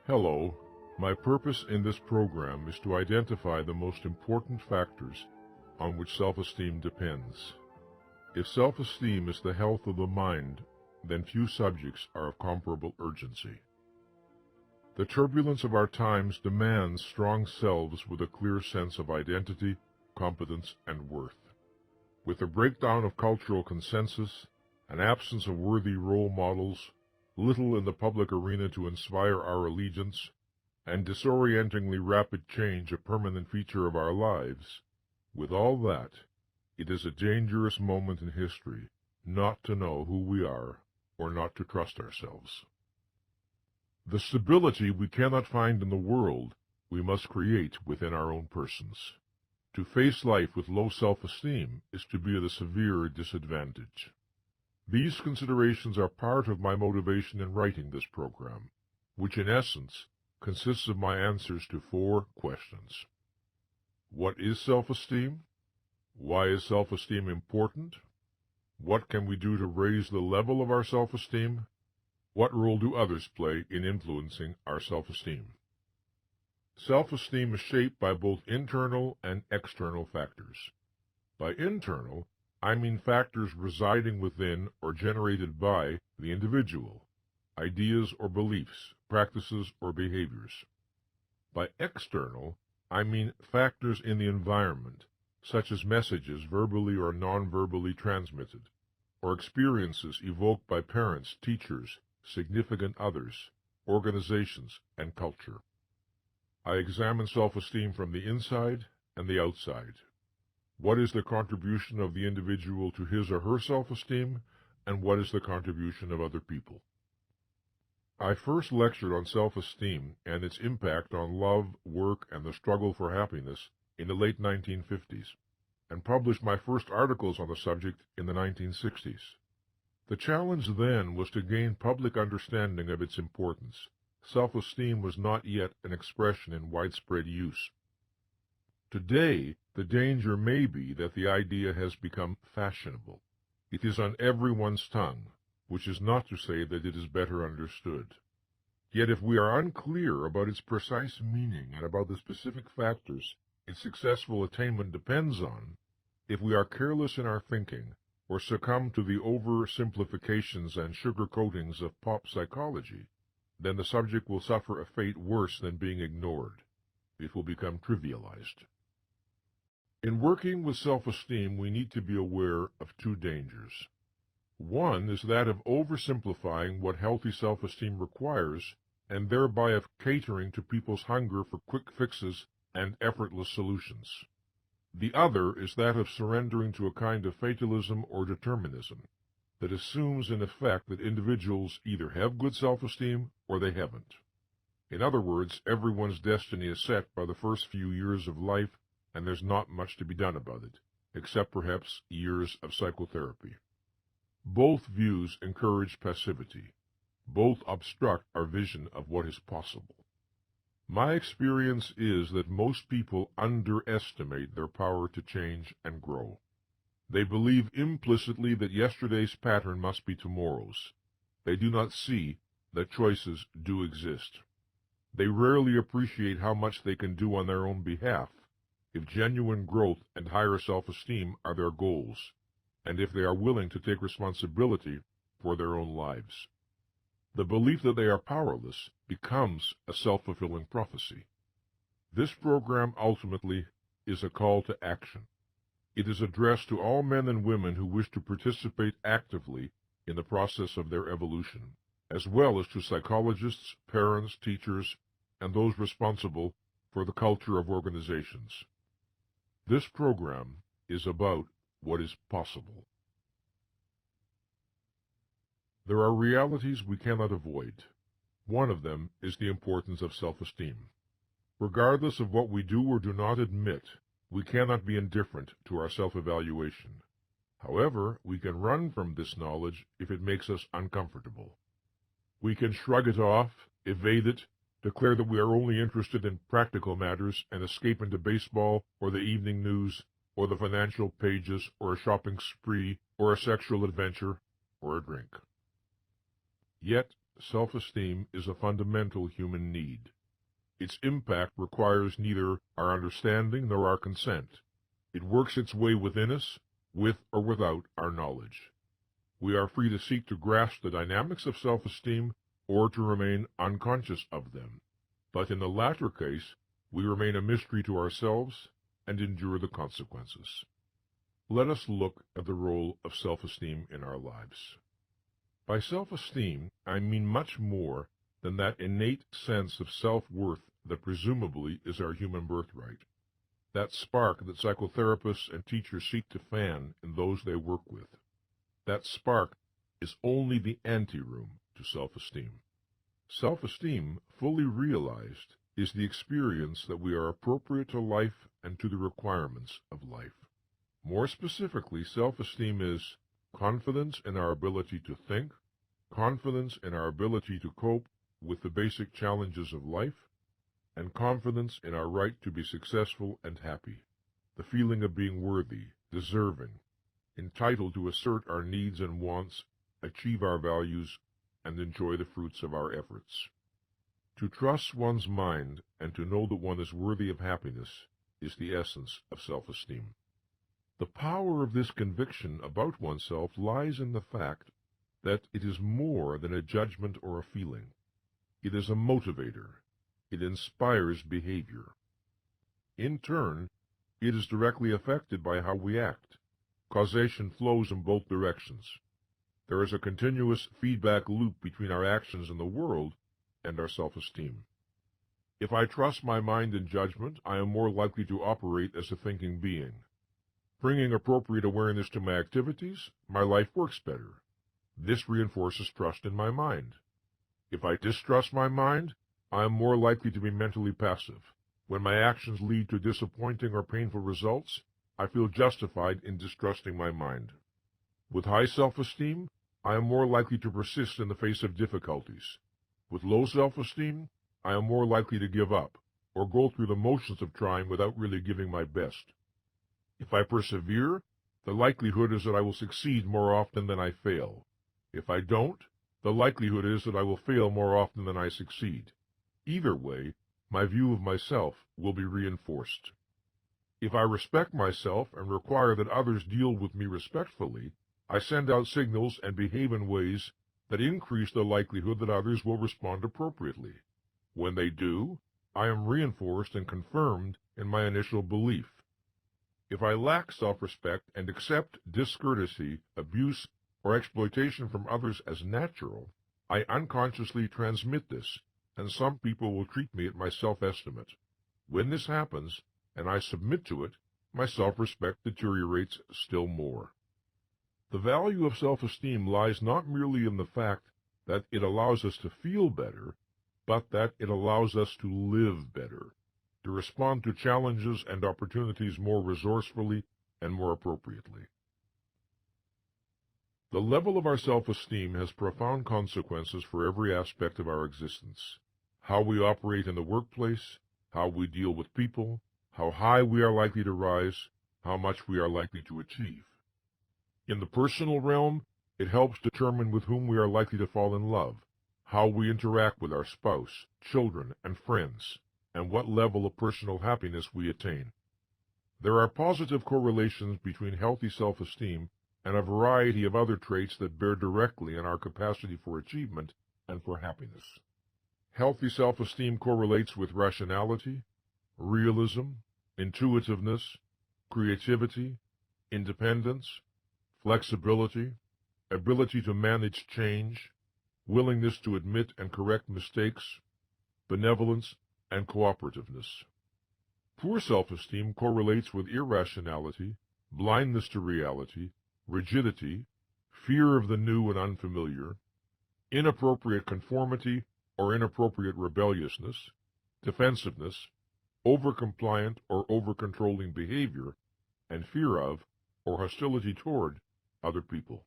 Hello. My purpose in this program is to identify the most important factors on which self-esteem depends. If self-esteem is the health of the mind, then few subjects are of comparable urgency. The turbulence of our times demands strong selves with a clear sense of identity, competence, and worth. With the breakdown of cultural consensus, an absence of worthy role models, little in the public arena to inspire our allegiance, and disorientingly rapid change a permanent feature of our lives, with all that, it is a dangerous moment in history not to know who we are or not to trust ourselves. The stability we cannot find in the world, we must create within our own persons. To face life with low self-esteem is to be at a severe disadvantage. These considerations are part of my motivation in writing this program, which in essence consists of my answers to 4 questions. What is self-esteem? Why is self-esteem important? What can we do to raise the level of our self-esteem? What role do others play in influencing our self-esteem? Self-esteem is shaped by both internal and external factors. By internal, I mean factors residing within or generated by the individual, ideas or beliefs, practices or behaviors. By external, I mean factors in the environment, such as messages verbally or non-verbally transmitted, or experiences evoked by parents, teachers, significant others, organizations, and culture. I examine self-esteem from the inside and the outside. What is the contribution of the individual to his or her self-esteem, and what is the contribution of other people? I first lectured on self-esteem and its impact on love, work, and the struggle for happiness in the late 1950s, and published my first articles on the subject in the 1960s. The challenge then was to gain public understanding of its importance. Self-esteem was not yet an expression in widespread use. Today, the danger may be that the idea has become fashionable. It is on everyone's tongue, which is not to say that it is better understood. Yet if we are unclear about its precise meaning and about the specific factors its successful attainment depends on, if we are careless in our thinking, or succumb to the oversimplifications and sugar-coatings of pop psychology, then the subject will suffer a fate worse than being ignored. It will become trivialized. In working with self-esteem, we need to be aware of 2 dangers. One is that of oversimplifying what healthy self-esteem requires, and thereby of catering to people's hunger for quick fixes and effortless solutions. The other is that of surrendering to a kind of fatalism or determinism that assumes in effect that individuals either have good self-esteem or they haven't. In other words, everyone's destiny is set by the first few years of life, and there's not much to be done about it, except perhaps years of psychotherapy. Both views encourage passivity. Both obstruct our vision of what is possible. My experience is that most people underestimate their power to change and grow. They believe implicitly that yesterday's pattern must be tomorrow's. They do not see that choices do exist. They rarely appreciate how much they can do on their own behalf, if genuine growth and higher self-esteem are their goals, and if they are willing to take responsibility for their own lives. The belief that they are powerless becomes a self-fulfilling prophecy. This program ultimately is a call to action. It is addressed to all men and women who wish to participate actively in the process of their evolution, as well as to psychologists, parents, teachers, and those responsible for the culture of organizations. This program is about what is possible. There are realities we cannot avoid. One of them is the importance of self-esteem. Regardless of what we do or do not admit, we cannot be indifferent to our self-evaluation. However, we can run from this knowledge if it makes us uncomfortable. We can shrug it off, evade it, declare that we are only interested in practical matters, and escape into baseball or the evening news or the financial pages or a shopping spree or a sexual adventure or a drink. Yet, self-esteem is a fundamental human need. Its impact requires neither our understanding nor our consent. It works its way within us, with or without our knowledge. We are free to seek to grasp the dynamics of self-esteem or to remain unconscious of them. But in the latter case, we remain a mystery to ourselves and endure the consequences. Let us look at the role of self-esteem in our lives. By self-esteem, I mean much more than that innate sense of self-worth that presumably is our human birthright. That spark that psychotherapists and teachers seek to fan in those they work with. That spark is only the anteroom to self-esteem. Self-esteem, fully realized, is the experience that we are appropriate to life and to the requirements of life. More specifically, self-esteem is confidence in our ability to think, confidence in our ability to cope with the basic challenges of life, and confidence in our right to be successful and happy. The feeling of being worthy, deserving, entitled to assert our needs and wants, achieve our values, and enjoy the fruits of our efforts. To trust one's mind and to know that one is worthy of happiness is the essence of self-esteem. The power of this conviction about oneself lies in the fact that it is more than a judgment or a feeling. It is a motivator. It inspires behavior. In turn, it is directly affected by how we act. Causation flows in both directions. There is a continuous feedback loop between our actions in the world and our self-esteem. If I trust my mind and judgment, I am more likely to operate as a thinking being. Bringing appropriate awareness to my activities, my life works better. This reinforces trust in my mind. If I distrust my mind, I am more likely to be mentally passive. When my actions lead to disappointing or painful results, I feel justified in distrusting my mind. With high self-esteem, I am more likely to persist in the face of difficulties. With low self-esteem, I am more likely to give up, or go through the motions of trying without really giving my best. If I persevere, the likelihood is that I will succeed more often than I fail. If I don't, the likelihood is that I will fail more often than I succeed. Either way, my view of myself will be reinforced. If I respect myself and require that others deal with me respectfully, I send out signals and behave in ways that increase the likelihood that others will respond appropriately. When they do, I am reinforced and confirmed in my initial belief. If I lack self-respect and accept discourtesy, abuse, or exploitation from others as natural, I unconsciously transmit this, and some people will treat me at my self-estimate. When this happens, and I submit to it, my self-respect deteriorates still more. The value of self-esteem lies not merely in the fact that it allows us to feel better, but that it allows us to live better, to respond to challenges and opportunities more resourcefully and more appropriately. The level of our self-esteem has profound consequences for every aspect of our existence. How we operate in the workplace, how we deal with people, how high we are likely to rise, how much we are likely to achieve. In the personal realm, it helps determine with whom we are likely to fall in love, how we interact with our spouse, children, and friends, and what level of personal happiness we attain. There are positive correlations between healthy self-esteem and a variety of other traits that bear directly on our capacity for achievement and for happiness. Healthy self-esteem correlates with rationality, realism, intuitiveness, creativity, independence, flexibility, ability to manage change, willingness to admit and correct mistakes, benevolence, and cooperativeness. Poor self-esteem correlates with irrationality, blindness to reality, rigidity, fear of the new and unfamiliar, inappropriate conformity or inappropriate rebelliousness, defensiveness, over-compliant or over-controlling behavior, and fear of or hostility toward other people.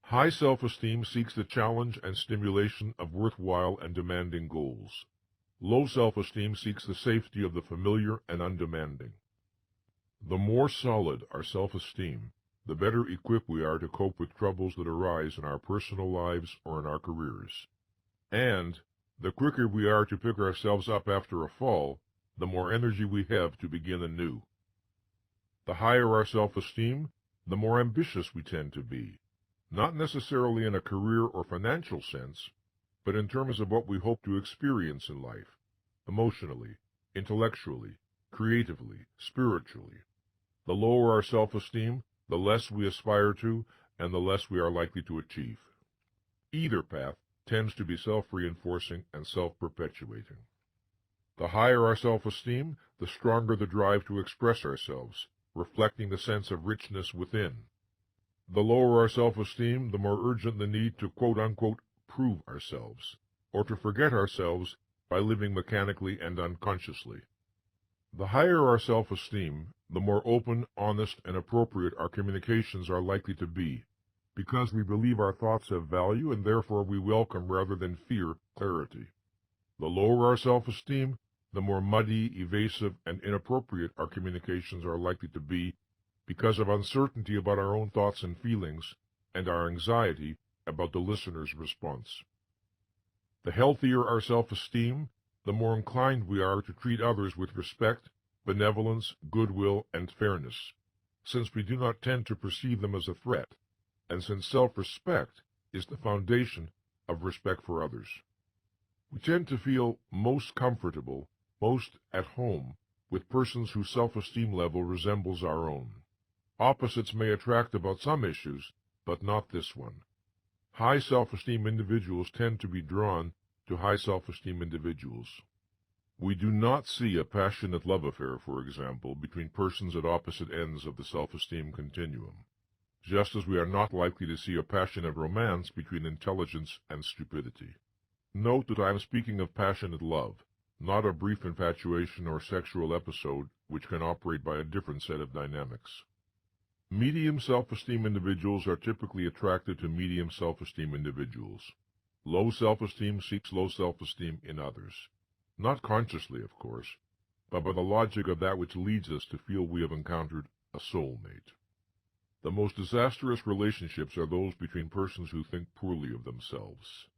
High self-esteem seeks the challenge and stimulation of worthwhile and demanding goals. Low self-esteem seeks the safety of the familiar and undemanding. The more solid our self-esteem, the better equipped we are to cope with troubles that arise in our personal lives or in our careers. And the quicker we are to pick ourselves up after a fall, the more energy we have to begin anew. The higher our self-esteem, the more ambitious we tend to be, not necessarily in a career or financial sense, but in terms of what we hope to experience in life, emotionally, intellectually, creatively, spiritually. The lower our self-esteem, the less we aspire to, and the less we are likely to achieve. Either path tends to be self-reinforcing and self-perpetuating. The higher our self-esteem, the stronger the drive to express ourselves, reflecting the sense of richness within. The lower our self-esteem, the more urgent the need to quote-unquote prove ourselves, or to forget ourselves by living mechanically and unconsciously. The higher our self-esteem, the more open, honest, and appropriate our communications are likely to be, because we believe our thoughts have value and therefore we welcome rather than fear clarity. The lower our self-esteem, the more muddy, evasive, and inappropriate our communications are likely to be because of uncertainty about our own thoughts and feelings and our anxiety about the listener's response. The healthier our self-esteem, the more inclined we are to treat others with respect, benevolence, goodwill, and fairness, since we do not tend to perceive them as a threat, and since self-respect is the foundation of respect for others. We tend to feel most comfortable, most at home, with persons whose self-esteem level resembles our own. Opposites may attract about some issues, but not this one. High self-esteem individuals tend to be drawn to high self-esteem individuals. We do not see a passionate love affair, for example, between persons at opposite ends of the self-esteem continuum, just as we are not likely to see a passionate romance between intelligence and stupidity. Note that I am speaking of passionate love, not a brief infatuation or sexual episode which can operate by a different set of dynamics. Medium self-esteem individuals are typically attracted to medium self-esteem individuals. Low self-esteem seeks low self-esteem in others. Not consciously, of course, but by the logic of that which leads us to feel we have encountered a soulmate. The most disastrous relationships are those between persons who think poorly of themselves.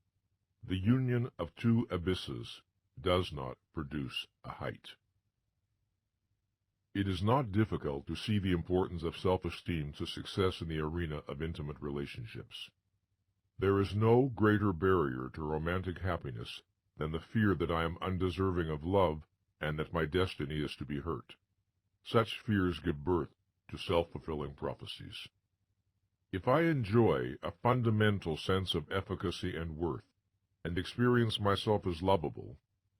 The union of two abysses does not produce a height. It is not difficult to see the importance of self-esteem to success in the arena of intimate relationships. There is no greater barrier to romantic happiness than the fear that I am undeserving of love and that my destiny is to be hurt. Such fears give birth to self-fulfilling prophecies. If I enjoy a fundamental sense of efficacy and worth, and experience myself as lovable,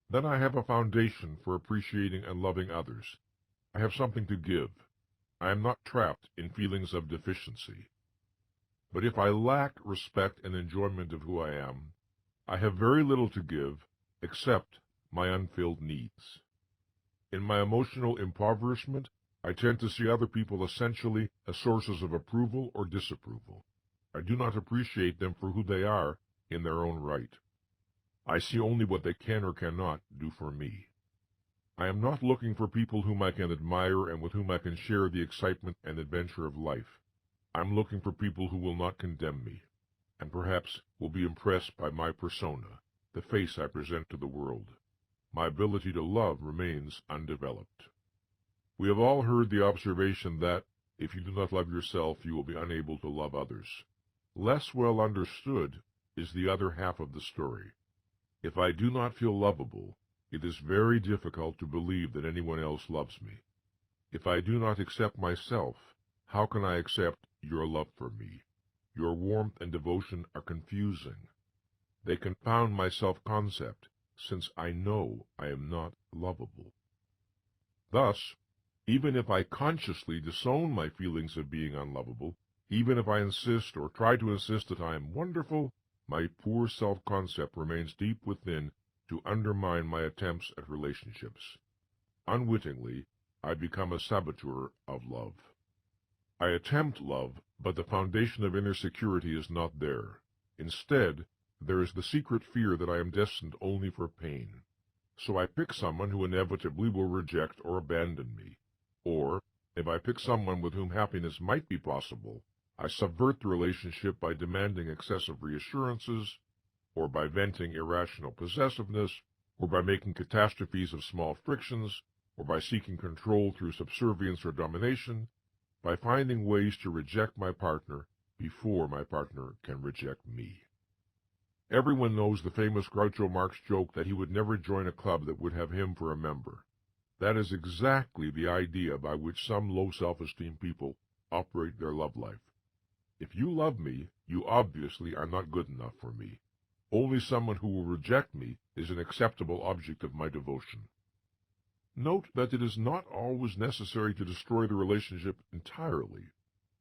then I have a foundation for appreciating and loving others. I have something to give. I am not trapped in feelings of deficiency. But if I lack respect and enjoyment of who I am, I have very little to give except my unfilled needs. In my emotional impoverishment, I tend to see other people essentially as sources of approval or disapproval. I do not appreciate them for who they are in their own right. I see only what they can or cannot do for me. I am not looking for people whom I can admire and with whom I can share the excitement and adventure of life. I am looking for people who will not condemn me, and perhaps will be impressed by my persona, the face I present to the world. My ability to love remains undeveloped. We have all heard the observation that, if you do not love yourself, you will be unable to love others. Less well understood is the other half of the story. If I do not feel lovable, it is very difficult to believe that anyone else loves me. If I do not accept myself, how can I accept your love for me? Your warmth and devotion are confusing. They confound my self-concept, since I know I am not lovable. Thus, even if I consciously disown my feelings of being unlovable, even if I insist or try to insist that I am wonderful, my poor self-concept remains deep within to undermine my attempts at relationships. Unwittingly, I become a saboteur of love. I attempt love, but the foundation of inner security is not there. Instead, there is the secret fear that I am destined only for pain. So I pick someone who inevitably will reject or abandon me. Or, If I pick someone with whom happiness might be possible, I subvert the relationship by demanding excessive reassurances, or by venting irrational possessiveness, or by making catastrophes of small frictions, or by seeking control through subservience or domination, by finding ways to reject my partner before my partner can reject me. Everyone knows the famous Groucho Marx joke that he would never join a club that would have him for a member. That is exactly the idea by which some low self-esteem people operate their love life. If you love me, you obviously are not good enough for me. Only someone who will reject me is an acceptable object of my devotion. Note that it is not always necessary to destroy the relationship entirely.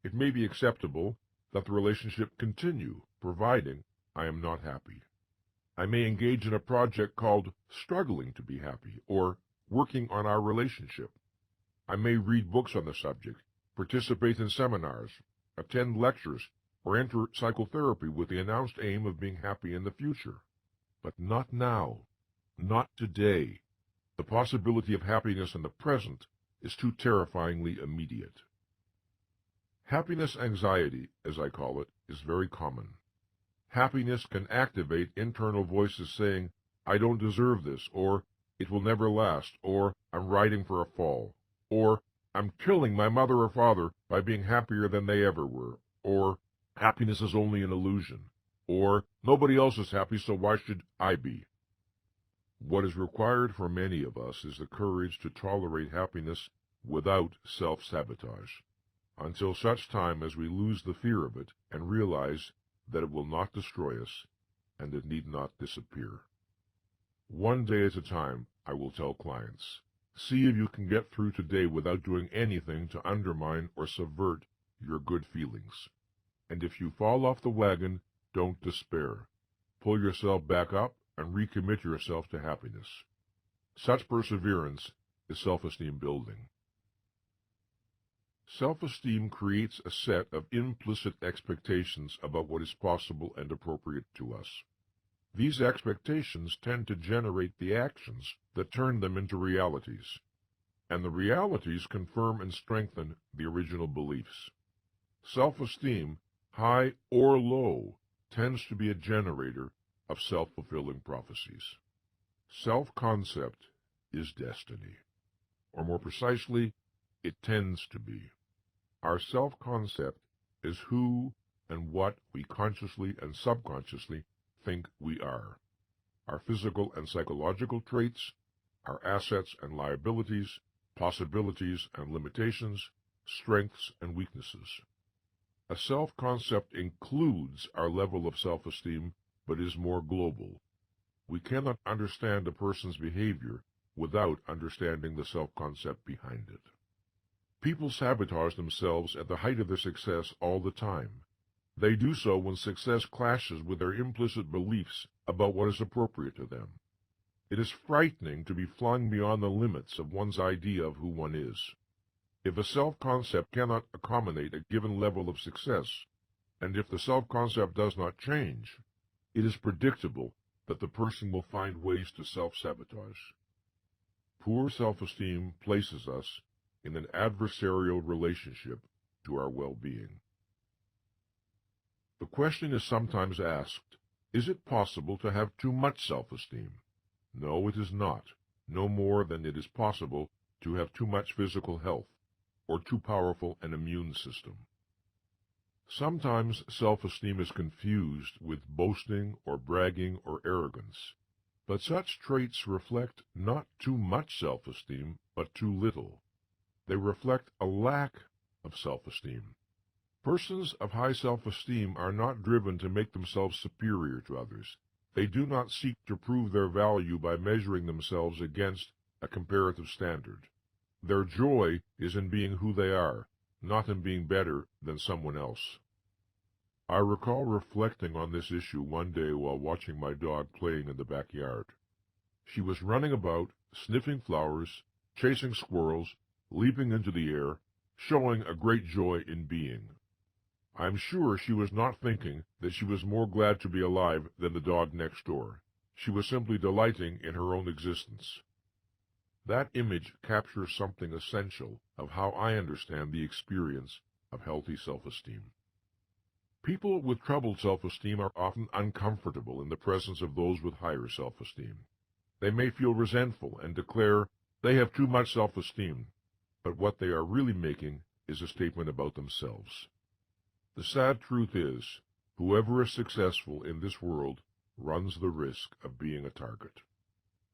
It may be acceptable that the relationship continue, providing I am not happy. I may engage in a project called struggling to be happy, or working on our relationship. I may read books on the subject, participate in seminars, attend lectures, or enter psychotherapy with the announced aim of being happy in the future. But not now. Not today. The possibility of happiness in the present is too terrifyingly immediate. Happiness anxiety, as I call it, is very common. Happiness can activate internal voices saying, I don't deserve this, or it will never last, or I'm riding for a fall, or I'm killing my mother or father by being happier than they ever were, or happiness is only an illusion, or nobody else is happy, so why should I be? What is required for many of us is the courage to tolerate happiness without self-sabotage, until such time as we lose the fear of it and realize that it will not destroy us and it need not disappear. One day at a time, I will tell clients, see if you can get through today without doing anything to undermine or subvert your good feelings. And if you fall off the wagon, don't despair. Pull yourself back up and recommit yourself to happiness. Such perseverance is self-esteem building. Self-esteem creates a set of implicit expectations about what is possible and appropriate to us. These expectations tend to generate the actions that turn them into realities, and the realities confirm and strengthen the original beliefs. Self-esteem, high or low, tends to be a generator of self-fulfilling prophecies. Self-concept is destiny, or more precisely, it tends to be. Our self-concept is who and what we consciously and subconsciously think we are. Our physical and psychological traits, our assets and liabilities, possibilities and limitations, strengths and weaknesses. A self-concept includes our level of self-esteem, but is more global. We cannot understand a person's behavior without understanding the self-concept behind it. People sabotage themselves at the height of their success all the time. They do so when success clashes with their implicit beliefs about what is appropriate to them. It is frightening to be flung beyond the limits of one's idea of who one is. If a self-concept cannot accommodate a given level of success, and if the self-concept does not change, it is predictable that the person will find ways to self-sabotage. Poor self-esteem places us in an adversarial relationship to our well-being. The question is sometimes asked, is it possible to have too much self-esteem? No, it is not, no more than it is possible to have too much physical health, or too powerful an immune system. Sometimes self-esteem is confused with boasting or bragging or arrogance, but such traits reflect not too much self-esteem, but too little. They reflect a lack of self-esteem. Persons of high self-esteem are not driven to make themselves superior to others. They do not seek to prove their value by measuring themselves against a comparative standard. Their joy is in being who they are, not in being better than someone else. I recall reflecting on this issue one day while watching my dog playing in the backyard. She was running about, sniffing flowers, chasing squirrels, leaping into the air, showing a great joy in being. I am sure she was not thinking that she was more glad to be alive than the dog next door. She was simply delighting in her own existence. That image captures something essential of how I understand the experience of healthy self-esteem. People with troubled self-esteem are often uncomfortable in the presence of those with higher self-esteem. They may feel resentful and declare they have too much self-esteem, but what they are really making is a statement about themselves. The sad truth is, whoever is successful in this world runs the risk of being a target.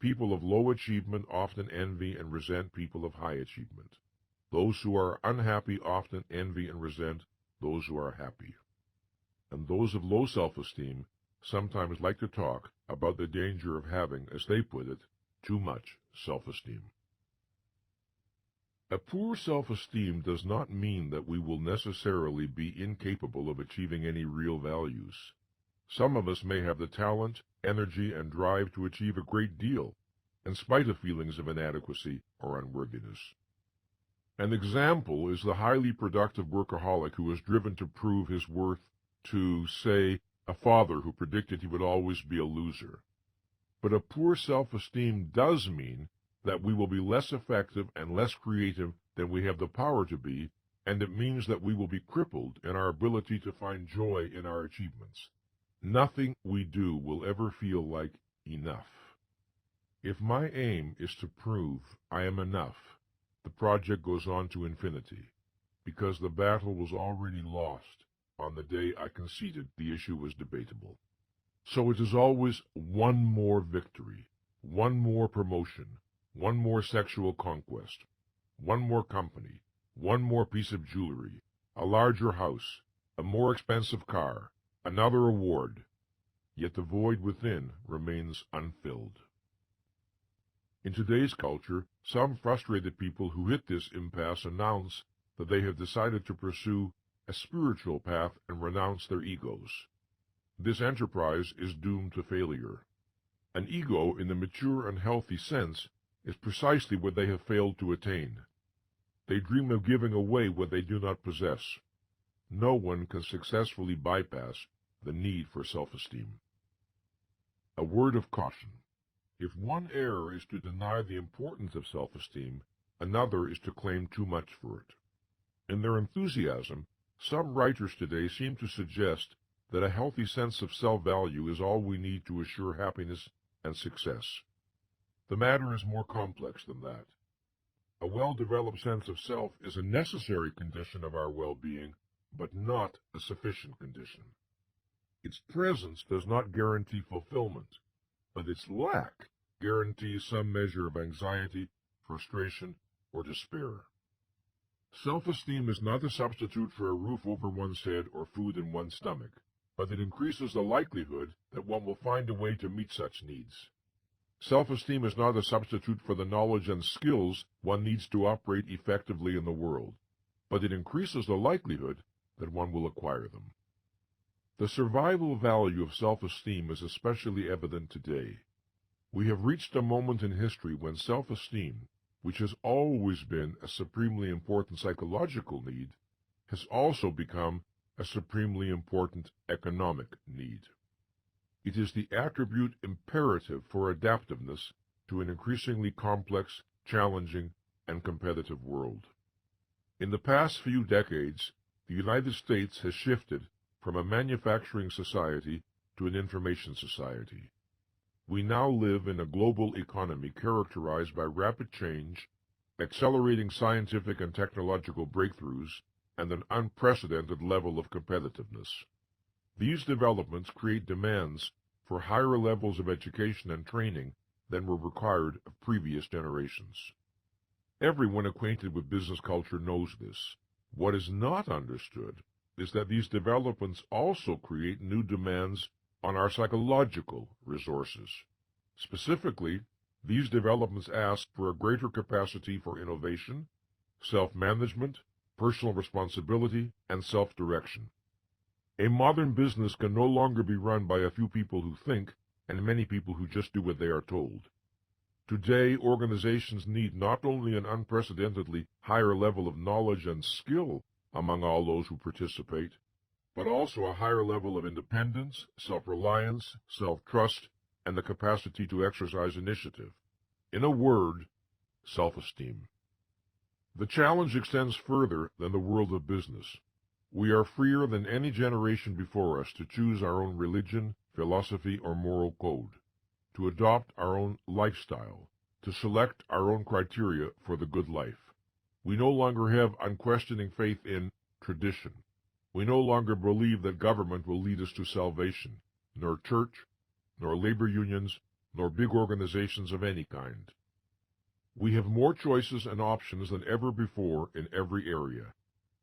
People of low achievement often envy and resent people of high achievement. Those who are unhappy often envy and resent those who are happy. And those of low self-esteem sometimes like to talk about the danger of having, as they put it, too much self-esteem. A poor self-esteem does not mean that we will necessarily be incapable of achieving any real values. Some of us may have the talent, energy, and drive to achieve a great deal, in spite of feelings of inadequacy or unworthiness. An example is the highly productive workaholic who is driven to prove his worth to, say, a father who predicted he would always be a loser. But a poor self-esteem does mean that we will be less effective and less creative than we have the power to be, and it means that we will be crippled in our ability to find joy in our achievements. Nothing we do will ever feel like enough. If my aim is to prove I am enough, the project goes on to infinity, because the battle was already lost on the day I conceded the issue was debatable. So it is always one more victory, one more promotion, one more sexual conquest, one more company, one more piece of jewelry, a larger house, a more expensive car, another award, yet the void within remains unfilled. In today's culture, some frustrated people who hit this impasse announce that they have decided to pursue a spiritual path and renounce their egos. This enterprise is doomed to failure. An ego in the mature and healthy sense is precisely what they have failed to attain. They dream of giving away what they do not possess. No one can successfully bypass the need for self-esteem. A word of caution. If one error is to deny the importance of self-esteem, another is to claim too much for it. In their enthusiasm, some writers today seem to suggest that a healthy sense of self-value is all we need to assure happiness and success. The matter is more complex than that. A well-developed sense of self is a necessary condition of our well-being, but not a sufficient condition. Its presence does not guarantee fulfillment, but its lack guarantees some measure of anxiety, frustration, or despair. Self-esteem is not a substitute for a roof over one's head or food in one's stomach, but it increases the likelihood that one will find a way to meet such needs. Self-esteem is not a substitute for the knowledge and skills one needs to operate effectively in the world, but it increases the likelihood that one will acquire them. The survival value of self-esteem is especially evident today. We have reached a moment in history when self-esteem, which has always been a supremely important psychological need, has also become a supremely important economic need. It is the attribute imperative for adaptiveness to an increasingly complex, challenging, and competitive world. In the past few decades, the United States has shifted from a manufacturing society to an information society. We now live in a global economy characterized by rapid change, accelerating scientific and technological breakthroughs, and an unprecedented level of competitiveness. These developments create demands for higher levels of education and training than were required of previous generations. Everyone acquainted with business culture knows this. What is not understood is that these developments also create new demands on our psychological resources. Specifically, these developments ask for a greater capacity for innovation, self-management, personal responsibility, and self-direction. A modern business can no longer be run by a few people who think and many people who just do what they are told. Today, organizations need not only an unprecedentedly higher level of knowledge and skill among all those who participate, but also a higher level of independence, self-reliance, self-trust, and the capacity to exercise initiative. In a word, self-esteem. The challenge extends further than the world of business. We are freer than any generation before us to choose our own religion, philosophy, or moral code, to adopt our own lifestyle, to select our own criteria for the good life. We no longer have unquestioning faith in tradition. We no longer believe that government will lead us to salvation, nor church, nor labor unions, nor big organizations of any kind. We have more choices and options than ever before in every area.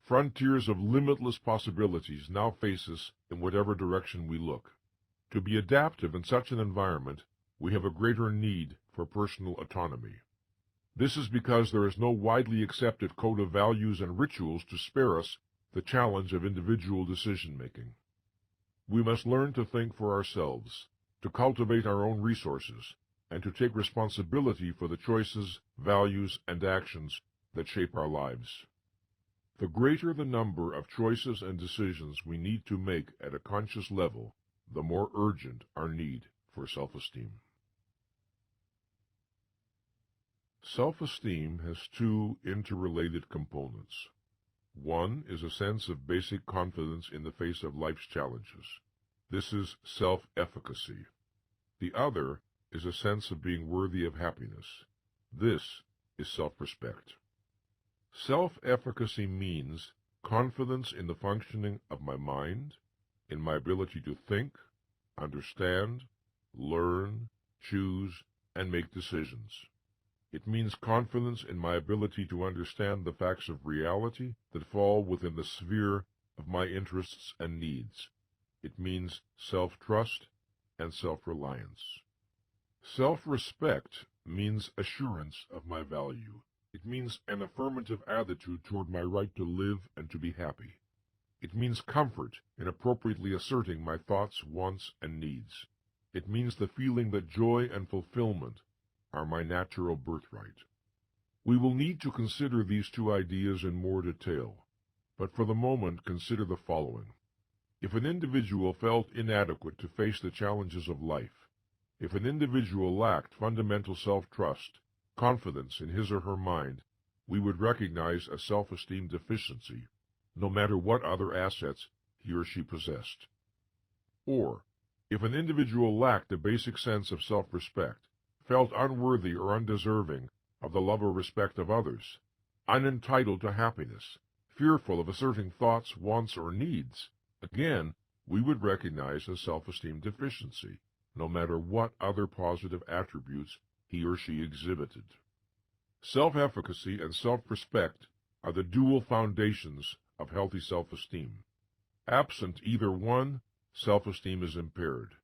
Frontiers of limitless possibilities now face us in whatever direction we look. To be adaptive in such an environment, we have a greater need for personal autonomy. This is because there is no widely accepted code of values and rituals to spare us the challenge of individual decision-making. We must learn to think for ourselves, to cultivate our own resources, and to take responsibility for the choices, values, and actions that shape our lives. The greater the number of choices and decisions we need to make at a conscious level, the more urgent our need for self-esteem. Self-esteem has two interrelated components. One is a sense of basic confidence in the face of life's challenges. This is self-efficacy. The other is a sense of being worthy of happiness. This is self-respect. Self-efficacy means confidence in the functioning of my mind, in my ability to think, understand, learn, choose, and make decisions. It means confidence in my ability to understand the facts of reality that fall within the sphere of my interests and needs. It means self-trust and self-reliance. Self-respect means assurance of my value. It means an affirmative attitude toward my right to live and to be happy. It means comfort in appropriately asserting my thoughts, wants, and needs. It means the feeling that joy and fulfillment are my natural birthright. We will need to consider these two ideas in more detail, but for the moment consider the following. If an individual felt inadequate to face the challenges of life, if an individual lacked fundamental self-trust, confidence in his or her mind, we would recognize a self-esteem deficiency, no matter what other assets he or she possessed. Or, if an individual lacked a basic sense of self-respect, felt unworthy or undeserving of the love or respect of others, unentitled to happiness, fearful of asserting thoughts, wants, or needs, again, we would recognize a self-esteem deficiency, no matter what other positive attributes he or she exhibited. Self-efficacy and self-respect are the dual foundations of healthy self-esteem. Absent either one, self-esteem is impaired.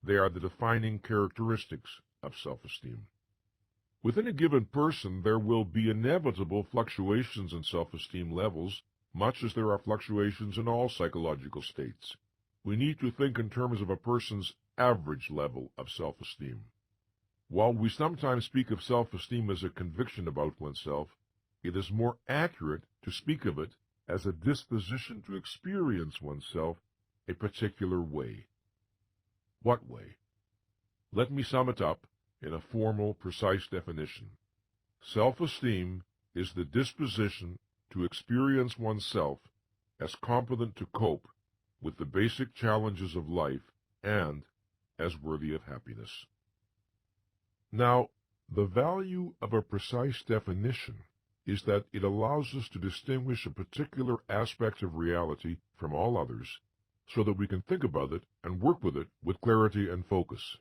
They are the defining characteristics of self-esteem. Within a given person, there will be inevitable fluctuations in self-esteem levels, much as there are fluctuations in all psychological states. We need to think in terms of a person's average level of self-esteem. While we sometimes speak of self-esteem as a conviction about oneself, it is more accurate to speak of it as a disposition to experience oneself a particular way. What way? Let me sum it up in a formal, precise definition. Self-esteem is the disposition to experience oneself as competent to cope with the basic challenges of life and as worthy of happiness. Now, the value of a precise definition is that it allows us to distinguish a particular aspect of reality from all others so that we can think about it and work with it with clarity and focus.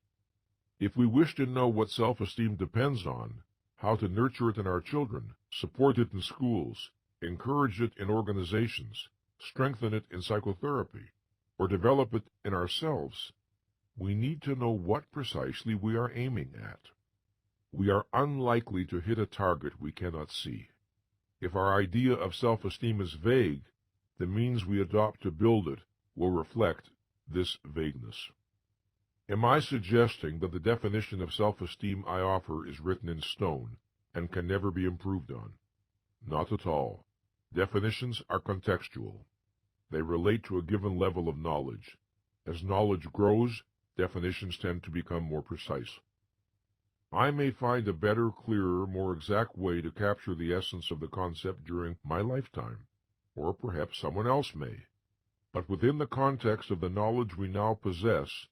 If we wish to know what self-esteem depends on, how to nurture it in our children, support it in schools, encourage it in organizations, strengthen it in psychotherapy, or develop it in ourselves, we need to know what precisely we are aiming at. We are unlikely to hit a target we cannot see. If our idea of self-esteem is vague, the means we adopt to build it will reflect this vagueness. Am I suggesting that the definition of self-esteem I offer is written in stone and can never be improved on? Not at all. Definitions are contextual. They relate to a given level of knowledge. As knowledge grows, definitions tend to become more precise. I may find a better, clearer, more exact way to capture the essence of the concept during my lifetime, or perhaps someone else may. But within the context of the knowledge we now possess,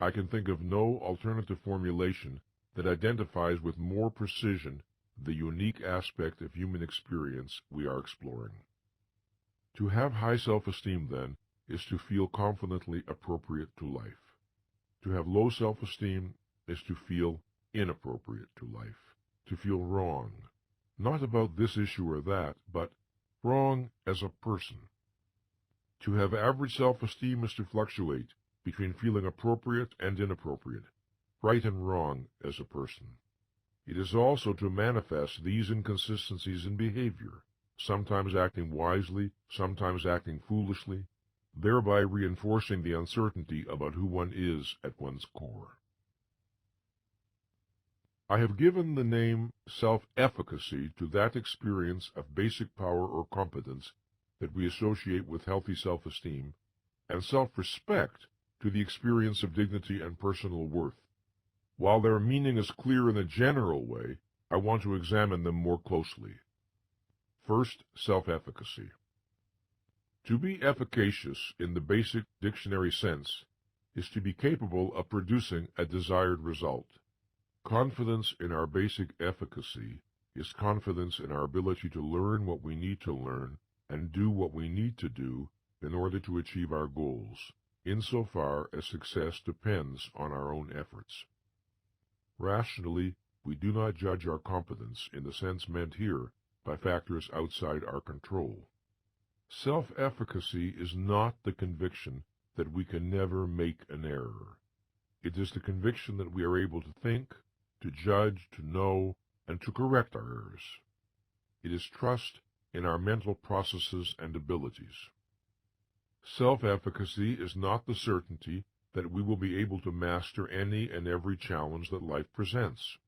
I can think of no alternative formulation that identifies with more precision the unique aspect of human experience we are exploring. To have high self-esteem, then, is to feel confidently appropriate to life. To have low self-esteem is to feel inappropriate to life, to feel wrong, not about this issue or that, but wrong as a person. To have average self-esteem is to fluctuate between feeling appropriate and inappropriate, right and wrong as a person. It is also to manifest these inconsistencies in behavior, sometimes acting wisely, sometimes acting foolishly, thereby reinforcing the uncertainty about who one is at one's core. I have given the name self-efficacy to that experience of basic power or competence that we associate with healthy self-esteem, and self-respect to the experience of dignity and personal worth. While their meaning is clear in a general way, I want to examine them more closely. First, self-efficacy. To be efficacious in the basic dictionary sense is to be capable of producing a desired result. Confidence in our basic efficacy is confidence in our ability to learn what we need to learn and do what we need to do in order to achieve our goals, insofar as success depends on our own efforts. Rationally, we do not judge our competence in the sense meant here by factors outside our control. Self-efficacy is not the conviction that we can never make an error. It is the conviction that we are able to think, to judge, to know, and to correct our errors. It is trust in our mental processes and abilities. Self-efficacy is not the certainty that we will be able to master any and every challenge that life presents.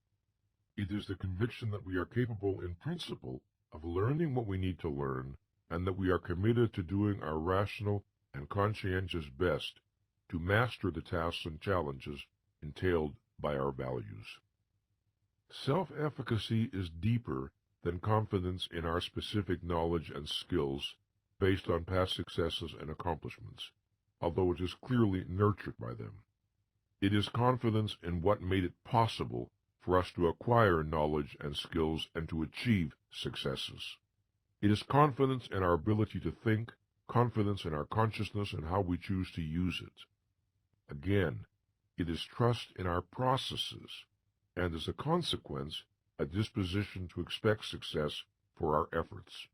It is the conviction that we are capable in principle of learning what we need to learn, and that we are committed to doing our rational and conscientious best to master the tasks and challenges entailed by our values. Self-efficacy is deeper than confidence in our specific knowledge and skills based on past successes and accomplishments, although it is clearly nurtured by them. It is confidence in what made it possible for us to acquire knowledge and skills and to achieve successes. It is confidence in our ability to think, confidence in our consciousness and how we choose to use it. Again, it is trust in our processes, and as a consequence, a disposition to expect success for our efforts.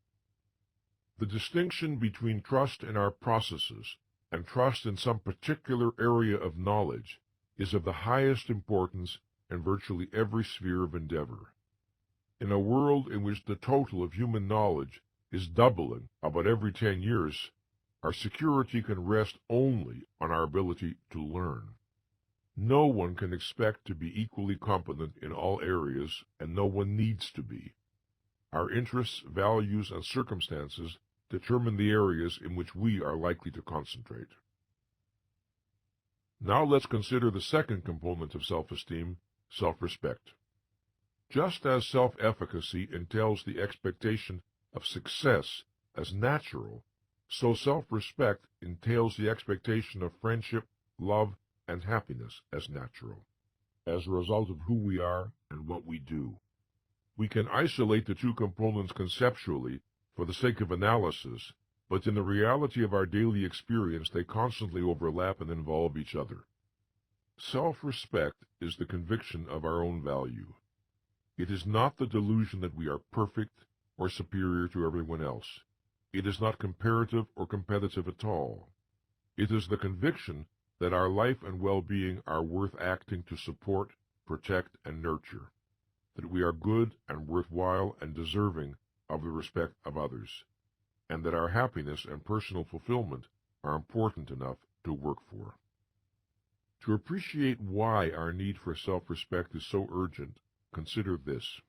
The distinction between trust in our processes and trust in some particular area of knowledge is of the highest importance in virtually every sphere of endeavor. In a world in which the total of human knowledge is doubling about every 10 years, our security can rest only on our ability to learn. No one can expect to be equally competent in all areas, and no one needs to be. Our interests, values, and circumstances determine the areas in which we are likely to concentrate. Now let's consider the second component of self-esteem, self-respect. Just as self-efficacy entails the expectation of success as natural, so self-respect entails the expectation of friendship, love, and happiness as natural, as a result of who we are and what we do. We can isolate the two components conceptually for the sake of analysis, but in the reality of our daily experience they constantly overlap and involve each other. Self-respect is the conviction of our own value. It is not the delusion that we are perfect or superior to everyone else. It is not comparative or competitive at all. It is the conviction that our life and well-being are worth acting to support, protect, and nurture, that we are good and worthwhile and deserving of the respect of others, and that our happiness and personal fulfillment are important enough to work for. To appreciate why our need for self-respect is so urgent, consider this.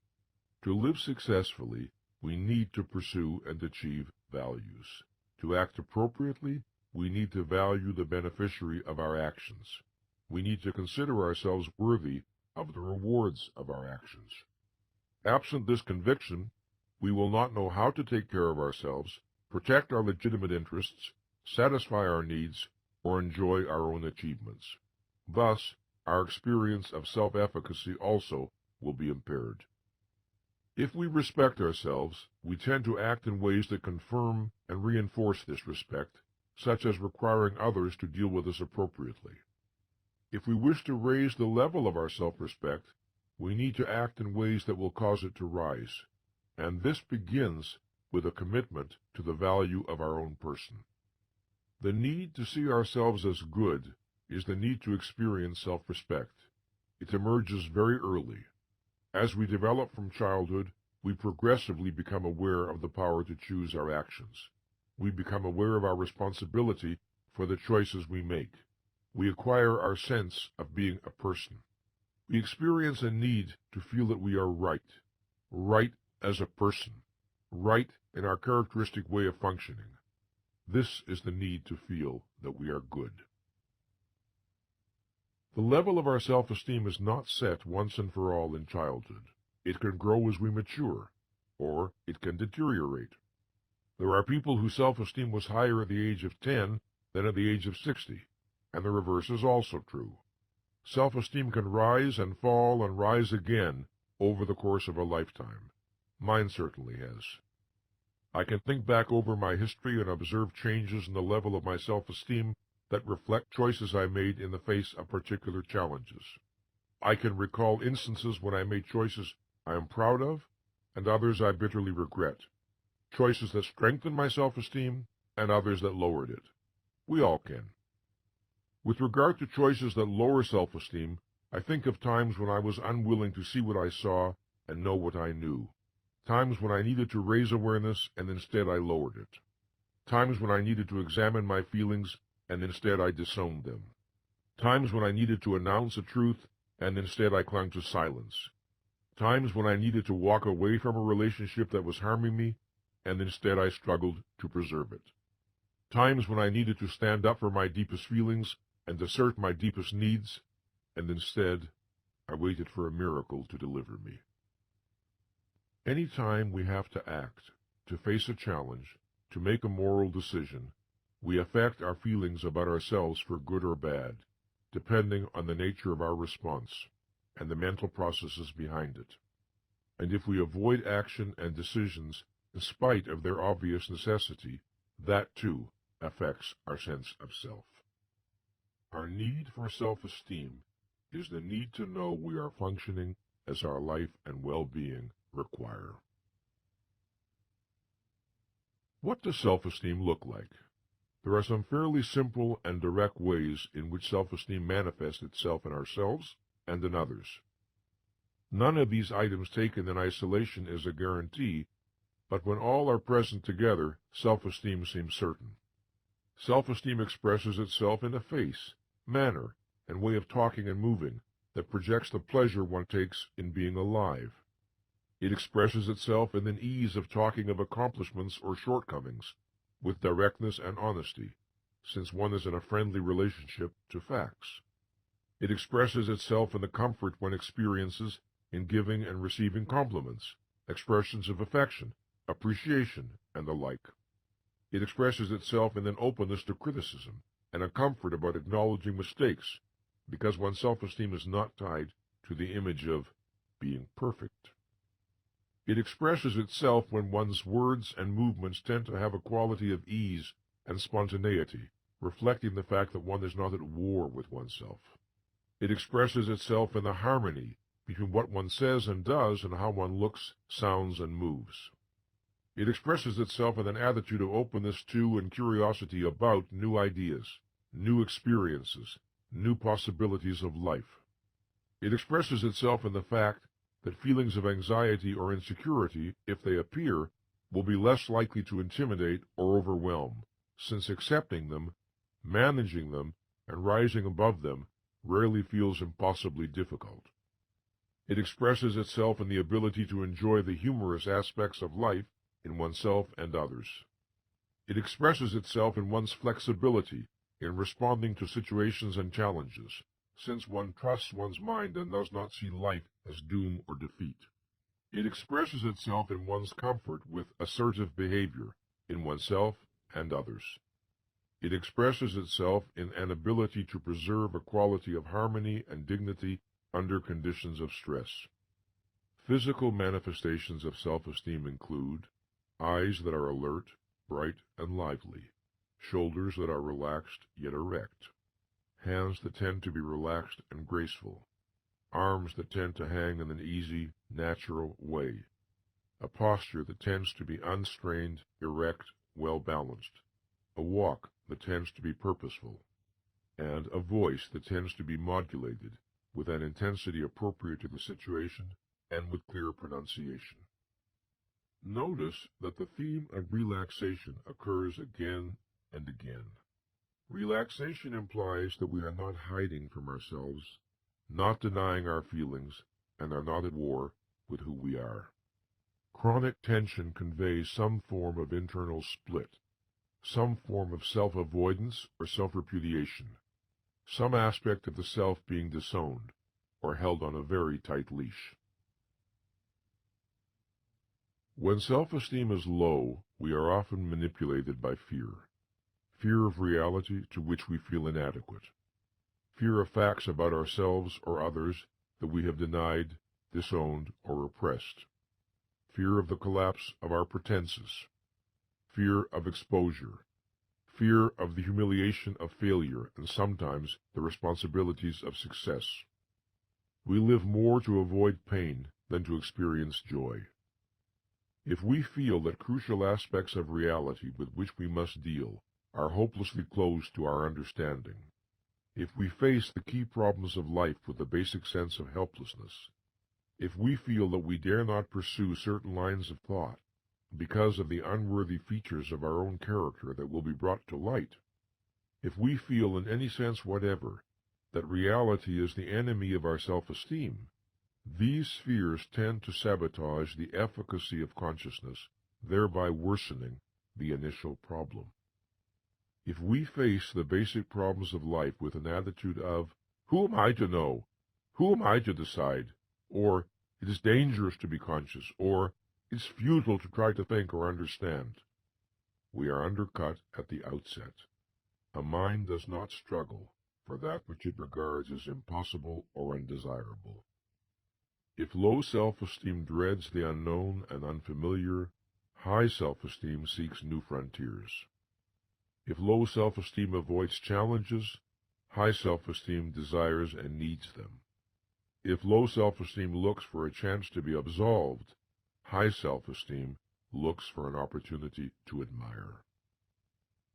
To live successfully, we need to pursue and achieve values. To act appropriately, we need to value the beneficiary of our actions. We need to consider ourselves worthy of the rewards of our actions. Absent this conviction, we will not know how to take care of ourselves, protect our legitimate interests, satisfy our needs, or enjoy our own achievements. Thus, our experience of self-efficacy also will be impaired. If we respect ourselves, we tend to act in ways that confirm and reinforce this respect, such as requiring others to deal with us appropriately. If we wish to raise the level of our self-respect, we need to act in ways that will cause it to rise, and this begins with a commitment to the value of our own person. The need to see ourselves as good is the need to experience self-respect. It emerges very early. As we develop from childhood, we progressively become aware of the power to choose our actions. We become aware of our responsibility for the choices we make. We acquire our sense of being a person. We experience a need to feel that we are right as a person, right in our characteristic way of functioning. This is the need to feel that we are good. The level of our self-esteem is not set once and for all in childhood. It can grow as we mature, or it can deteriorate. There are people whose self-esteem was higher at the age of 10 than at the age of 60, and the reverse is also true. Self-esteem can rise and fall and rise again over the course of a lifetime. Mine certainly has. I can think back over my history and observe changes in the level of my self-esteem that reflect choices I made in the face of particular challenges. I can recall instances when I made choices I am proud of and others I bitterly regret, choices that strengthened my self-esteem and others that lowered it. We all can. With regard to choices that lower self-esteem, I think of times when I was unwilling to see what I saw and know what I knew, times when I needed to raise awareness and instead I lowered it, times when I needed to examine my feelings and instead I disowned them, times when I needed to announce a truth and instead I clung to silence, times when I needed to walk away from a relationship that was harming me and instead I struggled to preserve it, times when I needed to stand up for my deepest feelings and assert my deepest needs, and instead I waited for a miracle to deliver me. Any time we have to act, to face a challenge, to make a moral decision, we affect our feelings about ourselves for good or bad, depending on the nature of our response and the mental processes behind it. And if we avoid action and decisions in spite of their obvious necessity, that too affects our sense of self. Our need for self-esteem is the need to know we are functioning as our life and well-being require. What does self-esteem look like? There are some fairly simple and direct ways in which self-esteem manifests itself in ourselves and in others. None of these items taken in isolation is a guarantee, but when all are present together, self-esteem seems certain. Self-esteem expresses itself in a face, manner, and way of talking and moving that projects the pleasure one takes in being alive. It expresses itself in an ease of talking of accomplishments or shortcomings, with directness and honesty, since one is in a friendly relationship to facts. It expresses itself in the comfort one experiences in giving and receiving compliments, expressions of affection, appreciation, and the like. It expresses itself in an openness to criticism and a comfort about acknowledging mistakes, because one's self-esteem is not tied to the image of being perfect. It expresses itself when one's words and movements tend to have a quality of ease and spontaneity, reflecting the fact that one is not at war with oneself. It expresses itself in the harmony between what one says and does and how one looks, sounds, and moves. It expresses itself in an attitude of openness to and curiosity about new ideas, new experiences, new possibilities of life. It expresses itself in the fact that feelings of anxiety or insecurity, if they appear, will be less likely to intimidate or overwhelm, since accepting them, managing them, and rising above them rarely feels impossibly difficult. It expresses itself in the ability to enjoy the humorous aspects of life in oneself and others. It expresses itself in one's flexibility in responding to situations and challenges, since one trusts one's mind and does not see life as doom or defeat. It expresses itself in one's comfort with assertive behavior in oneself and others. It expresses itself in an ability to preserve a quality of harmony and dignity under conditions of stress. Physical manifestations of self-esteem include eyes that are alert, bright, and lively, shoulders that are relaxed yet erect, hands that tend to be relaxed and graceful, arms that tend to hang in an easy, natural way, a posture that tends to be unstrained, erect, well-balanced, a walk that tends to be purposeful, and a voice that tends to be modulated with an intensity appropriate to the situation and with clear pronunciation. Notice that the theme of relaxation occurs again and again. Relaxation implies that we are not hiding from ourselves, not denying our feelings, and are not at war with who we are. Chronic tension conveys some form of internal split, some form of self-avoidance or self-repudiation, some aspect of the self being disowned or held on a very tight leash. When self-esteem is low, we are often manipulated by fear. Fear of reality to which we feel inadequate. Fear of facts about ourselves or others that we have denied, disowned, or repressed. Fear of the collapse of our pretenses. Fear of exposure. Fear of the humiliation of failure and sometimes the responsibilities of success. We live more to avoid pain than to experience joy. If we feel that crucial aspects of reality with which we must deal are hopelessly closed to our understanding, if we face the key problems of life with a basic sense of helplessness, if we feel that we dare not pursue certain lines of thought because of the unworthy features of our own character that will be brought to light, if we feel in any sense whatever that reality is the enemy of our self-esteem, these fears tend to sabotage the efficacy of consciousness, thereby worsening the initial problem. If we face the basic problems of life with an attitude of, "Who am I to know? Who am I to decide?" or "It is dangerous to be conscious," or "It's futile to try to think or understand," we are undercut at the outset. A mind does not struggle for that which it regards as impossible or undesirable. If low self-esteem dreads the unknown and unfamiliar, high self-esteem seeks new frontiers. If low self-esteem avoids challenges, high self-esteem desires and needs them. If low self-esteem looks for a chance to be absolved, high self-esteem looks for an opportunity to admire.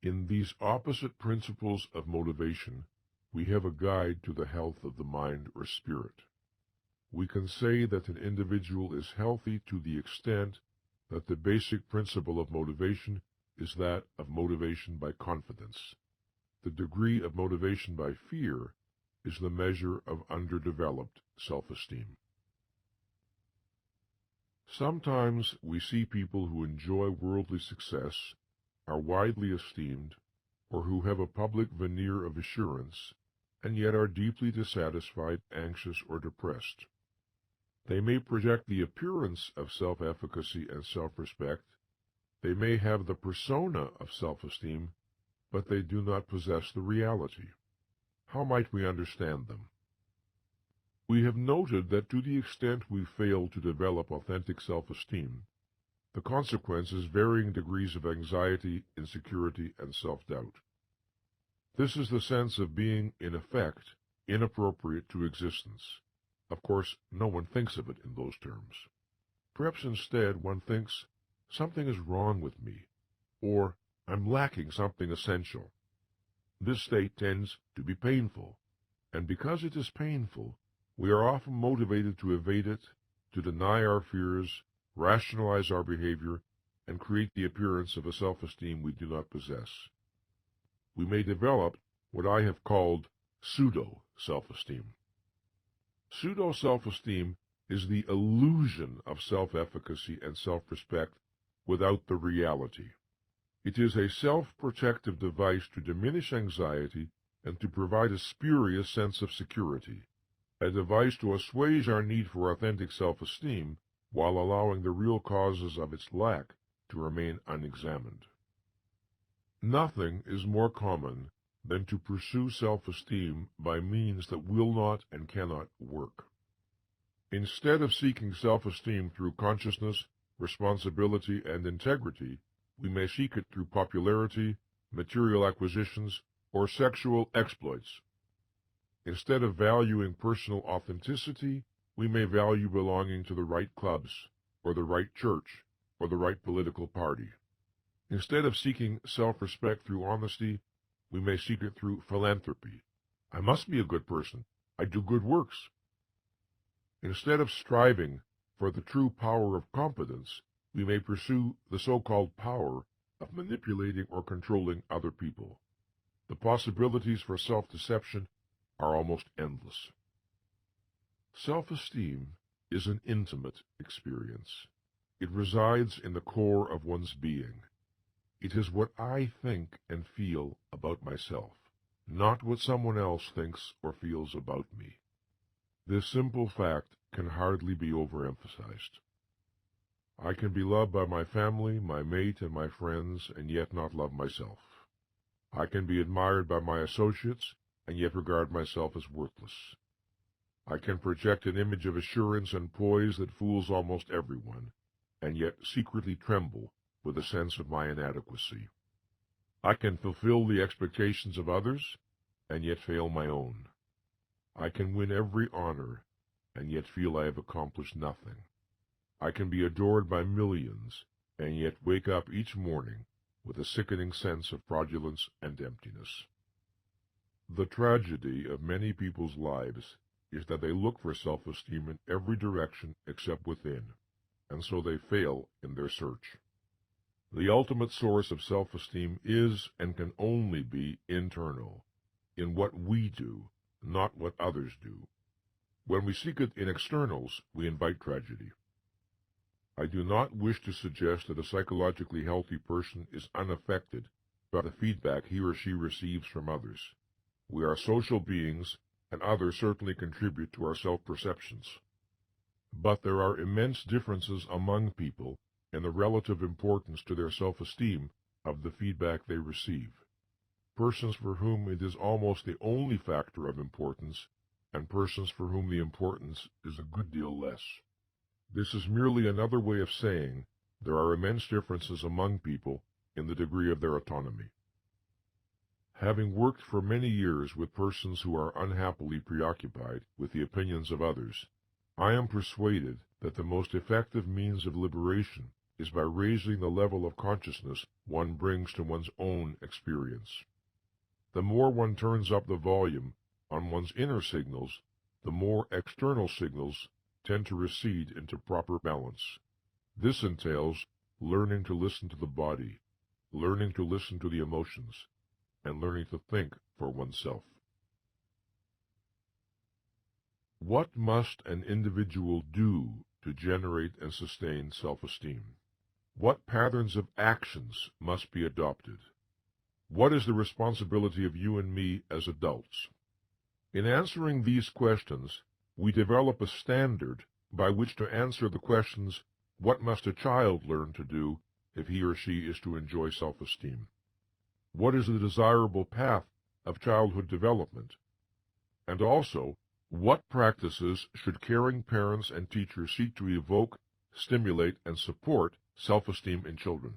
In these opposite principles of motivation, we have a guide to the health of the mind or spirit. We can say that an individual is healthy to the extent that the basic principle of motivation is that of motivation by confidence. The degree of motivation by fear is the measure of underdeveloped self-esteem. Sometimes we see people who enjoy worldly success, are widely esteemed, or who have a public veneer of assurance, and yet are deeply dissatisfied, anxious, or depressed. They may project the appearance of self-efficacy and self-respect. They may have the persona of self-esteem, but they do not possess the reality. How might we understand them? We have noted that to the extent we fail to develop authentic self-esteem, the consequence is varying degrees of anxiety, insecurity, and self-doubt. This is the sense of being, in effect, inappropriate to existence. Of course, no one thinks of it in those terms. Perhaps instead one thinks, something is wrong with me, or I'm lacking something essential. This state tends to be painful, and because it is painful, we are often motivated to evade it, to deny our fears, rationalize our behavior, and create the appearance of a self-esteem we do not possess. We may develop what I have called pseudo-self-esteem. Pseudo-self-esteem is the illusion of self-efficacy and self-respect without the reality. It is a self-protective device to diminish anxiety and to provide a spurious sense of security, a device to assuage our need for authentic self-esteem while allowing the real causes of its lack to remain unexamined. Nothing is more common than to pursue self-esteem by means that will not and cannot work. Instead of seeking self-esteem through consciousness, responsibility, and integrity, we may seek it through popularity, material acquisitions, or sexual exploits. Instead of valuing personal authenticity, we may value belonging to the right clubs, or the right church, or the right political party. Instead of seeking self-respect through honesty, we may seek it through philanthropy. I must be a good person. I do good works. Instead of striving for the true power of competence, we may pursue the so-called power of manipulating or controlling other people. The possibilities for self-deception are almost endless. Self-esteem is an intimate experience. It resides in the core of one's being. It is what I think and feel about myself, not what someone else thinks or feels about me. This simple fact can hardly be overemphasized. I can be loved by my family, my mate, and my friends, and yet not love myself. I can be admired by my associates, and yet regard myself as worthless. I can project an image of assurance and poise that fools almost everyone, and yet secretly tremble with a sense of my inadequacy. I can fulfill the expectations of others, and yet fail my own. I can win every honor, and yet feel I have accomplished nothing. I can be adored by millions, and yet wake up each morning with a sickening sense of fraudulence and emptiness. The tragedy of many people's lives is that they look for self-esteem in every direction except within, and so they fail in their search. The ultimate source of self-esteem is and can only be internal, in what we do, not what others do. When we seek it in externals, we invite tragedy. I do not wish to suggest that a psychologically healthy person is unaffected by the feedback he or she receives from others. We are social beings, and others certainly contribute to our self-perceptions. But there are immense differences among people in the relative importance to their self-esteem of the feedback they receive. Persons for whom it is almost the only factor of importance, and persons for whom the importance is a good deal less. This is merely another way of saying there are immense differences among people in the degree of their autonomy. Having worked for many years with persons who are unhappily preoccupied with the opinions of others, I am persuaded that the most effective means of liberation is by raising the level of consciousness one brings to one's own experience. The more one turns up the volume on one's inner signals, the more external signals tend to recede into proper balance. This entails learning to listen to the body, learning to listen to the emotions, and learning to think for oneself. What must an individual do to generate and sustain self-esteem? What patterns of actions must be adopted? What is the responsibility of you and me as adults? In answering these questions, we develop a standard by which to answer the questions, what must a child learn to do if he or she is to enjoy self-esteem? What is the desirable path of childhood development? And also, what practices should caring parents and teachers seek to evoke, stimulate, and support self-esteem in children?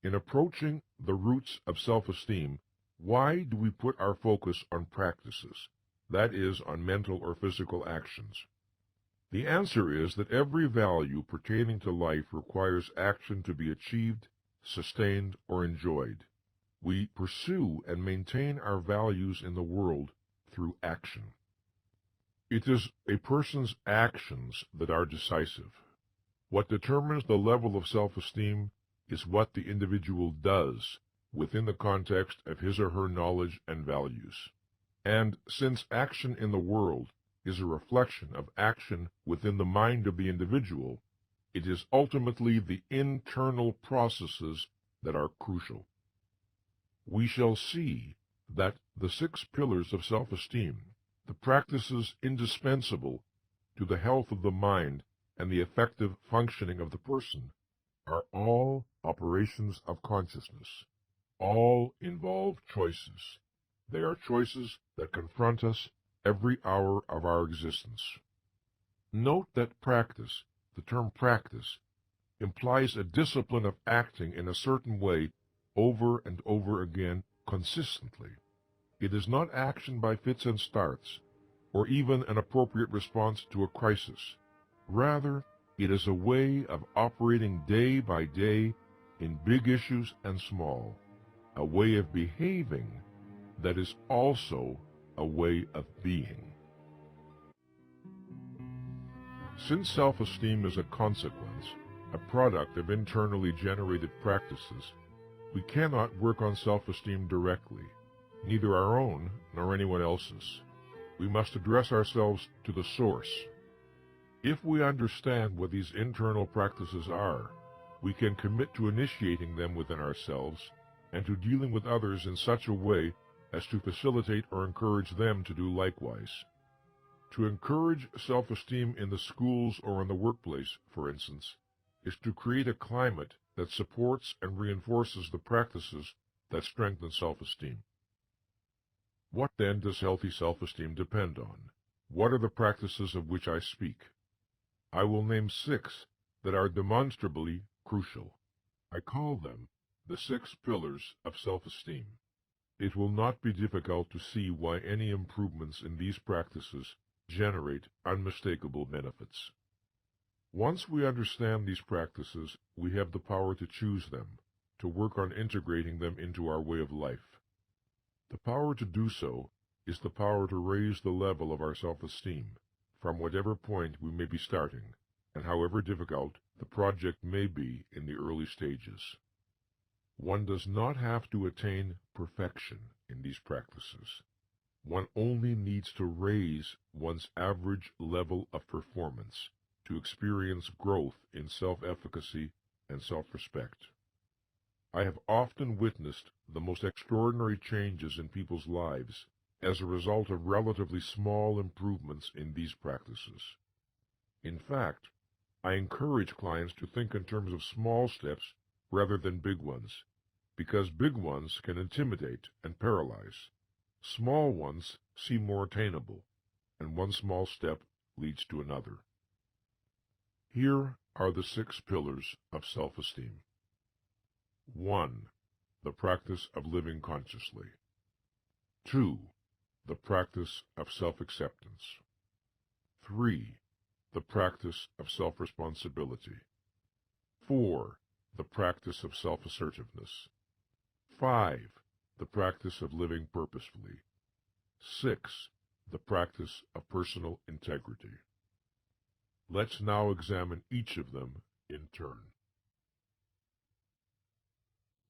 In approaching the roots of self-esteem, why do we put our focus on practices, that is, on mental or physical actions? The answer is that every value pertaining to life requires action to be achieved, sustained, or enjoyed. We pursue and maintain our values in the world through action. It is a person's actions that are decisive. What determines the level of self-esteem is what the individual does within the context of his or her knowledge and values. And since action in the world is a reflection of action within the mind of the individual, it is ultimately the internal processes that are crucial. We shall see that the 6 pillars of self-esteem, the practices indispensable to the health of the mind and the effective functioning of the person, are all operations of consciousness. All involve choices. They are choices that confront us every hour of our existence. Note that practice, the term practice, implies a discipline of acting in a certain way over and over again consistently. It is not action by fits and starts, or even an appropriate response to a crisis. Rather, it is a way of operating day by day in big issues and small, a way of behaving that is also a way of being. Since self-esteem is a consequence, a product of internally generated practices, we cannot work on self-esteem directly, neither our own nor anyone else's. We must address ourselves to the source. If we understand what these internal practices are, we can commit to initiating them within ourselves and to dealing with others in such a way as to facilitate or encourage them to do likewise. To encourage self-esteem in the schools or in the workplace, for instance, is to create a climate that supports and reinforces the practices that strengthen self-esteem. What then does healthy self-esteem depend on? What are the practices of which I speak? I will name 6 that are demonstrably crucial. I call them the 6 pillars of self-esteem. It will not be difficult to see why any improvements in these practices generate unmistakable benefits. Once we understand these practices, we have the power to choose them, to work on integrating them into our way of life. The power to do so is the power to raise the level of our self-esteem, from whatever point we may be starting, and however difficult the project may be in the early stages. One does not have to attain perfection in these practices. One only needs to raise one's average level of performance to experience growth in self-efficacy and self-respect. I have often witnessed the most extraordinary changes in people's lives as a result of relatively small improvements in these practices. In fact, I encourage clients to think in terms of small steps rather than big ones, because big ones can intimidate and paralyze. Small ones seem more attainable, and one small step leads to another. Here are the 6 pillars of self-esteem. 1. The practice of living consciously. 2. The practice of self-acceptance. 3. The practice of self-responsibility. 4. The practice of self-assertiveness. 5. The practice of living purposefully. 6. The practice of personal integrity. Let's now examine each of them in turn.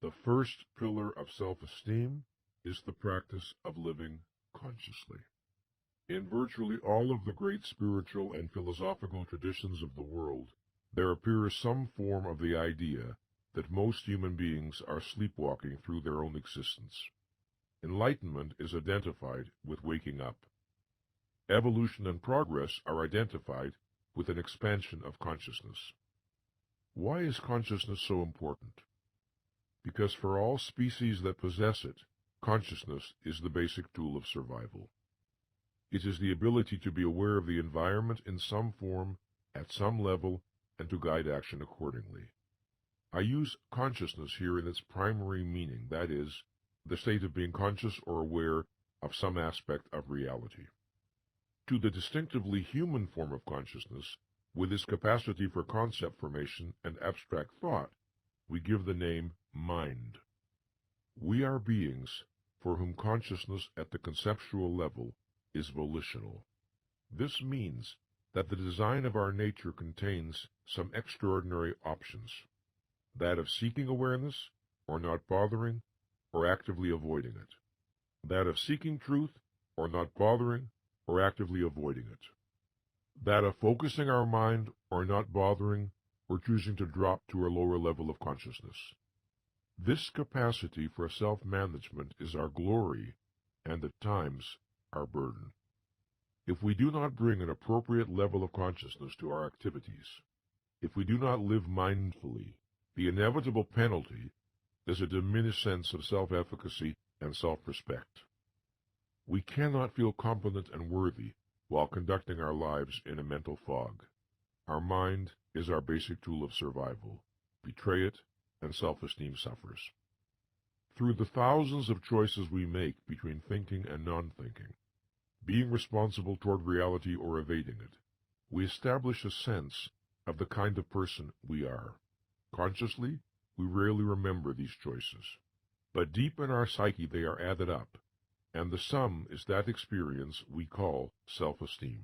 The first pillar of self-esteem is the practice of living consciously. In virtually all of the great spiritual and philosophical traditions of the world, there appears some form of the idea that most human beings are sleepwalking through their own existence. Enlightenment is identified with waking up. Evolution and progress are identified with an expansion of consciousness. Why is consciousness so important? Because for all species that possess it, consciousness is the basic tool of survival. It is the ability to be aware of the environment in some form, at some level, and to guide action accordingly. I use consciousness here in its primary meaning, that is, the state of being conscious or aware of some aspect of reality. To the distinctively human form of consciousness, with its capacity for concept formation and abstract thought, we give the name mind. We are beings for whom consciousness at the conceptual level is volitional. This means that the design of our nature contains some extraordinary options, that of seeking awareness, or not bothering, or actively avoiding it, that of seeking truth, or not bothering, or actively avoiding it, that of focusing our mind, or not bothering, or choosing to drop to a lower level of consciousness. This capacity for self-management is our glory and at times our burden. If we do not bring an appropriate level of consciousness to our activities, if we do not live mindfully, the inevitable penalty is a diminished sense of self-efficacy and self-respect. We cannot feel competent and worthy while conducting our lives in a mental fog. Our mind is our basic tool of survival. Betray it, and self-esteem suffers. Through the thousands of choices we make between thinking and non-thinking, being responsible toward reality or evading it, we establish a sense of the kind of person we are. Consciously, we rarely remember these choices, but deep in our psyche they are added up, and the sum is that experience we call self-esteem.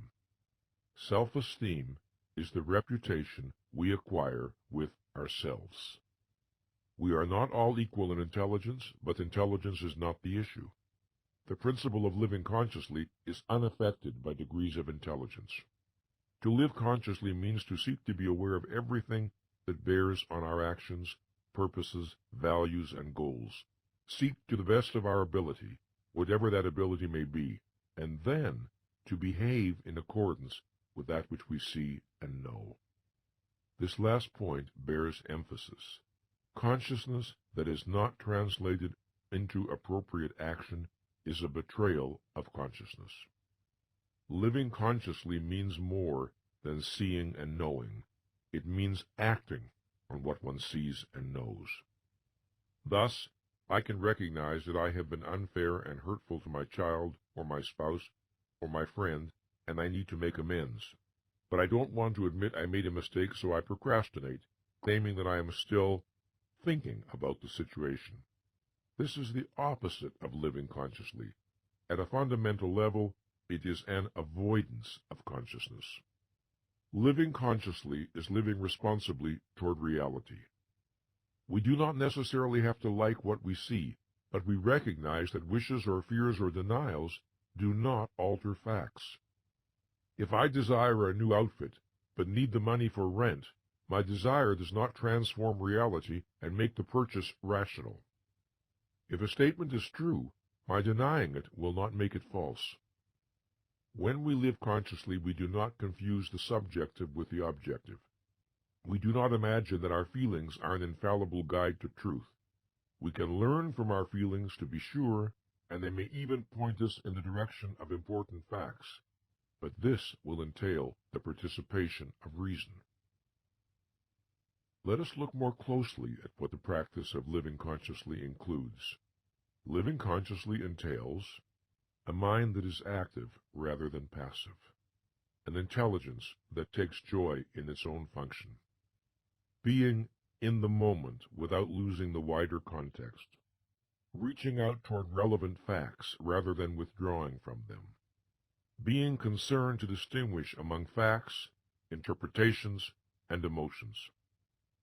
Self-esteem is the reputation we acquire with ourselves. We are not all equal in intelligence, but intelligence is not the issue. The principle of living consciously is unaffected by degrees of intelligence. To live consciously means to seek to be aware of everything that bears on our actions, purposes, values, and goals. Seek to the best of our ability, whatever that ability may be, and then to behave in accordance with that which we see and know. This last point bears emphasis. Consciousness that is not translated into appropriate action is a betrayal of consciousness. Living consciously means more than seeing and knowing. It means acting on what one sees and knows. Thus, I can recognize that I have been unfair and hurtful to my child, or my spouse, or my friend, and I need to make amends. But I don't want to admit I made a mistake, so I procrastinate, claiming that I am still thinking about the situation. This is the opposite of living consciously. At a fundamental level, it is an avoidance of consciousness. Living consciously is living responsibly toward reality. We do not necessarily have to like what we see, but we recognize that wishes or fears or denials do not alter facts. If I desire a new outfit, but need the money for rent, my desire does not transform reality and make the purchase rational. If a statement is true, my denying it will not make it false. When we live consciously, we do not confuse the subjective with the objective. We do not imagine that our feelings are an infallible guide to truth. We can learn from our feelings, to be sure, and they may even point us in the direction of important facts, but this will entail the participation of reason. Let us look more closely at what the practice of living consciously includes. Living consciously entails a mind that is active rather than passive, an intelligence that takes joy in its own function, being in the moment without losing the wider context, reaching out toward relevant facts rather than withdrawing from them, being concerned to distinguish among facts, interpretations, and emotions,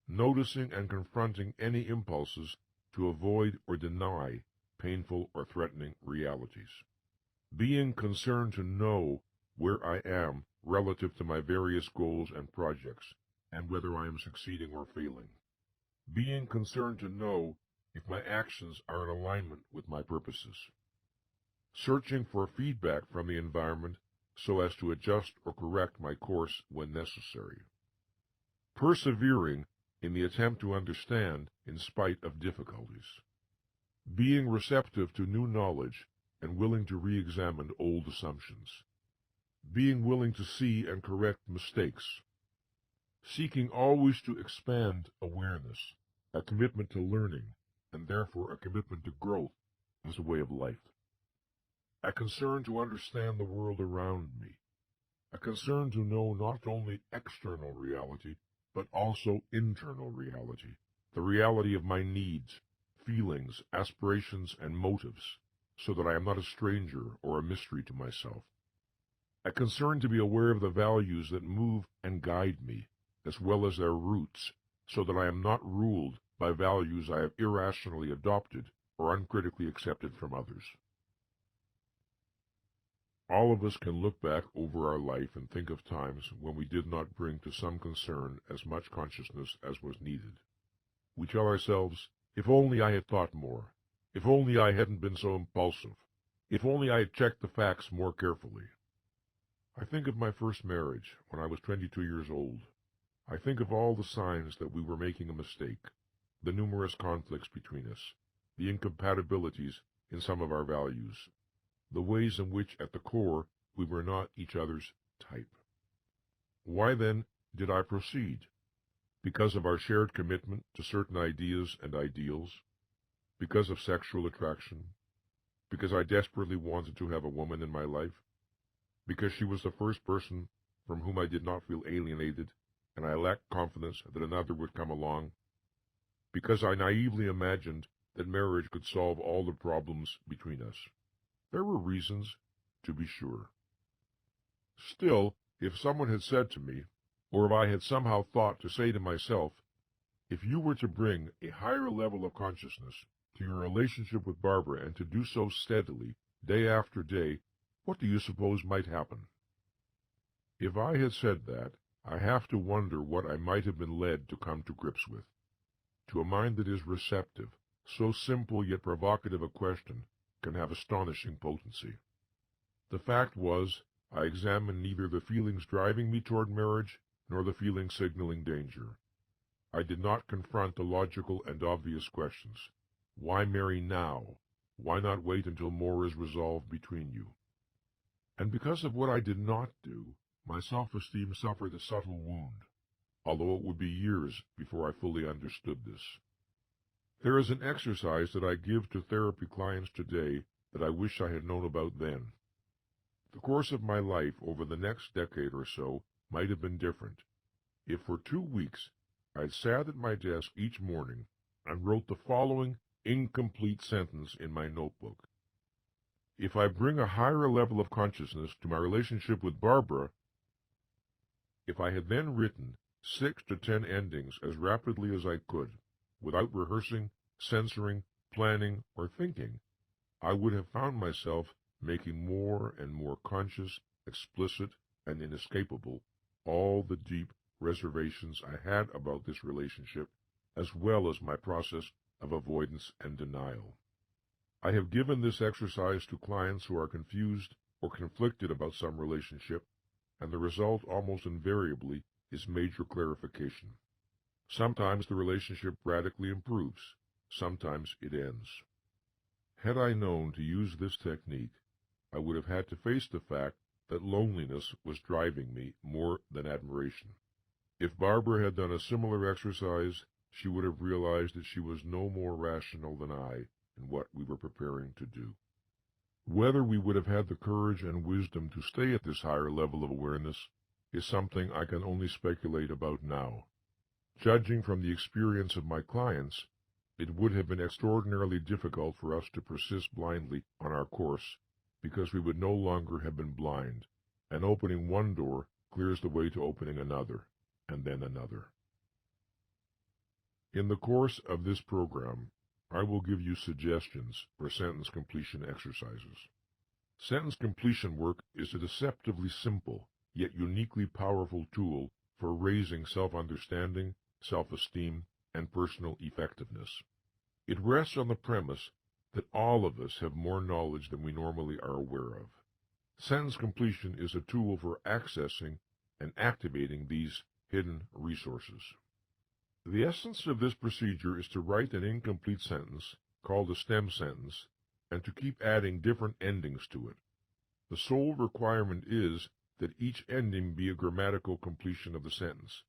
noticing and confronting any impulses to avoid or deny painful or threatening realities, being concerned to know where I am relative to my various goals and projects, and whether I am succeeding or failing, being concerned to know if my actions are in alignment with my purposes, searching for feedback from the environment so as to adjust or correct my course when necessary, persevering in the attempt to understand in spite of difficulties, being receptive to new knowledge and willing to re-examine old assumptions, being willing to see and correct mistakes, seeking always to expand awareness, a commitment to learning, and therefore a commitment to growth as a way of life, a concern to understand the world around me, a concern to know not only external reality, but also internal reality, the reality of my needs, feelings, aspirations, and motives, so that I am not a stranger or a mystery to myself. A concern to be aware of the values that move and guide me, as well as their roots, so that I am not ruled by values I have irrationally adopted or uncritically accepted from others. All of us can look back over our life and think of times when we did not bring to some concern as much consciousness as was needed. We tell ourselves, if only I had thought more, if only I hadn't been so impulsive, If only I had checked the facts more carefully. I think of my first marriage when I was 22 years old. I think of all the signs that we were making a mistake, the numerous conflicts between us, the incompatibilities in some of our values, the ways in which at the core we were not each other's type. Why then did I proceed? Because of our shared commitment to certain ideas and ideals? Because of sexual attraction? Because I desperately wanted to have a woman in my life? Because she was the first person from whom I did not feel alienated, and I lacked confidence that another would come along? Because I naively imagined that marriage could solve all the problems between us? There were reasons, to be sure. Still, if someone had said to me, or if I had somehow thought to say to myself, if you were to bring a higher level of consciousness to your relationship with Barbara and to do so steadily, day after day, what do you suppose might happen? If I had said that, I have to wonder what I might have been led to come to grips with. To a mind that is receptive, so simple yet provocative a question can have astonishing potency. The fact was, I examined neither the feelings driving me toward marriage nor the feelings signaling danger. I did not confront the logical and obvious questions. Why marry now? Why not wait until more is resolved between you? And because of what I did not do, my self-esteem suffered a subtle wound, although it would be years before I fully understood this. There is an exercise that I give to therapy clients today that I wish I had known about then. The course of my life over the next decade or so might have been different if for 2 weeks I'd sat at my desk each morning and wrote the following incomplete sentence in my notebook. If I bring a higher level of consciousness to my relationship with Barbara, if I had then written 6 to 10 endings as rapidly as I could, without rehearsing, censoring, planning, or thinking, I would have found myself making more and more conscious, explicit, and inescapable all the deep reservations I had about this relationship, as well as my process of avoidance and denial. I have given this exercise to clients who are confused or conflicted about some relationship, and the result almost invariably is major clarification. Sometimes the relationship radically improves, sometimes it ends. Had I known to use this technique, I would have had to face the fact that loneliness was driving me more than admiration. If Barbara had done a similar exercise, she would have realized that she was no more rational than I in what we were preparing to do. Whether we would have had the courage and wisdom to stay at this higher level of awareness is something I can only speculate about now. Judging from the experience of my clients, it would have been extraordinarily difficult for us to persist blindly on our course, because we would no longer have been blind, and opening one door clears the way to opening another, and then another. In the course of this program, I will give you suggestions for sentence completion exercises. Sentence completion work is a deceptively simple, yet uniquely powerful tool for raising self-understanding, self-esteem, and personal effectiveness. It rests on the premise that all of us have more knowledge than we normally are aware of. Sentence completion is a tool for accessing and activating these hidden resources. The essence of this procedure is to write an incomplete sentence, called a stem sentence, and to keep adding different endings to it. The sole requirement is that each ending be a grammatical completion of the sentence.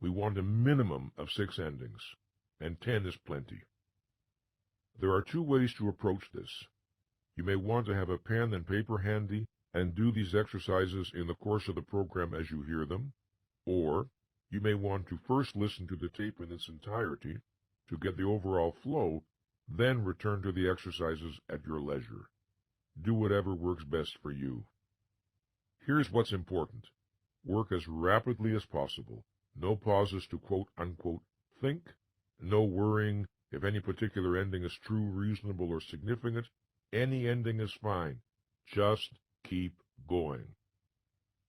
We want a minimum of 6 endings, and 10 is plenty. There are 2 ways to approach this. You may want to have a pen and paper handy and do these exercises in the course of the program as you hear them, or you may want to first listen to the tape in its entirety to get the overall flow, then return to the exercises at your leisure. Do whatever works best for you. Here's what's important. Work as rapidly as possible. No pauses to quote-unquote think. No worrying if any particular ending is true, reasonable, or significant. Any ending is fine. Just keep going.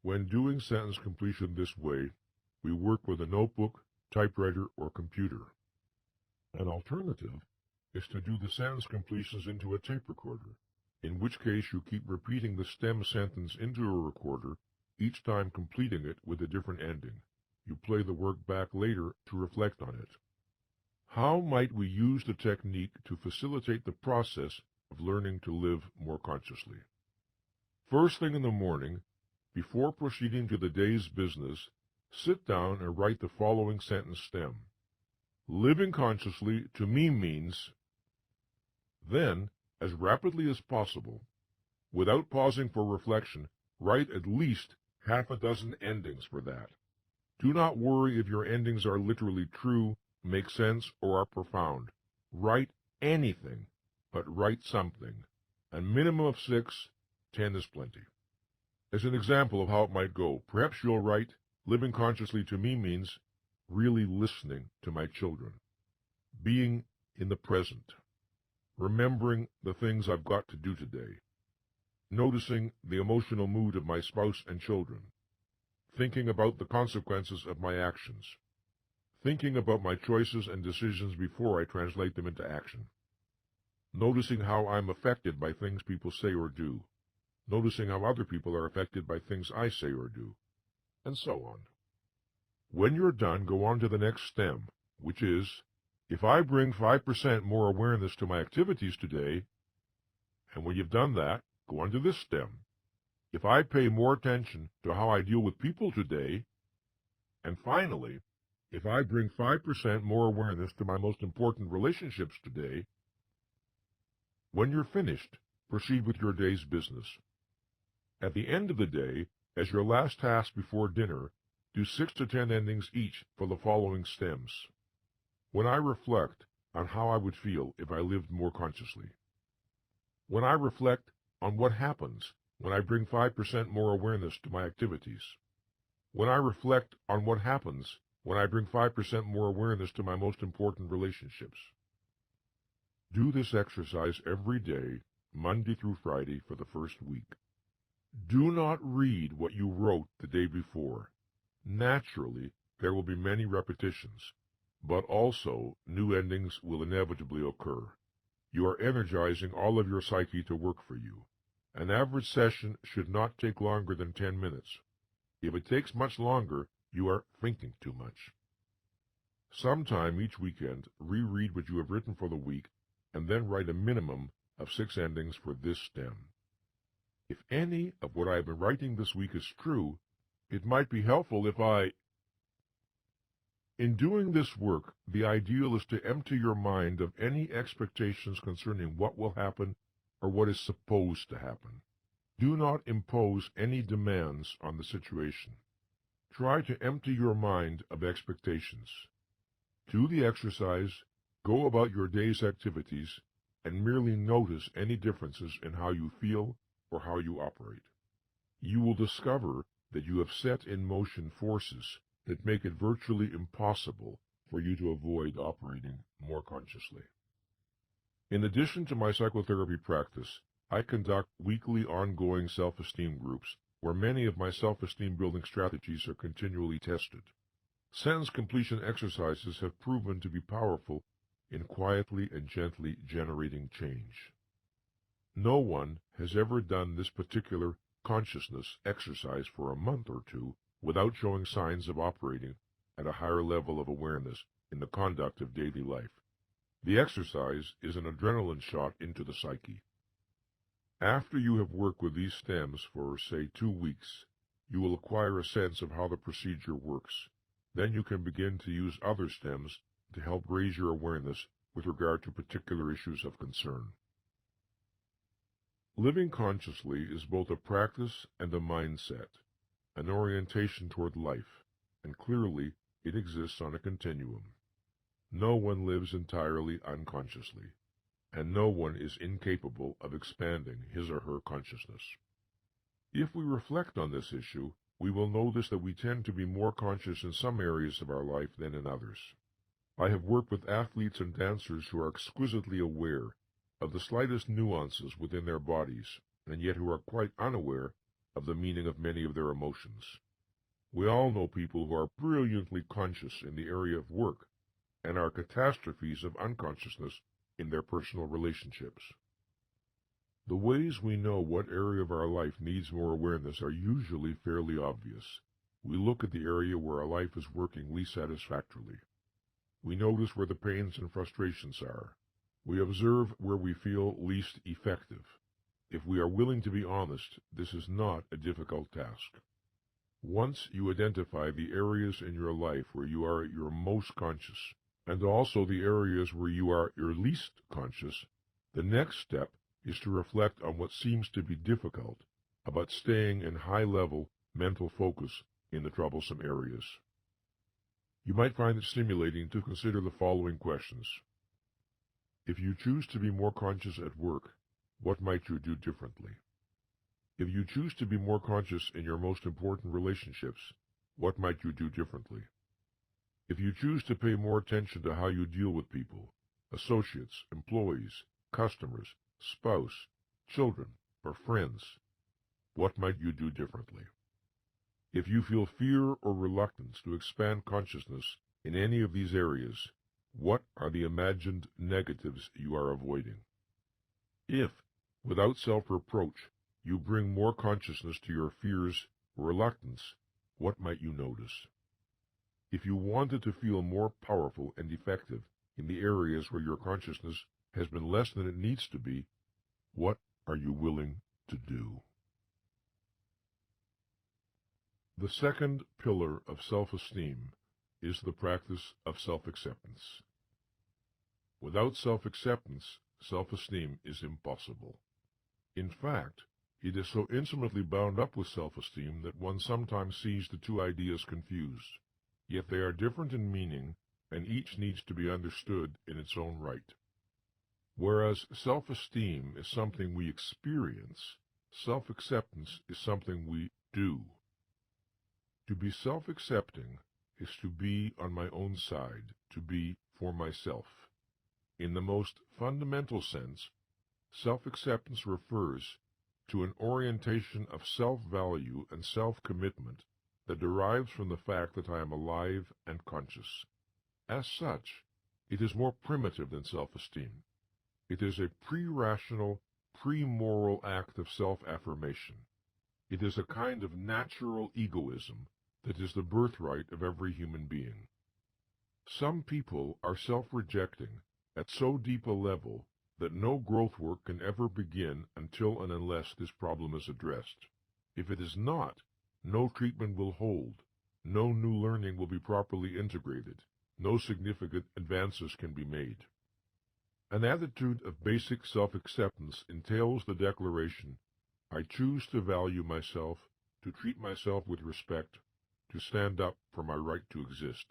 When doing sentence completion this way, we work with a notebook, typewriter, or computer. An alternative is to do the sentence completions into a tape recorder. in which case you keep repeating the stem sentence into a recorder, each time completing it with a different ending. You play the work back later to reflect on it. How might we use the technique to facilitate the process of learning to live more consciously? First thing in the morning, before proceeding to the day's business, sit down and write the following sentence stem. Living consciously to me means. Then, as rapidly as possible, without pausing for reflection, write at least half a dozen endings for that. Do not worry if your endings are literally true, make sense, or are profound. Write anything, but write something. A minimum of 6, 10 is plenty. As an example of how it might go, perhaps you'll write, living consciously to me means really listening to my children, being in the present, remembering the things I've got to do today, noticing the emotional mood of my spouse and children, thinking about the consequences of my actions, thinking about my choices and decisions before I translate them into action, noticing how I'm affected by things people say or do, noticing how other people are affected by things I say or do, and so on. When you're done, go on to the next stem, which is, if I bring 5% more awareness to my activities today, and when you've done that, go on to this stem. If I pay more attention to how I deal with people today, and finally, if I bring 5% more awareness to my most important relationships today, when you're finished, proceed with your day's business. At the end of the day, as your last task before dinner, do 6 to 10 endings each for the following stems. When I reflect on how I would feel if I lived more consciously. When I reflect on what happens when I bring 5% more awareness to my activities. When I reflect on what happens when I bring 5% more awareness to my most important relationships. Do this exercise every day, Monday through Friday, for the first week. Do not read what you wrote the day before. Naturally, there will be many repetitions, but also new endings will inevitably occur. You are energizing all of your psyche to work for you. An average session should not take longer than 10 minutes. If it takes much longer, you are thinking too much. Sometime each weekend, reread what you have written for the week, and then write a minimum of 6 endings for this stem. If any of what I have been writing this week is true, it might be helpful if In doing this work, the ideal is to empty your mind of any expectations concerning what will happen or what is supposed to happen. Do not impose any demands on the situation. Try to empty your mind of expectations. Do the exercise, go about your day's activities, and merely notice any differences in how you feel or how you operate. You will discover that you have set in motion forces that make it virtually impossible for you to avoid operating more consciously. In addition to my psychotherapy practice, I conduct weekly ongoing self-esteem groups where many of my self-esteem building strategies are continually tested. Sentence completion exercises have proven to be powerful in quietly and gently generating change. No one has ever done this particular consciousness exercise for a month or two without showing signs of operating at a higher level of awareness in the conduct of daily life. The exercise is an adrenaline shot into the psyche. After you have worked with these stems for, say, 2 weeks, you will acquire a sense of how the procedure works. Then you can begin to use other stems to help raise your awareness with regard to particular issues of concern. Living consciously is both a practice and a mindset, an orientation toward life, and clearly it exists on a continuum. No one lives entirely unconsciously, and no one is incapable of expanding his or her consciousness. If we reflect on this issue, we will notice that we tend to be more conscious in some areas of our life than in others. I have worked with athletes and dancers who are exquisitely aware of the slightest nuances within their bodies, and yet who are quite unaware of the meaning of many of their emotions. We all know people who are brilliantly conscious in the area of work, and are catastrophes of unconsciousness in their personal relationships. The ways we know what area of our life needs more awareness are usually fairly obvious. We look at the area where our life is working least satisfactorily. We notice where the pains and frustrations are. We observe where we feel least effective. If we are willing to be honest, this is not a difficult task. Once you identify the areas in your life where you are at your most conscious, and also the areas where you are your least conscious, the next step is to reflect on what seems to be difficult about staying in high-level mental focus in the troublesome areas. You might find it stimulating to consider the following questions. If you choose to be more conscious at work, what might you do differently? If you choose to be more conscious in your most important relationships, what might you do differently? If you choose to pay more attention to how you deal with people, associates, employees, customers, spouse, children, or friends, what might you do differently? If you feel fear or reluctance to expand consciousness in any of these areas, what are the imagined negatives you are avoiding? If, without self-reproach, you bring more consciousness to your fears or reluctance, what might you notice? If you wanted to feel more powerful and effective in the areas where your consciousness has been less than it needs to be, what are you willing to do? The second pillar of self-esteem is the practice of self-acceptance. Without self-acceptance, self-esteem is impossible. In fact, it is so intimately bound up with self-esteem that one sometimes sees the two ideas confused. Yet they are different in meaning, and each needs to be understood in its own right. Whereas self-esteem is something we experience, self-acceptance is something we do. To be self-accepting is to be on my own side, to be for myself. In the most fundamental sense, self-acceptance refers to an orientation of self-value and self-commitment that derives from the fact that I am alive and conscious. As such, it is more primitive than self-esteem. It is a pre-rational, pre-moral act of self-affirmation. It is a kind of natural egoism that is the birthright of every human being. Some people are self-rejecting at so deep a level that no growth work can ever begin until and unless this problem is addressed. If it is not, no treatment will hold, no new learning will be properly integrated, no significant advances can be made. An attitude of basic self-acceptance entails the declaration, I choose to value myself, to treat myself with respect, to stand up for my right to exist.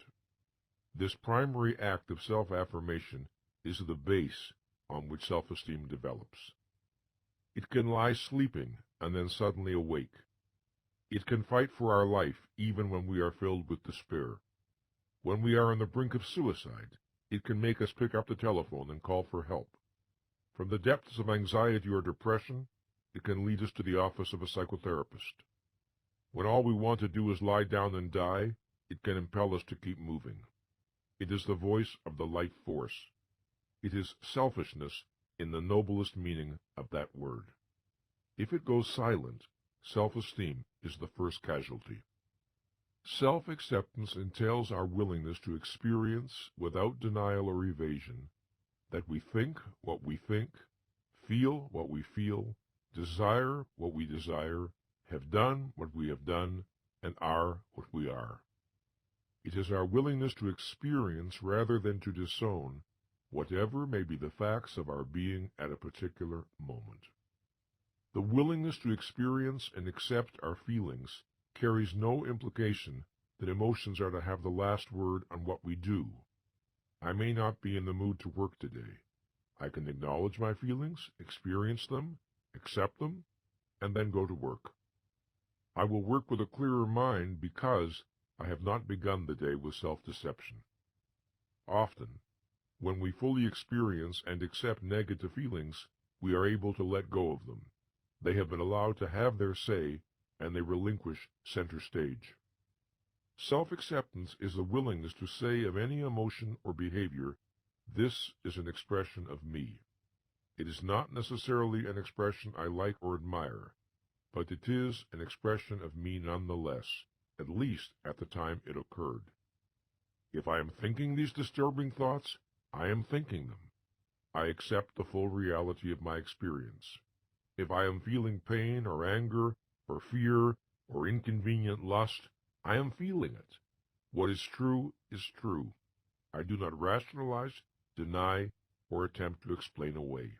This primary act of self-affirmation is the base on which self-esteem develops. It can lie sleeping and then suddenly awake. It can fight for our life even when we are filled with despair. When we are on the brink of suicide, it can make us pick up the telephone and call for help. From the depths of anxiety or depression, it can lead us to the office of a psychotherapist. When all we want to do is lie down and die, it can impel us to keep moving. It is the voice of the life force. It is selfishness in the noblest meaning of that word. If it goes silent, self-esteem is the first casualty. Self-acceptance entails our willingness to experience, without denial or evasion, that we think what we think, feel what we feel, desire what we desire, have done what we have done, and are what we are. It is our willingness to experience rather than to disown whatever may be the facts of our being at a particular moment. The willingness to experience and accept our feelings carries no implication that emotions are to have the last word on what we do. I may not be in the mood to work today. I can acknowledge my feelings, experience them, accept them, and then go to work. I will work with a clearer mind because I have not begun the day with self-deception. Often, when we fully experience and accept negative feelings, we are able to let go of them. They have been allowed to have their say, and they relinquish center stage. Self-acceptance is the willingness to say of any emotion or behavior, this is an expression of me. It is not necessarily an expression I like or admire, but it is an expression of me nonetheless, at least at the time it occurred. If I am thinking these disturbing thoughts, I am thinking them. I accept the full reality of my experience. If I am feeling pain or anger or fear or inconvenient lust, I am feeling it. What is true is true. I do not rationalize, deny, or attempt to explain away.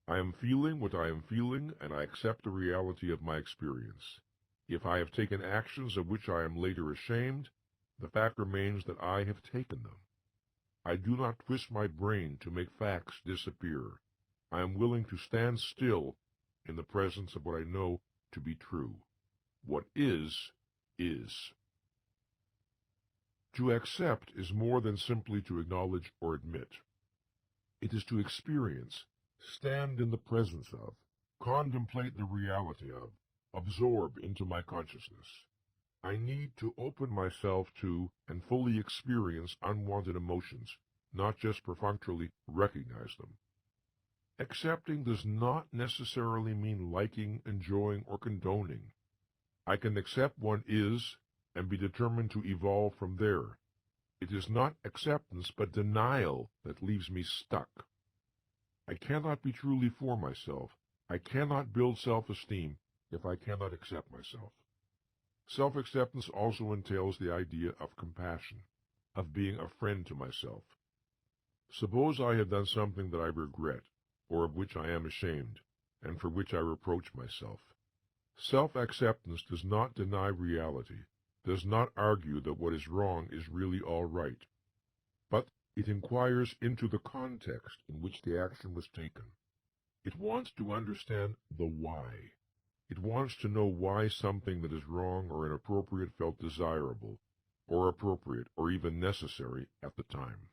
I am feeling what I am feeling, and I accept the reality of my experience. If I have taken actions of which I am later ashamed, the fact remains that I have taken them. I do not twist my brain to make facts disappear. I am willing to stand still in the presence of what I know to be true. What is, is. To accept is more than simply to acknowledge or admit. It is to experience, stand in the presence of, contemplate the reality of, absorb into my consciousness. I need to open myself to and fully experience unwanted emotions, not just perfunctorily recognize them. Accepting does not necessarily mean liking, enjoying, or condoning. I can accept one is and be determined to evolve from there. It is not acceptance but denial that leaves me stuck. I cannot be truly for myself. I cannot build self-esteem if I cannot accept myself. Self-acceptance also entails the idea of compassion, of being a friend to myself. Suppose I have done something that I regret, or of which I am ashamed, and for which I reproach myself. Self-acceptance does not deny reality, does not argue that what is wrong is really all right, but it inquires into the context in which the action was taken. It wants to understand the why. It wants to know why something that is wrong or inappropriate felt desirable, or appropriate, or even necessary at the time.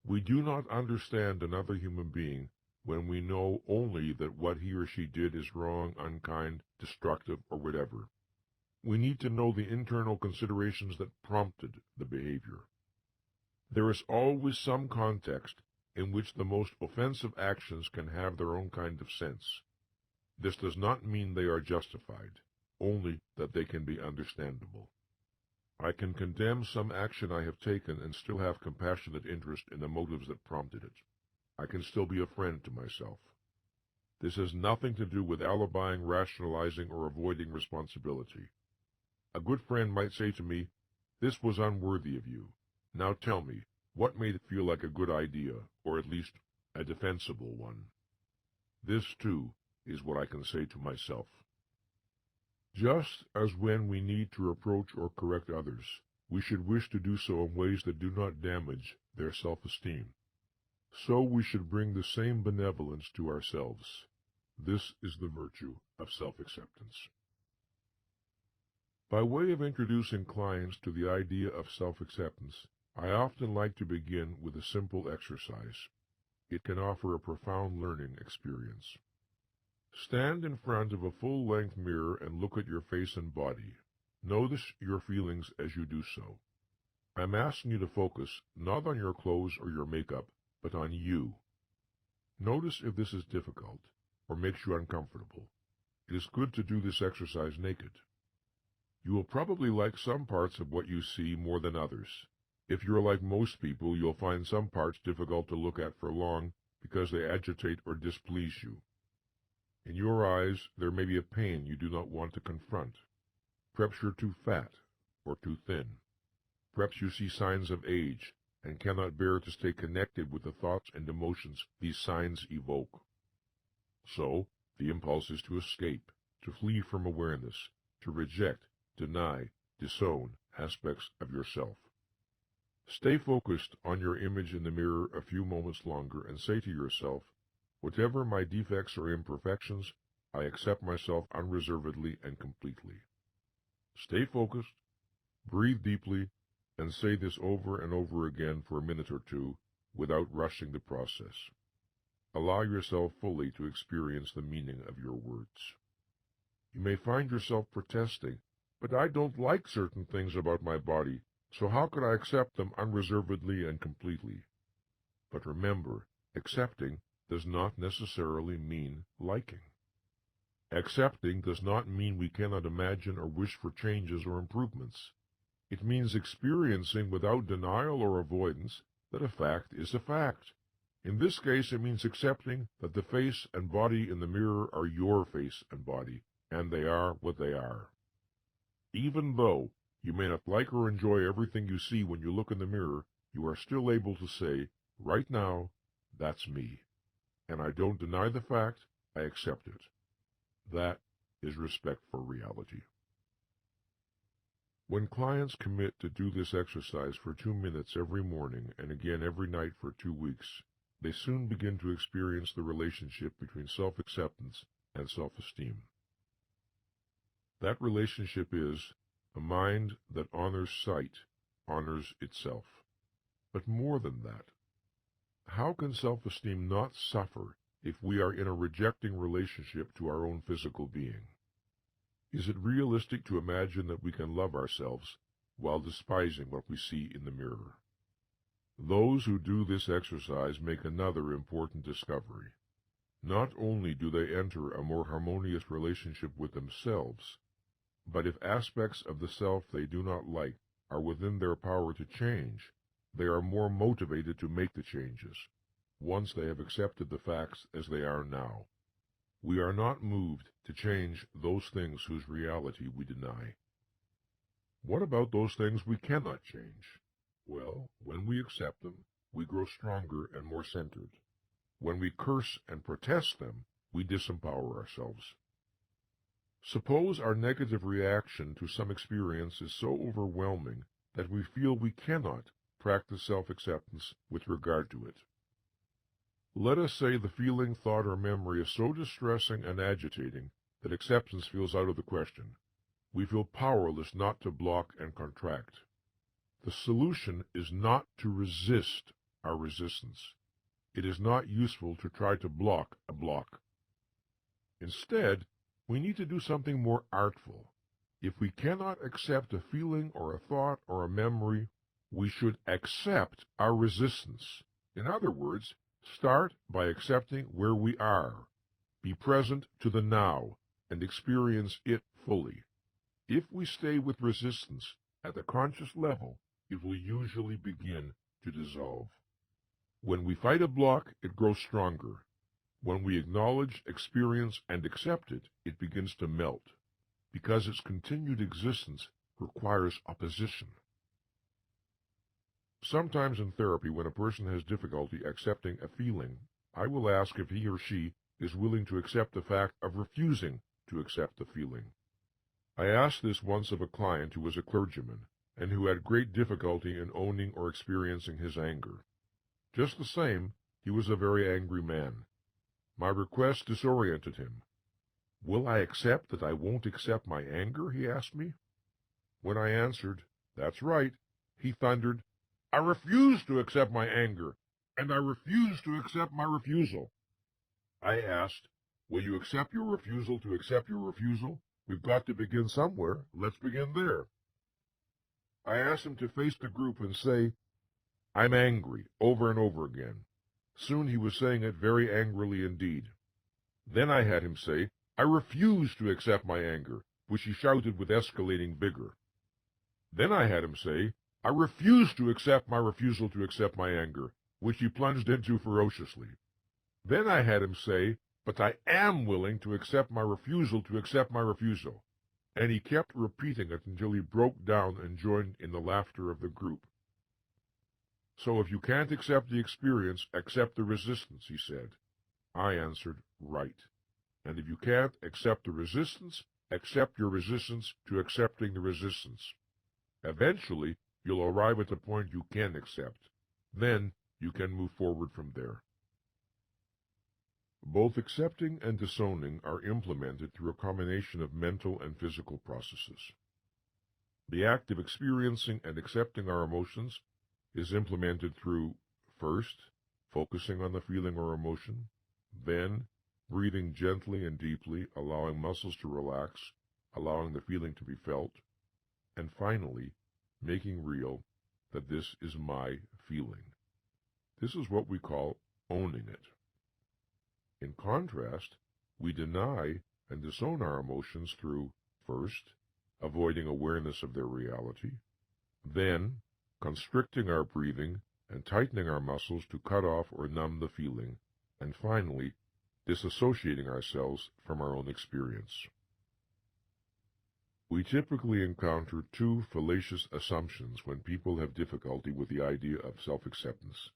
We do not understand another human being when we know only that what he or she did is wrong, unkind, destructive, or whatever. We need to know the internal considerations that prompted the behavior. There is always some context in which the most offensive actions can have their own kind of sense. This does not mean they are justified, only that they can be understandable. I can condemn some action I have taken and still have compassionate interest in the motives that prompted it. I can still be a friend to myself. This has nothing to do with alibying, rationalizing, or avoiding responsibility. A good friend might say to me, "This was unworthy of you. Now tell me, what made it feel like a good idea, or at least a defensible one?" This, too, is what I can say to myself. Just as when we need to reproach or correct others, we should wish to do so in ways that do not damage their self-esteem, so we should bring the same benevolence to ourselves. This is the virtue of self-acceptance. By way of introducing clients to the idea of self-acceptance, I often like to begin with a simple exercise. It can offer a profound learning experience. Stand in front of a full-length mirror and look at your face and body. Notice your feelings as you do so. I'm asking you to focus not on your clothes or your makeup, but on you. Notice if this is difficult or makes you uncomfortable. It is good to do this exercise naked. You will probably like some parts of what you see more than others. If you're like most people, you'll find some parts difficult to look at for long because they agitate or displease you. In your eyes, there may be a pain you do not want to confront. Perhaps you're too fat or too thin. Perhaps you see signs of age and cannot bear to stay connected with the thoughts and emotions these signs evoke. So, the impulse is to escape, to flee from awareness, to reject, deny, disown aspects of yourself. Stay focused on your image in the mirror a few moments longer and say to yourself, "Whatever my defects or imperfections, I accept myself unreservedly and completely." Stay focused, breathe deeply, and say this over and over again for a minute or two without rushing the process. Allow yourself fully to experience the meaning of your words. You may find yourself protesting, "But I don't like certain things about my body, so how could I accept them unreservedly and completely?" But remember, accepting does not necessarily mean liking. Accepting does not mean we cannot imagine or wish for changes or improvements. It means experiencing without denial or avoidance that a fact is a fact. In this case, it means accepting that the face and body in the mirror are your face and body, and they are what they are. Even though you may not like or enjoy everything you see when you look in the mirror, you are still able to say, right now, that's me. And I don't deny the fact, I accept it. That is respect for reality. When clients commit to do this exercise for 2 minutes every morning and again every night for 2 weeks, they soon begin to experience the relationship between self-acceptance and self-esteem. That relationship is a mind that honors sight, honors itself. But more than that, how can self-esteem not suffer if we are in a rejecting relationship to our own physical being? Is it realistic to imagine that we can love ourselves while despising what we see in the mirror? Those who do this exercise make another important discovery. Not only do they enter a more harmonious relationship with themselves, but if aspects of the self they do not like are within their power to change, they are more motivated to make the changes, once they have accepted the facts as they are now. We are not moved to change those things whose reality we deny. What about those things we cannot change? Well, when we accept them, we grow stronger and more centered. When we curse and protest them, we disempower ourselves. Suppose our negative reaction to some experience is so overwhelming that we feel we cannot practice self-acceptance with regard to it. Let us say the feeling, thought, or memory is so distressing and agitating that acceptance feels out of the question. We feel powerless not to block and contract. The solution is not to resist our resistance. It is not useful to try to block a block. Instead, we need to do something more artful. If we cannot accept a feeling or a thought or a memory, we should accept our resistance. In other words, start by accepting where we are. Be present to the now and experience it fully. If we stay with resistance at the conscious level, it will usually begin to dissolve. When we fight a block, it grows stronger. When we acknowledge, experience, and accept it, it begins to melt, because its continued existence requires opposition. Sometimes in therapy, when a person has difficulty accepting a feeling, I will ask if he or she is willing to accept the fact of refusing to accept the feeling. I asked this once of a client who was a clergyman, and who had great difficulty in owning or experiencing his anger. Just the same, he was a very angry man. My request disoriented him. "Will I accept that I won't accept my anger?" he asked me. When I answered, "That's right," he thundered, "I refuse to accept my anger, and I refuse to accept my refusal." I asked, "Will you accept your refusal to accept your refusal? We've got to begin somewhere. Let's begin there." I asked him to face the group and say, "I'm angry," over and over again. Soon he was saying it very angrily indeed. Then I had him say, "I refuse to accept my anger," which he shouted with escalating vigor. Then I had him say, "I refuse to accept my refusal to accept my anger," which he plunged into ferociously. Then I had him say, "But I am willing to accept my refusal to accept my refusal," and he kept repeating it until he broke down and joined in the laughter of the group. "So if you can't accept the experience, accept the resistance," he said. I answered, "Right. And if you can't accept the resistance, accept your resistance to accepting the resistance. Eventually, you'll arrive at the point you can accept. Then you can move forward from there." Both accepting and disowning are implemented through a combination of mental and physical processes. The act of experiencing and accepting our emotions is implemented through, first, focusing on the feeling or emotion, then breathing gently and deeply, allowing muscles to relax, allowing the feeling to be felt, and finally, making real that this is my feeling. This is what we call owning it. In contrast, we deny and disown our emotions through, first, avoiding awareness of their reality, then, constricting our breathing and tightening our muscles to cut off or numb the feeling, and finally, disassociating ourselves from our own experience. We typically encounter two fallacious assumptions when people have difficulty with the idea of self-acceptance.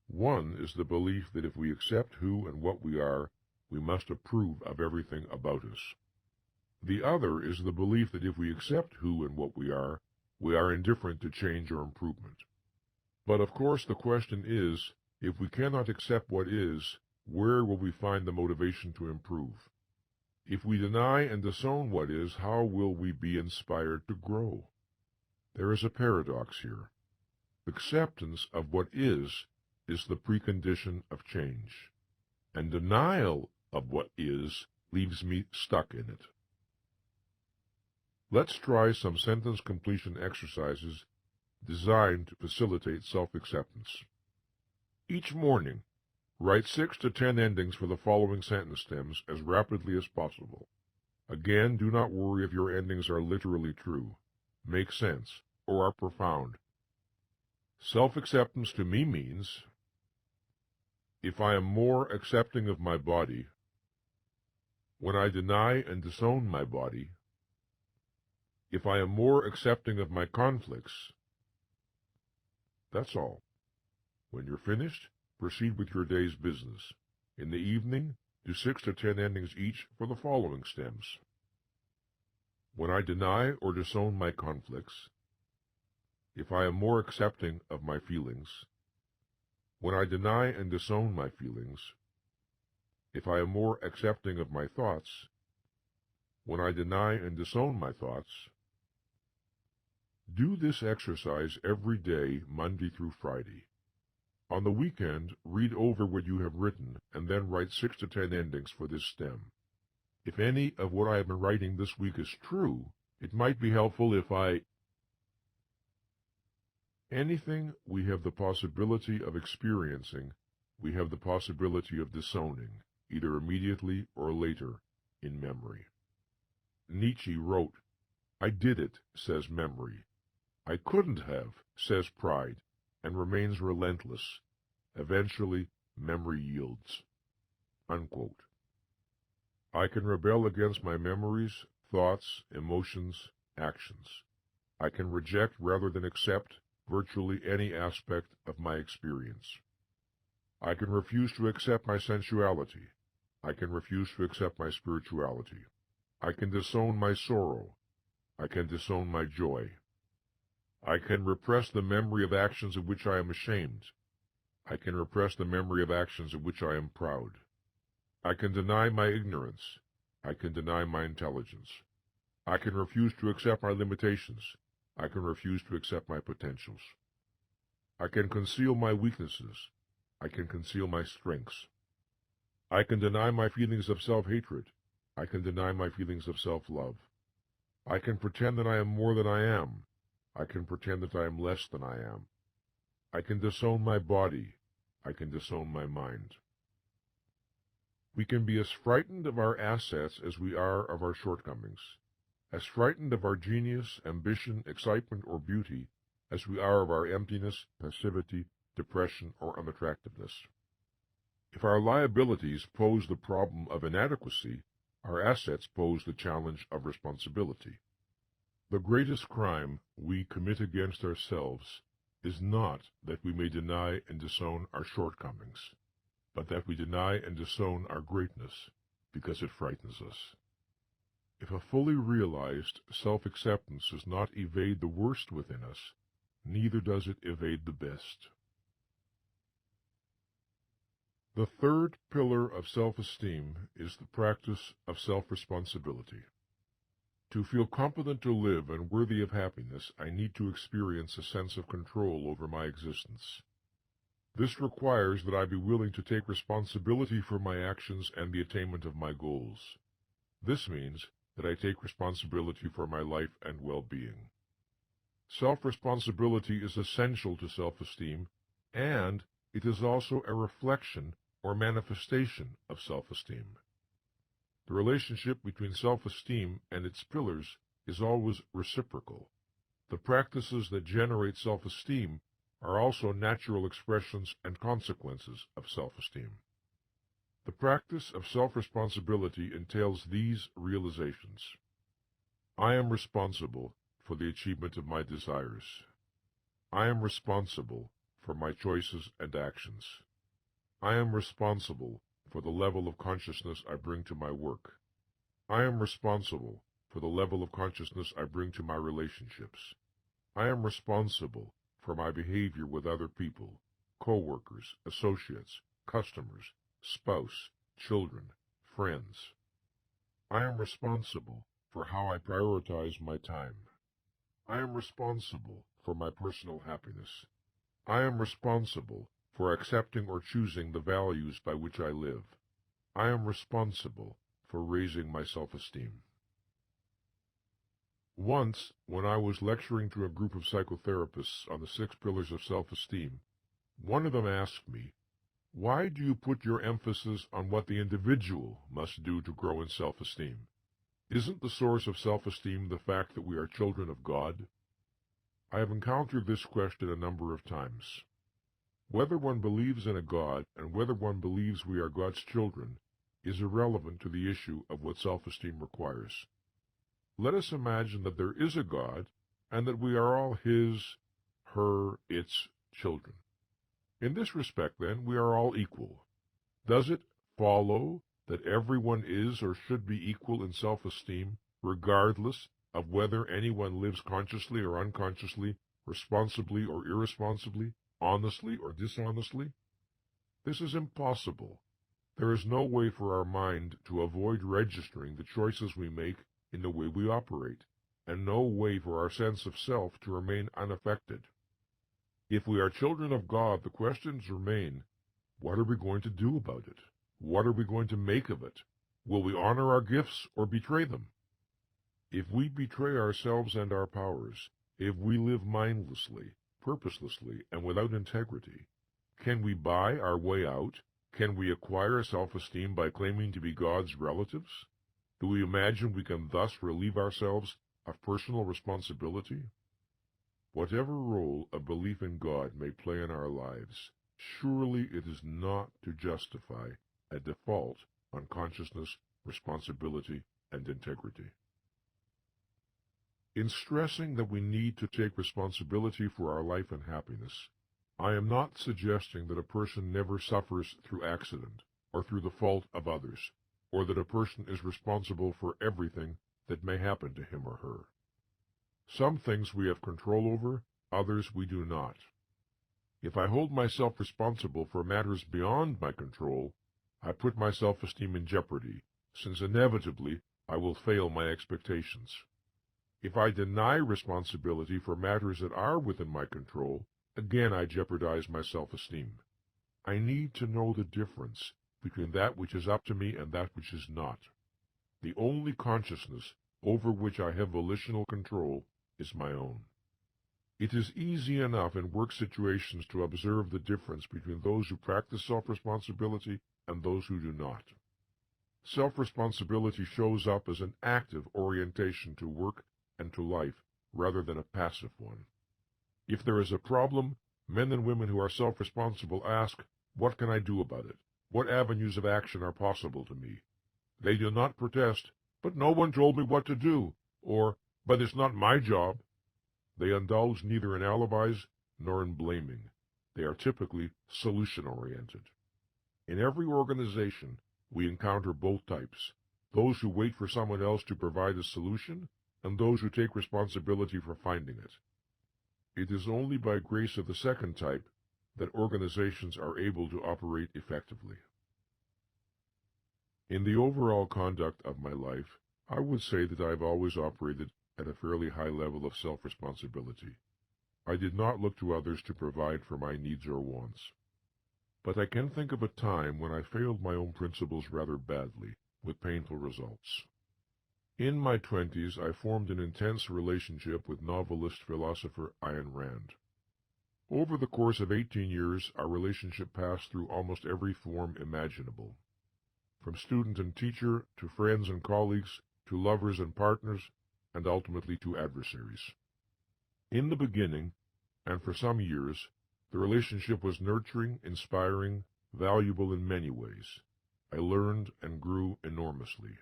One is the belief that if we accept who and what we are, we must approve of everything about us. The other is the belief that if we accept who and what we are indifferent to change or improvement. But of course the question is, if we cannot accept what is, where will we find the motivation to improve? If we deny and disown what is, how will we be inspired to grow? There is a paradox here. Acceptance of what is the precondition of change, and denial of what is leaves me stuck in it. Let's try some sentence completion exercises designed to facilitate self-acceptance. Each morning, write 6 to 10 endings for the following sentence stems as rapidly as possible. Again, do not worry if your endings are literally true, make sense, or are profound. Self-acceptance to me means, if I am more accepting of my body, when I deny and disown my body, if I am more accepting of my conflicts. That's all. When you're finished, proceed with your day's business. In the evening, do 6 to 10 endings each for the following stems. When I deny or disown my conflicts, if I am more accepting of my feelings, when I deny and disown my feelings, if I am more accepting of my thoughts, when I deny and disown my thoughts. Do this exercise every day, Monday through Friday. On the weekend, read over what you have written and then write 6 to 10 endings for this stem. If any of what I have been writing this week is true, it might be helpful if anything we have the possibility of experiencing, we have the possibility of disowning, either immediately or later, in memory. Nietzsche wrote, "I did it," says memory. "I couldn't have," says pride, and remains relentless. Eventually, memory yields. Unquote. I can rebel against my memories, thoughts, emotions, actions. I can reject rather than accept virtually any aspect of my experience. I can refuse to accept my sensuality. I can refuse to accept my spirituality. I can disown my sorrow. I can disown my joy. I can repress the memory of actions of which I am ashamed. I can repress the memory of actions of which I am proud. I can deny my ignorance. I can deny my intelligence. I can refuse to accept my limitations. I can refuse to accept my potentials. I can conceal my weaknesses. I can conceal my strengths. I can deny my feelings of self-hatred. I can deny my feelings of self-love. I can pretend that I am more than I am. I can pretend that I am less than I am. I can disown my body. I can disown my mind. We can be as frightened of our assets as we are of our shortcomings, as frightened of our genius, ambition, excitement, or beauty as we are of our emptiness, passivity, depression, or unattractiveness. If our liabilities pose the problem of inadequacy, our assets pose the challenge of responsibility. The greatest crime we commit against ourselves is not that we may deny and disown our shortcomings, but that we deny and disown our greatness because it frightens us. If a fully realized self-acceptance does not evade the worst within us, neither does it evade the best. The third pillar of self-esteem is the practice of self-responsibility. To feel competent to live and worthy of happiness, I need to experience a sense of control over my existence. This requires that I be willing to take responsibility for my actions and the attainment of my goals. This means that I take responsibility for my life and well-being. Self-responsibility is essential to self-esteem, and it is also a reflection or manifestation of self-esteem. The relationship between self-esteem and its pillars is always reciprocal. The practices that generate self-esteem are also natural expressions and consequences of self-esteem. The practice of self-responsibility entails these realizations. I am responsible for the achievement of my desires. I am responsible for my choices and actions. I am responsible for the level of consciousness I bring to my work. I am responsible for the level of consciousness I bring to my relationships. I am responsible for my behavior with other people, co-workers, associates, customers, spouse, children, friends. I am responsible for how I prioritize my time. I am responsible for my personal happiness. I am responsible for accepting or choosing the values by which I live. I am responsible for raising my self-esteem. Once, when I was lecturing to a group of psychotherapists on the 6 Pillars of Self-Esteem, one of them asked me, "Why do you put your emphasis on what the individual must do to grow in self-esteem? Isn't the source of self-esteem the fact that we are children of God?" I have encountered this question a number of times. Whether one believes in a God and whether one believes we are God's children is irrelevant to the issue of what self-esteem requires. Let us imagine that there is a God and that we are all His, her, its children. In this respect, then, we are all equal. Does it follow that everyone is or should be equal in self-esteem, regardless of whether anyone lives consciously or unconsciously, responsibly or irresponsibly, honestly or dishonestly? This is impossible. There is no way for our mind to avoid registering the choices we make in the way we operate, and no way for our sense of self to remain unaffected. If we are children of God, the questions remain, what are we going to do about it? What are we going to make of it? Will we honor our gifts or betray them? If we betray ourselves and our powers, if we live mindlessly, purposelessly, and without integrity, can we buy our way out? Can we acquire self-esteem by claiming to be God's relatives? Do we imagine we can thus relieve ourselves of personal responsibility? Whatever role a belief in God may play in our lives, surely it is not to justify a default on consciousness, responsibility, and integrity. In stressing that we need to take responsibility for our life and happiness, I am not suggesting that a person never suffers through accident or through the fault of others, or that a person is responsible for everything that may happen to him or her. Some things we have control over, others we do not. If I hold myself responsible for matters beyond my control, I put my self-esteem in jeopardy, since inevitably I will fail my expectations. If I deny responsibility for matters that are within my control, again I jeopardize my self-esteem. I need to know the difference between that which is up to me and that which is not. The only consciousness over which I have volitional control is my own. It is easy enough in work situations to observe the difference between those who practice self-responsibility and those who do not. Self-responsibility shows up as an active orientation to work and to life, rather than a passive one. If there is a problem, men and women who are self-responsible ask, what can I do about it? What avenues of action are possible to me? They do not protest, but no one told me what to do, or, but it's not my job. They indulge neither in alibis nor in blaming. They are typically solution-oriented. In every organization, we encounter both types, those who wait for someone else to provide a solution, and those who take responsibility for finding it. It is only by grace of the second type that organizations are able to operate effectively. In the overall conduct of my life, I would say that I have always operated at a fairly high level of self-responsibility. I did not look to others to provide for my needs or wants. But I can think of a time when I failed my own principles rather badly, with painful results. In my 20s, I formed an intense relationship with novelist philosopher Ayn Rand. Over the course of 18 years, our relationship passed through almost every form imaginable. From student and teacher, to friends and colleagues, to lovers and partners, and ultimately to adversaries. In the beginning, and for some years, the relationship was nurturing, inspiring, valuable in many ways. I learned and grew enormously.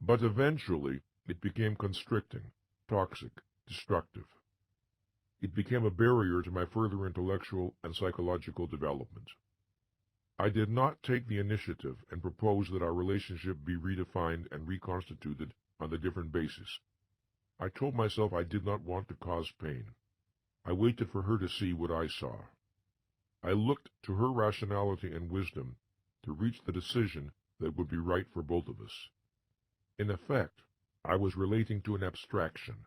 But eventually, it became constricting, toxic, destructive. It became a barrier to my further intellectual and psychological development. I did not take the initiative and propose that our relationship be redefined and reconstituted on a different basis. I told myself I did not want to cause pain. I waited for her to see what I saw. I looked to her rationality and wisdom to reach the decision that would be right for both of us. In effect, I was relating to an abstraction,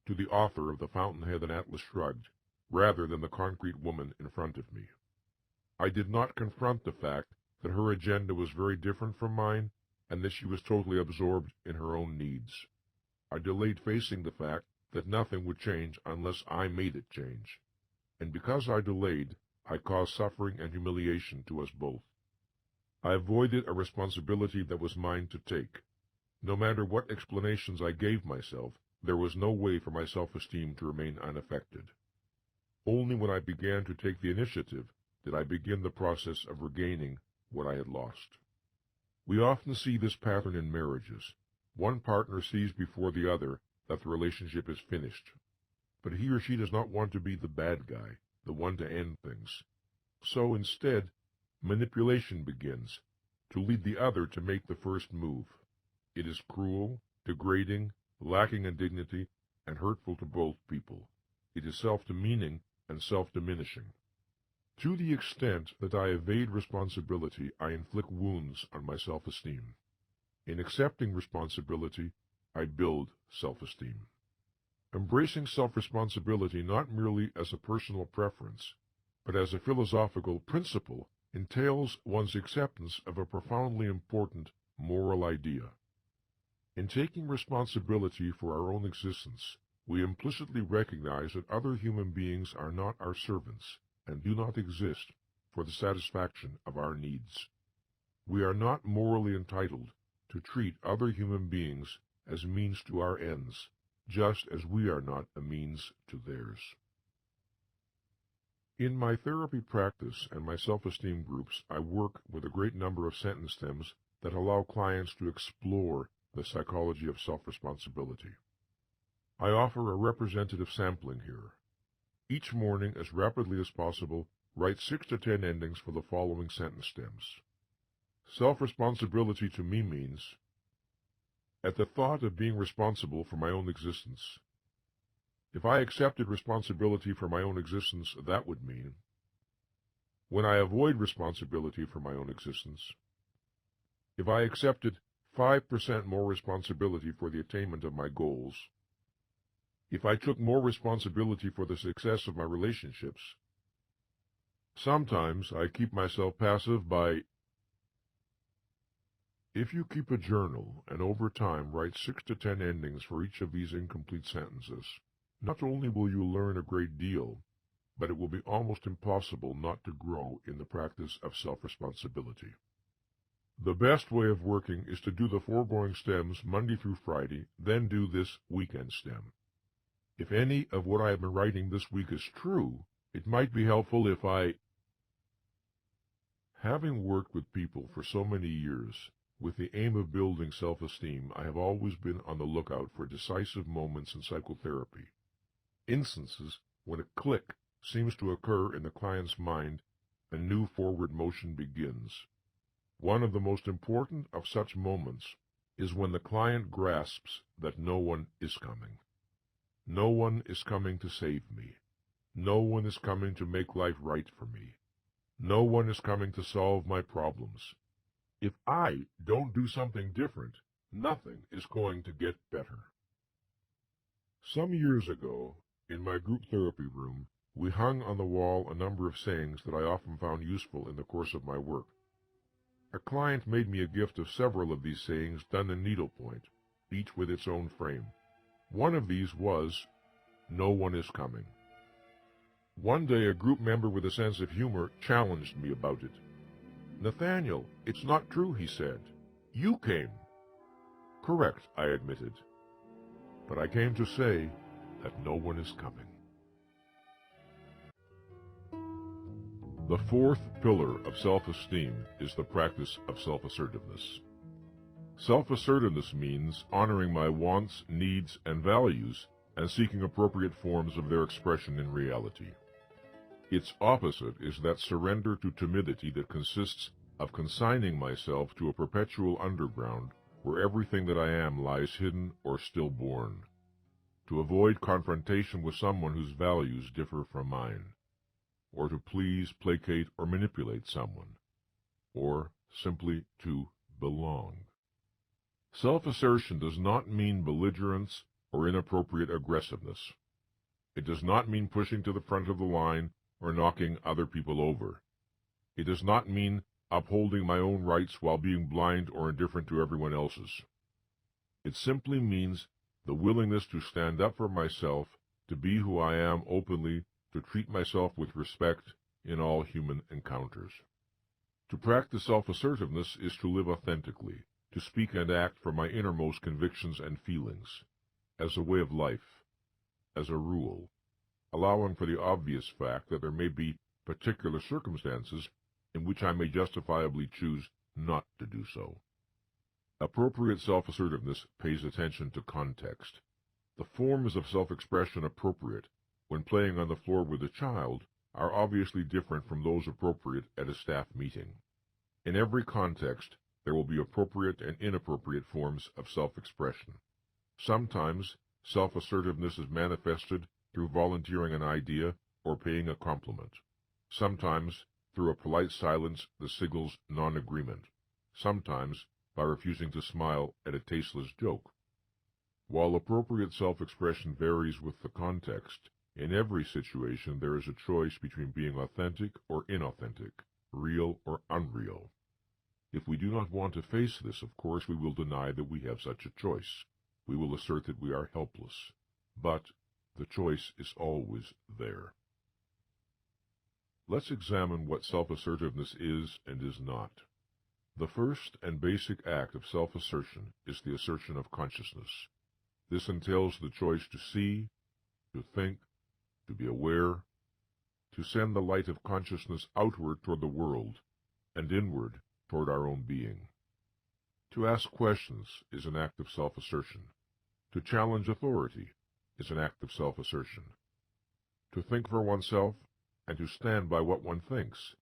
to the author of The Fountainhead and Atlas Shrugged, rather than the concrete woman in front of me. I did not confront the fact that her agenda was very different from mine, and that she was totally absorbed in her own needs. I delayed facing the fact that nothing would change unless I made it change. And because I delayed, I caused suffering and humiliation to us both. I avoided a responsibility that was mine to take. No matter what explanations I gave myself, there was no way for my self-esteem to remain unaffected. Only when I began to take the initiative did I begin the process of regaining what I had lost. We often see this pattern in marriages. One partner sees before the other that the relationship is finished, but he or she does not want to be the bad guy, the one to end things. So instead, manipulation begins, to lead the other to make the first move. It is cruel, degrading, lacking in dignity, and hurtful to both people. It is self-demeaning and self-diminishing. To the extent that I evade responsibility, I inflict wounds on my self-esteem. In accepting responsibility, I build self-esteem. Embracing self-responsibility not merely as a personal preference, but as a philosophical principle, entails one's acceptance of a profoundly important moral idea. In taking responsibility for our own existence, we implicitly recognize that other human beings are not our servants and do not exist for the satisfaction of our needs. We are not morally entitled to treat other human beings as means to our ends, just as we are not a means to theirs. In my therapy practice and my self-esteem groups, I work with a great number of sentence stems that allow clients to explore the psychology of self-responsibility. I offer a representative sampling here. Each morning, as rapidly as possible, write 6 to 10 endings for the following sentence stems. Self-responsibility to me means, at the thought of being responsible for my own existence. If I accepted responsibility for my own existence, that would mean, when I avoid responsibility for my own existence. If I accepted 5% more responsibility for the attainment of my goals. If I took more responsibility for the success of my relationships. Sometimes I keep myself passive by. If you keep a journal and over time write 6 to 10 endings for each of these incomplete sentences, not only will you learn a great deal, but it will be almost impossible not to grow in the practice of self-responsibility. The best way of working is to do the foregoing stems Monday through Friday, then do this weekend stem. If any of what I have been writing this week is true, it might be helpful if I. Having worked with people for so many years, with the aim of building self-esteem, I have always been on the lookout for decisive moments in psychotherapy. Instances when a click seems to occur in the client's mind, a new forward motion begins. One of the most important of such moments is when the client grasps that no one is coming. No one is coming to save me. No one is coming to make life right for me. No one is coming to solve my problems. If I don't do something different, nothing is going to get better. Some years ago, in my group therapy room, we hung on the wall a number of sayings that I often found useful in the course of my work. A client made me a gift of several of these sayings done in needlepoint, each with its own frame. One of these was, no one is coming. One day a group member with a sense of humor challenged me about it. "Nathaniel, it's not true," he said. "You came." "Correct," I admitted. "But I came to say that no one is coming." The fourth pillar of self-esteem is the practice of self-assertiveness. Self-assertiveness means honoring my wants, needs, and values and seeking appropriate forms of their expression in reality. Its opposite is that surrender to timidity that consists of consigning myself to a perpetual underground where everything that I am lies hidden or stillborn, to avoid confrontation with someone whose values differ from mine, or to please, placate, or manipulate someone, or simply to belong. Self-assertion does not mean belligerence or inappropriate aggressiveness. It does not mean pushing to the front of the line or knocking other people over. It does not mean upholding my own rights while being blind or indifferent to everyone else's. It simply means the willingness to stand up for myself, to be who I am openly, to treat myself with respect in all human encounters. To practice self-assertiveness is to live authentically, to speak and act from my innermost convictions and feelings, as a way of life, as a rule, allowing for the obvious fact that there may be particular circumstances in which I may justifiably choose not to do so. Appropriate self-assertiveness pays attention to context. The forms of self-expression appropriate when playing on the floor with a child are obviously different from those appropriate at a staff meeting. In every context, there will be appropriate and inappropriate forms of self-expression. Sometimes, self-assertiveness is manifested through volunteering an idea or paying a compliment. Sometimes, through a polite silence that signals non-agreement. Sometimes, by refusing to smile at a tasteless joke. While appropriate self-expression varies with the context, in every situation there is a choice between being authentic or inauthentic, real or unreal. If we do not want to face this, of course, we will deny that we have such a choice. We will assert that we are helpless. But the choice is always there. Let's examine what self-assertiveness is and is not. The first and basic act of self-assertion is the assertion of consciousness. This entails the choice to see, to think, to be aware, to send the light of consciousness outward toward the world, and inward toward our own being. To ask questions is an act of self-assertion. To challenge authority is an act of self-assertion. To think for oneself and to stand by what one thinks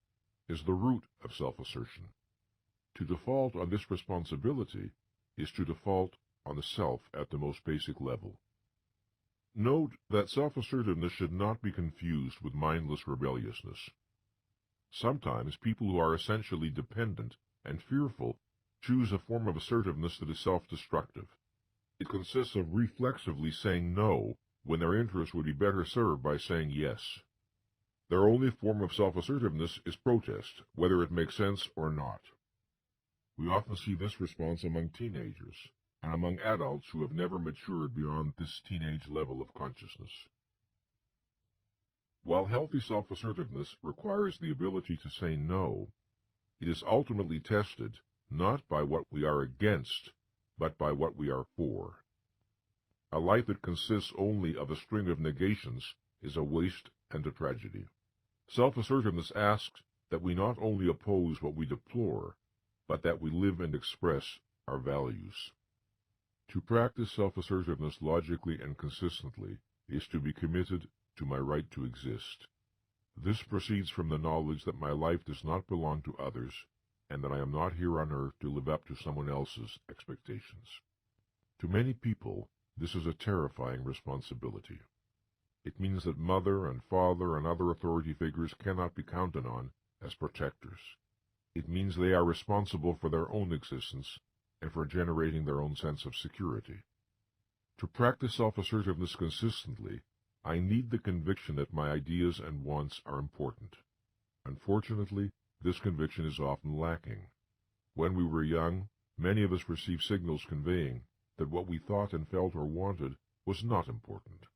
is the root of self-assertion. To default on this responsibility is to default on the self at the most basic level. Note that self-assertiveness should not be confused with mindless rebelliousness. Sometimes people who are essentially dependent and fearful choose a form of assertiveness that is self-destructive. It consists of reflexively saying no when their interests would be better served by saying yes. Their only form of self-assertiveness is protest, whether it makes sense or not. We often see this response among teenagers and among adults who have never matured beyond this teenage level of consciousness. While healthy self-assertiveness requires the ability to say no, it is ultimately tested not by what we are against, but by what we are for. A life that consists only of a string of negations is a waste and a tragedy. Self-assertiveness asks that we not only oppose what we deplore, but that we live and express our values. To practice self-assertiveness logically and consistently is to be committed to my right to exist. This proceeds from the knowledge that my life does not belong to others, and that I am not here on earth to live up to someone else's expectations. To many people, this is a terrifying responsibility. It means that mother and father and other authority figures cannot be counted on as protectors. It means they are responsible for their own existence and for generating their own sense of security. To practice self-assertiveness consistently, I need the conviction that my ideas and wants are important. Unfortunately, this conviction is often lacking. When we were young, many of us received signals conveying that what we thought and felt or wanted was not important.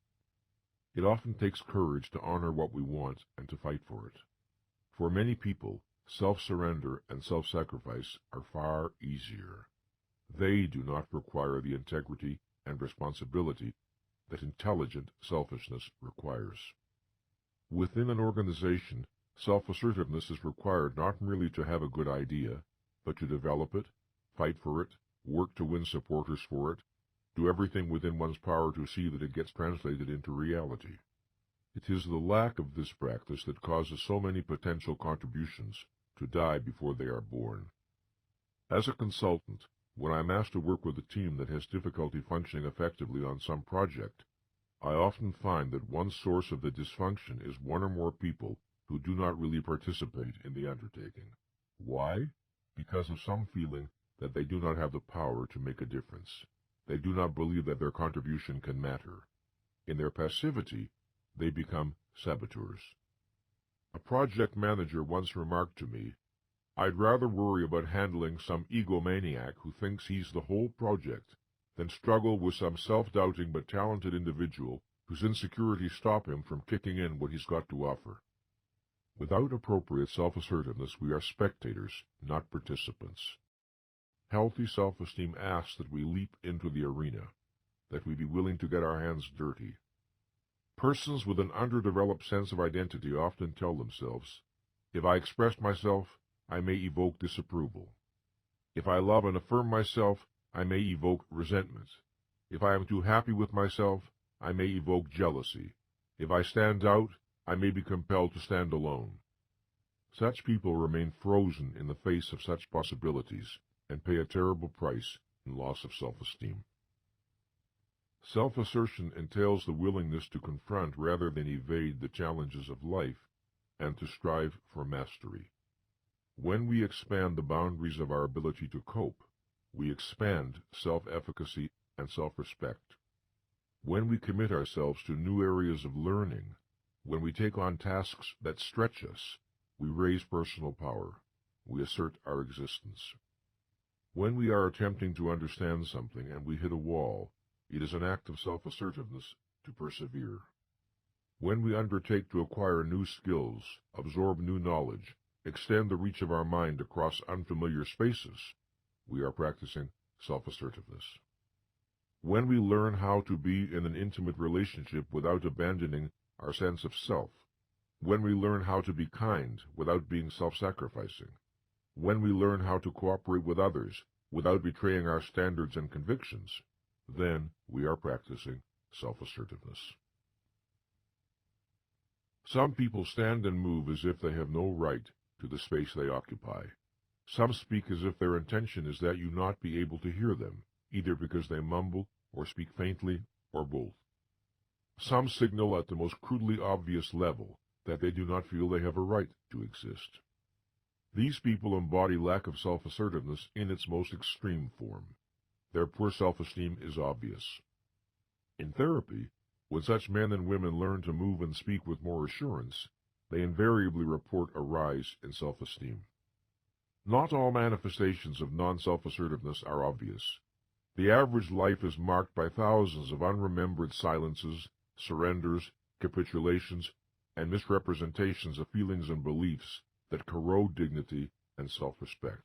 It often takes courage to honor what we want and to fight for it. For many people, self-surrender and self-sacrifice are far easier. They do not require the integrity and responsibility that intelligent selfishness requires. Within an organization, self-assertiveness is required not merely to have a good idea, but to develop it, fight for it, work to win supporters for it, do everything within one's power to see that it gets translated into reality. It is the lack of this practice that causes so many potential contributions to die before they are born. As a consultant, when I'm asked to work with a team that has difficulty functioning effectively on some project, I often find that one source of the dysfunction is one or more people who do not really participate in the undertaking. Why? Because of some feeling that they do not have the power to make a difference. They do not believe that their contribution can matter. In their passivity, they become saboteurs. A project manager once remarked to me, "I'd rather worry about handling some egomaniac who thinks he's the whole project than struggle with some self-doubting but talented individual whose insecurities stop him from kicking in what he's got to offer." Without appropriate self-assertiveness, we are spectators, not participants. Healthy self-esteem asks that we leap into the arena, that we be willing to get our hands dirty. Persons with an underdeveloped sense of identity often tell themselves, "If I express myself, I may evoke disapproval. If I love and affirm myself, I may evoke resentment. If I am too happy with myself, I may evoke jealousy. If I stand out, I may be compelled to stand alone." Such people remain frozen in the face of such possibilities and pay a terrible price in loss of self-esteem. Self-assertion entails the willingness to confront rather than evade the challenges of life and to strive for mastery. When we expand the boundaries of our ability to cope, we expand self-efficacy and self-respect. When we commit ourselves to new areas of learning, when we take on tasks that stretch us, we raise personal power. We assert our existence. When we are attempting to understand something and we hit a wall, it is an act of self-assertiveness to persevere. When we undertake to acquire new skills, absorb new knowledge, extend the reach of our mind across unfamiliar spaces, we are practicing self-assertiveness. When we learn how to be in an intimate relationship without abandoning our sense of self, when we learn how to be kind without being self-sacrificing, when we learn how to cooperate with others without betraying our standards and convictions, then we are practicing self-assertiveness. Some people stand and move as if they have no right to the space they occupy. Some speak as if their intention is that you not be able to hear them, either because they mumble or speak faintly or both. Some signal at the most crudely obvious level that they do not feel they have a right to exist. These people embody lack of self-assertiveness in its most extreme form. Their poor self-esteem is obvious. In therapy, when such men and women learn to move and speak with more assurance, they invariably report a rise in self-esteem. Not all manifestations of non-self-assertiveness are obvious. The average life is marked by thousands of unremembered silences, surrenders, capitulations, and misrepresentations of feelings and beliefs that corrode dignity and self-respect.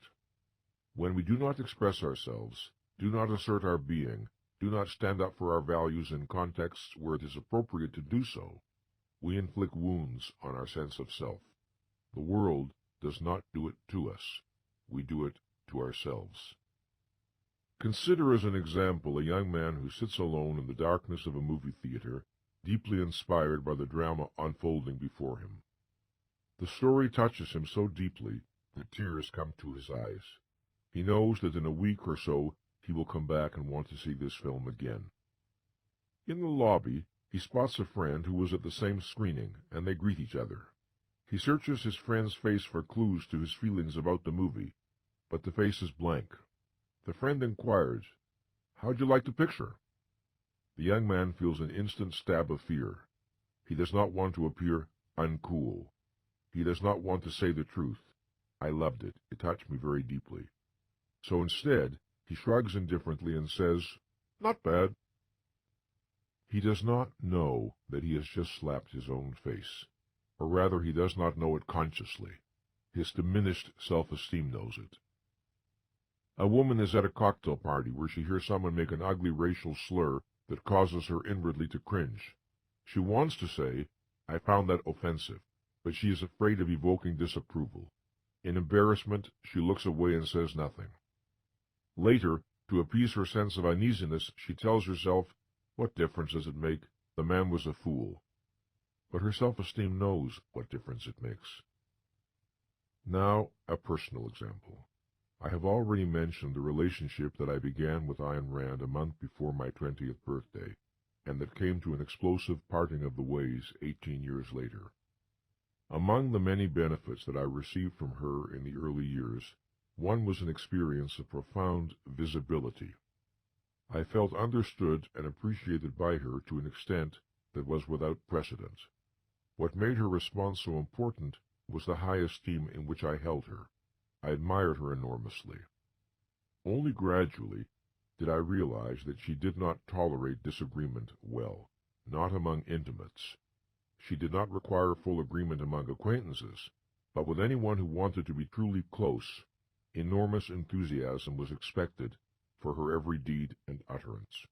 When we do not express ourselves, do not assert our being, do not stand up for our values in contexts where it is appropriate to do so, we inflict wounds on our sense of self. The world does not do it to us. We do it to ourselves. Consider as an example a young man who sits alone in the darkness of a movie theater, deeply inspired by the drama unfolding before him. The story touches him so deeply that tears come to his eyes. He knows that in a week or so he will come back and want to see this film again. In the lobby, he spots a friend who was at the same screening, and they greet each other. He searches his friend's face for clues to his feelings about the movie, but the face is blank. The friend inquires, "How'd you like the picture?" The young man feels an instant stab of fear. He does not want to appear uncool. He does not want to say the truth. "I loved it. It touched me very deeply." So instead, he shrugs indifferently and says, "Not bad." He does not know that he has just slapped his own face, or rather he does not know it consciously. His diminished self-esteem knows it. A woman is at a cocktail party where she hears someone make an ugly racial slur that causes her inwardly to cringe. She wants to say, "I found that offensive," but she is afraid of evoking disapproval. In embarrassment, she looks away and says nothing. Later, to appease her sense of uneasiness, she tells herself, "What difference does it make? The man was a fool." But her self-esteem knows what difference it makes. Now, a personal example. I have already mentioned the relationship that I began with Ayn Rand a month before my 20th birthday, and that came to an explosive parting of the ways 18 years later. Among the many benefits that I received from her in the early years, one was an experience of profound visibility. I felt understood and appreciated by her to an extent that was without precedent. What made her response so important was the high esteem in which I held her. I admired her enormously. Only gradually did I realize that she did not tolerate disagreement well, not among intimates. She did not require full agreement among acquaintances, but with anyone who wanted to be truly close, enormous enthusiasm was expected for her every deed and utterance.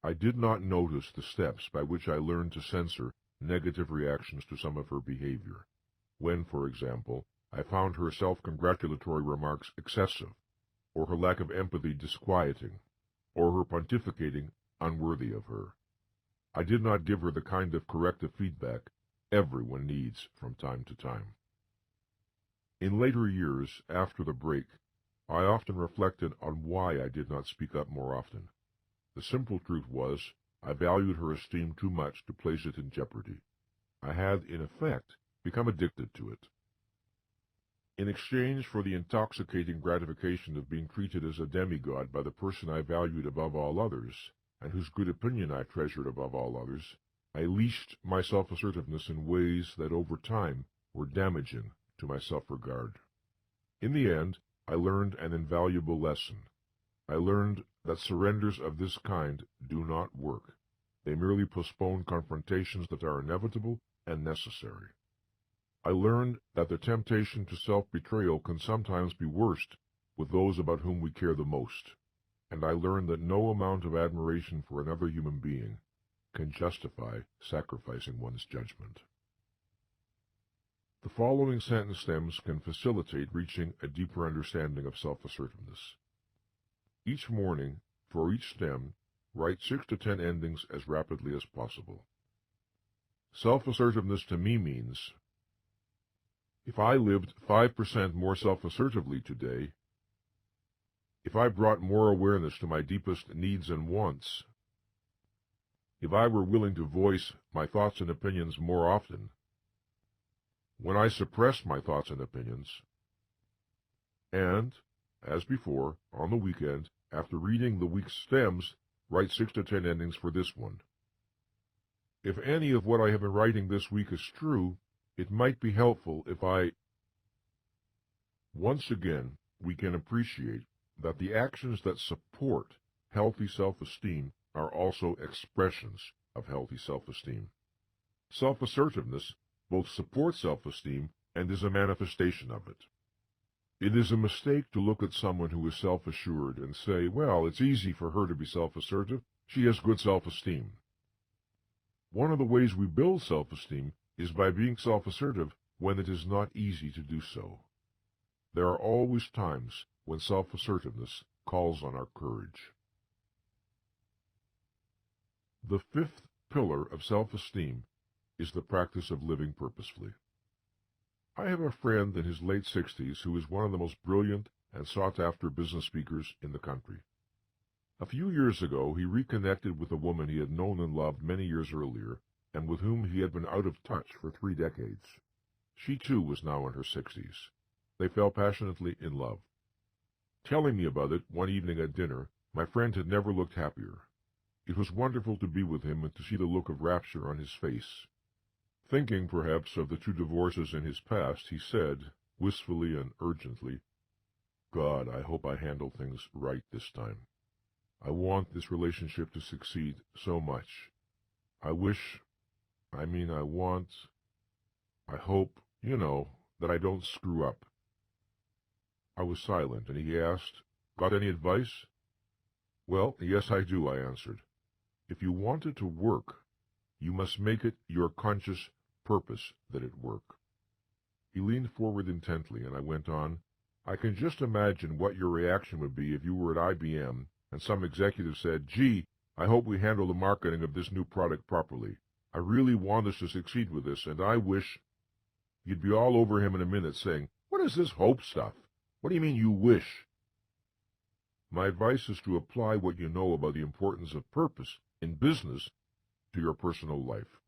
I did not notice the steps by which I learned to censor negative reactions to some of her behavior. When, for example, I found her self-congratulatory remarks excessive, or her lack of empathy disquieting, or her pontificating unworthy of her. I did not give her the kind of corrective feedback everyone needs from time to time. In later years, after the break, I often reflected on why I did not speak up more often. The simple truth was, I valued her esteem too much to place it in jeopardy. I had, in effect, become addicted to it. In exchange for the intoxicating gratification of being treated as a demigod by the person I valued above all others, and whose good opinion I treasured above all others, I leashed my self-assertiveness in ways that over time were damaging to my self-regard. In the end, I learned an invaluable lesson. I learned that surrenders of this kind do not work. They merely postpone confrontations that are inevitable and necessary. I learned that the temptation to self-betrayal can sometimes be worst with those about whom we care the most, and I learned that no amount of admiration for another human being can justify sacrificing one's judgment. The following sentence stems can facilitate reaching a deeper understanding of self-assertiveness. Each morning, for each stem, write 6 to 10 endings as rapidly as possible. Self-assertiveness to me means, if I lived 5% more self-assertively today, if I brought more awareness to my deepest needs and wants, if I were willing to voice my thoughts and opinions more often, when I suppressed my thoughts and opinions, and, as before, on the weekend, after reading the week's stems, write 6 to 10 endings for this one. If any of what I have been writing this week is true, it might be helpful if I... Once again, we can appreciate that the actions that support healthy self-esteem are also expressions of healthy self-esteem. Self-assertiveness both supports self-esteem and is a manifestation of it. It is a mistake to look at someone who is self-assured and say, well, it's easy for her to be self-assertive, she has good self-esteem. One of the ways we build self-esteem is by being self-assertive when it is not easy to do so. There are always times when self-assertiveness calls on our courage. The 5th pillar of self-esteem is the practice of living purposefully. I have a friend in his late 60s who is one of the most brilliant and sought-after business speakers in the country. A few years ago, he reconnected with a woman he had known and loved many years earlier, and with whom he had been out of touch for 3 decades. She, too, was now in her 60s. They fell passionately in love. Telling me about it one evening at dinner, my friend had never looked happier. It was wonderful to be with him and to see the look of rapture on his face. Thinking, perhaps, of the 2 divorces in his past, he said, wistfully and urgently, God, I hope I handle things right this time. I want this relationship to succeed so much. I wish, I want, I hope, that I don't screw up. I was silent, and he asked, "Got any advice?" "Well, yes, I do," I answered. "If you want it to work, you must make it your conscious purpose that it work." He leaned forward intently, and I went on, "I can just imagine what your reaction would be if you were at IBM and some executive said, 'Gee, I hope we handle the marketing of this new product properly. I really want us to succeed with this, and I wish—'" You'd be all over him in a minute saying, "What is this hope stuff? What do you mean you wish?" My advice is to apply what you know about the importance of purpose in business to your personal life.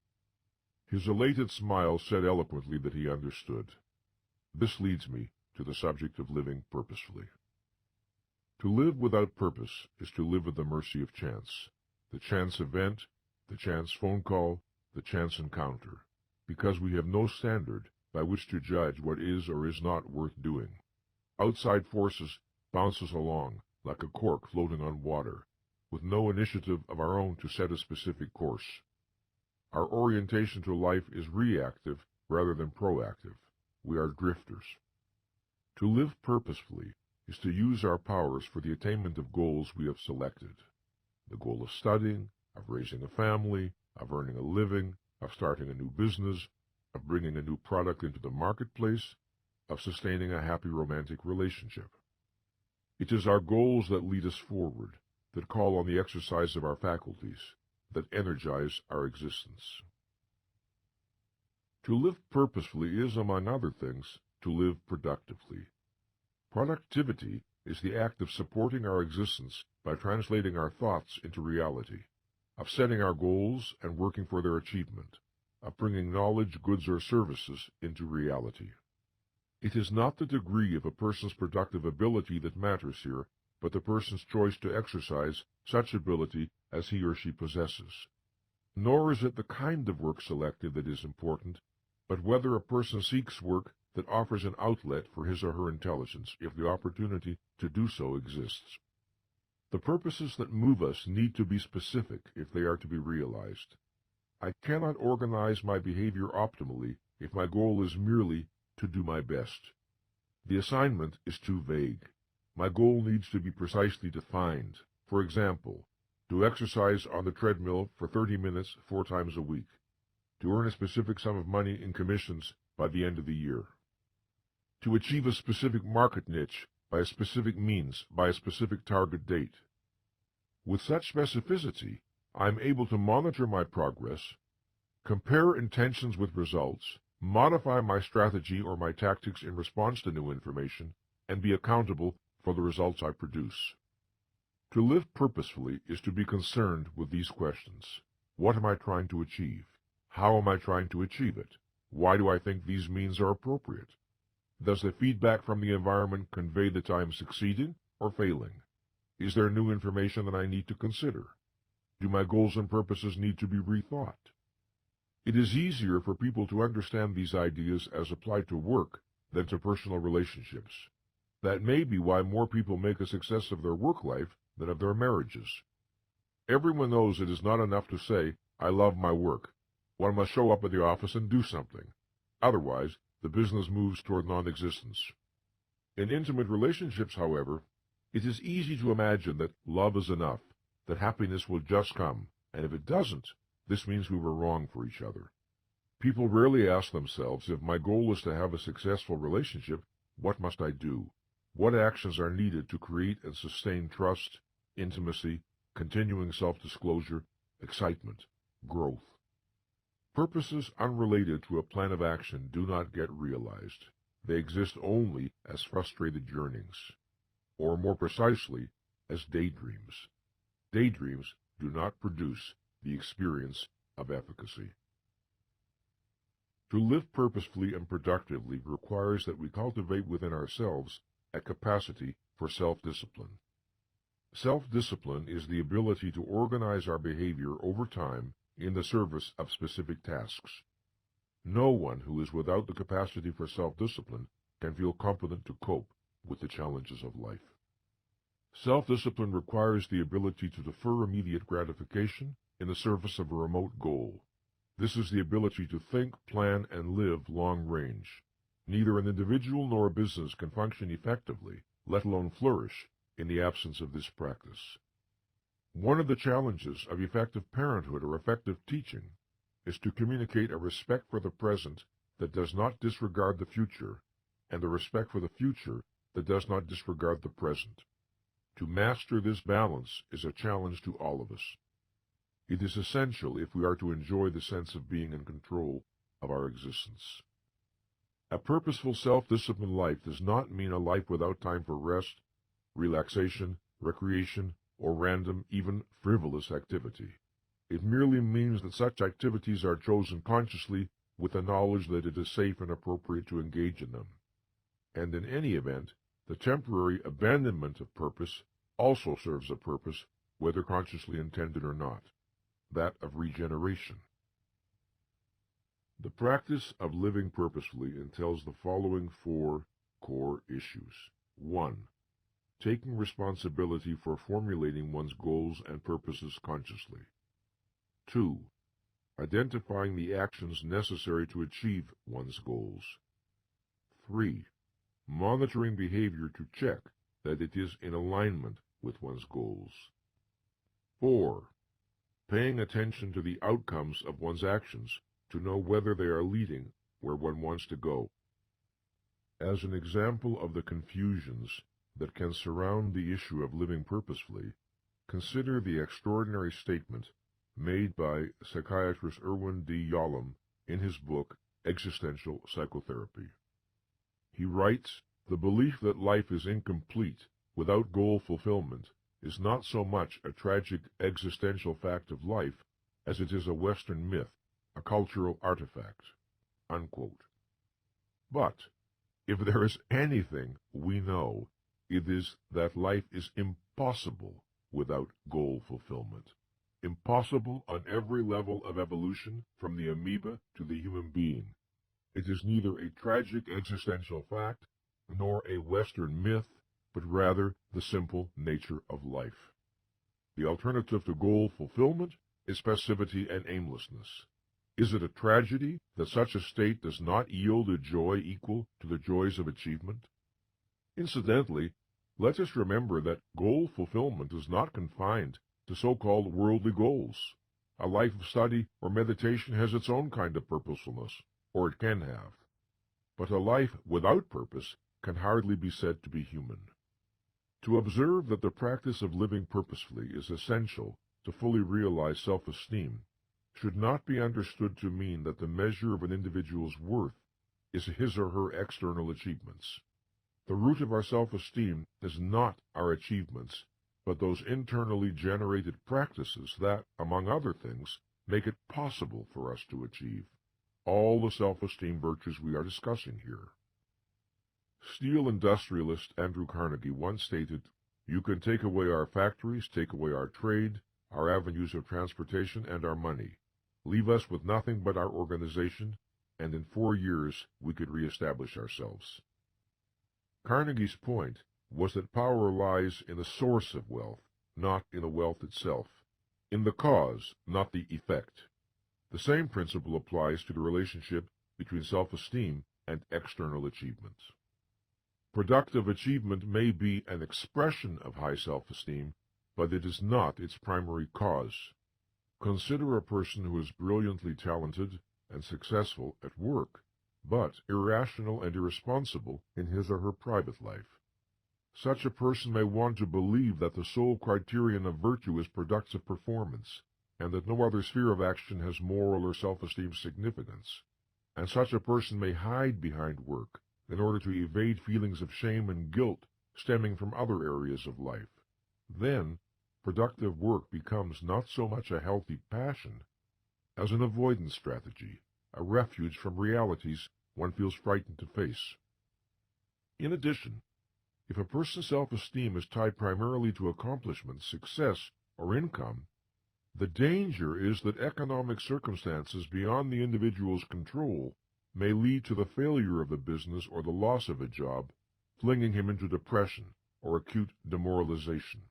His elated smile said eloquently that he understood. This leads me to the subject of living purposefully. To live without purpose is to live at the mercy of chance, the chance event, the chance phone call, the chance encounter, because we have no standard by which to judge what is or is not worth doing. Outside forces bounce us along like a cork floating on water, with no initiative of our own to set a specific course. Our orientation to life is reactive rather than proactive. We are drifters. To live purposefully is to use our powers for the attainment of goals we have selected. The goal of studying, of raising a family, of earning a living, of starting a new business, of bringing a new product into the marketplace, of sustaining a happy romantic relationship. It is our goals that lead us forward, that call on the exercise of our faculties, that energize our existence. To live purposefully is, among other things, to live productively. Productivity is the act of supporting our existence by translating our thoughts into reality, of setting our goals and working for their achievement, of bringing knowledge, goods, or services into reality. It is not the degree of a person's productive ability that matters here, but the person's choice to exercise such ability as he or she possesses. Nor is it the kind of work selected that is important, but whether a person seeks work that offers an outlet for his or her intelligence, if the opportunity to do so exists. The purposes that move us need to be specific if they are to be realized. I cannot organize my behavior optimally if my goal is merely to do my best. The assignment is too vague. My goal needs to be precisely defined. For example, to exercise on the treadmill for 30 minutes 4 times a week, to earn a specific sum of money in commissions by the end of the year, to achieve a specific market niche by a specific means, by a specific target date. With such specificity, I am able to monitor my progress, compare intentions with results, modify my strategy or my tactics in response to new information, and be accountable for the results I produce. To live purposefully is to be concerned with these questions. What am I trying to achieve? How am I trying to achieve it? Why do I think these means are appropriate? Does the feedback from the environment convey that I am succeeding or failing? Is there new information that I need to consider? Do my goals and purposes need to be rethought? It is easier for people to understand these ideas as applied to work than to personal relationships. That may be why more people make a success of their work life than of their marriages. Everyone knows it is not enough to say, "I love my work." One must show up at the office and do something. Otherwise, the business moves toward non-existence. In intimate relationships, however, it is easy to imagine that love is enough, that happiness will just come, and if it doesn't, this means we were wrong for each other. People rarely ask themselves, if my goal is to have a successful relationship, what must I do? What actions are needed to create and sustain trust, intimacy, continuing self-disclosure, excitement, growth? Purposes unrelated to a plan of action do not get realized. They exist only as frustrated yearnings, or more precisely, as daydreams. Daydreams do not produce the experience of efficacy. To live purposefully and productively requires that we cultivate within ourselves a capacity for self-discipline. Self-discipline is the ability to organize our behavior over time in the service of specific tasks. No one who is without the capacity for self-discipline can feel competent to cope with the challenges of life. Self-discipline requires the ability to defer immediate gratification in the service of a remote goal. This is the ability to think, plan, and live long range. Neither an individual nor a business can function effectively, let alone flourish, in the absence of this practice. One of the challenges of effective parenthood or effective teaching is to communicate a respect for the present that does not disregard the future, and a respect for the future that does not disregard the present. To master this balance is a challenge to all of us. It is essential if we are to enjoy the sense of being in control of our existence. A purposeful self-disciplined life does not mean a life without time for rest, relaxation, recreation, or random, even frivolous activity. It merely means that such activities are chosen consciously with the knowledge that it is safe and appropriate to engage in them. And in any event, the temporary abandonment of purpose also serves a purpose, whether consciously intended or not, that of regeneration. The practice of living purposefully entails the following 4 core issues. 1. Taking responsibility for formulating one's goals and purposes consciously. 2. Identifying the actions necessary to achieve one's goals. 3. Monitoring behavior to check that it is in alignment with one's goals. 4. Paying attention to the outcomes of one's actions to know whether they are leading where one wants to go. As an example of the confusions that can surround the issue of living purposefully, consider the extraordinary statement made by psychiatrist Irwin D. Yalom in his book Existential Psychotherapy. He writes, "The belief that life is incomplete without goal fulfillment is not so much a tragic existential fact of life as it is a Western myth, a cultural artifact." Unquote. But if there is anything we know, it is that life is impossible without goal fulfillment. Impossible on every level of evolution, from the amoeba to the human being. It is neither a tragic existential fact nor a Western myth, but rather the simple nature of life. The alternative to goal fulfillment is passivity and aimlessness. Is it a tragedy that such a state does not yield a joy equal to the joys of achievement? Incidentally, let us remember that goal fulfillment is not confined to so-called worldly goals. A life of study or meditation has its own kind of purposefulness, or it can have. But a life without purpose can hardly be said to be human. To observe that the practice of living purposefully is essential to fully realize self-esteem should not be understood to mean that the measure of an individual's worth is his or her external achievements. The root of our self-esteem is not our achievements, but those internally generated practices that, among other things, make it possible for us to achieve all the self-esteem virtues we are discussing here. Steel industrialist Andrew Carnegie once stated, "You can take away our factories, take away our trade, our avenues of transportation, and our money. Leave us with nothing but our organization, and in 4 years we could reestablish ourselves." Carnegie's point was that power lies in the source of wealth, not in the wealth itself, in the cause, not the effect. The same principle applies to the relationship between self-esteem and external achievements. Productive achievement may be an expression of high self-esteem, but it is not its primary cause. Consider a person who is brilliantly talented and successful at work, but irrational and irresponsible in his or her private life. Such a person may want to believe that the sole criterion of virtue is productive performance, and that no other sphere of action has moral or self-esteem significance. And such a person may hide behind work in order to evade feelings of shame and guilt stemming from other areas of life. Then, productive work becomes not so much a healthy passion as an avoidance strategy, a refuge from realities one feels frightened to face. In addition, if a person's self-esteem is tied primarily to accomplishment, success, or income, the danger is that economic circumstances beyond the individual's control may lead to the failure of the business or the loss of a job, flinging him into depression or acute demoralization.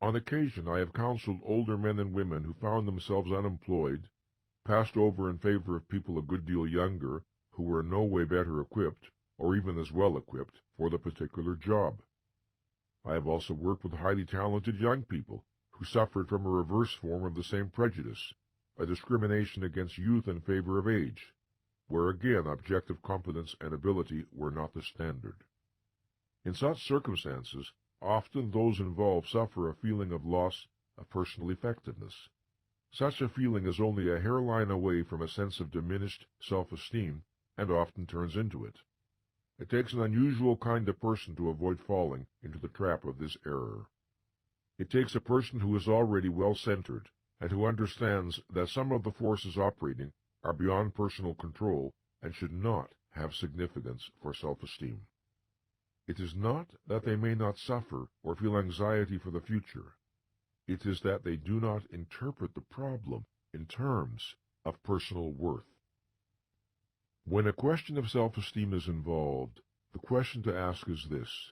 On occasion I have counseled older men and women who found themselves unemployed, passed over in favor of people a good deal younger, who were in no way better equipped, or even as well equipped, for the particular job. I have also worked with highly talented young people who suffered from a reverse form of the same prejudice, a discrimination against youth in favor of age, where again objective competence and ability were not the standard. In such circumstances, often those involved suffer a feeling of loss of personal effectiveness. Such a feeling is only a hairline away from a sense of diminished self-esteem, and often turns into it. It takes an unusual kind of person to avoid falling into the trap of this error. It takes a person who is already well-centered, and who understands that some of the forces operating are beyond personal control and should not have significance for self-esteem. It is not that they may not suffer or feel anxiety for the future. It is that they do not interpret the problem in terms of personal worth. When a question of self-esteem is involved, the question to ask is this: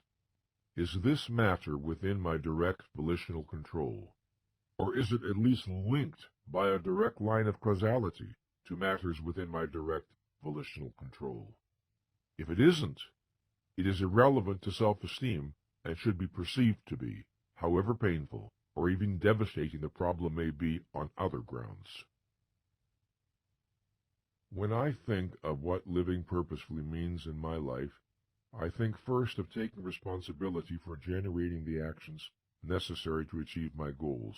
is this matter within my direct volitional control? Or is it at least linked by a direct line of causality to matters within my direct volitional control? If it isn't, it is irrelevant to self-esteem and should be perceived to be, however painful or even devastating the problem may be on other grounds. When I think of what living purposefully means in my life, I think first of taking responsibility for generating the actions necessary to achieve my goals.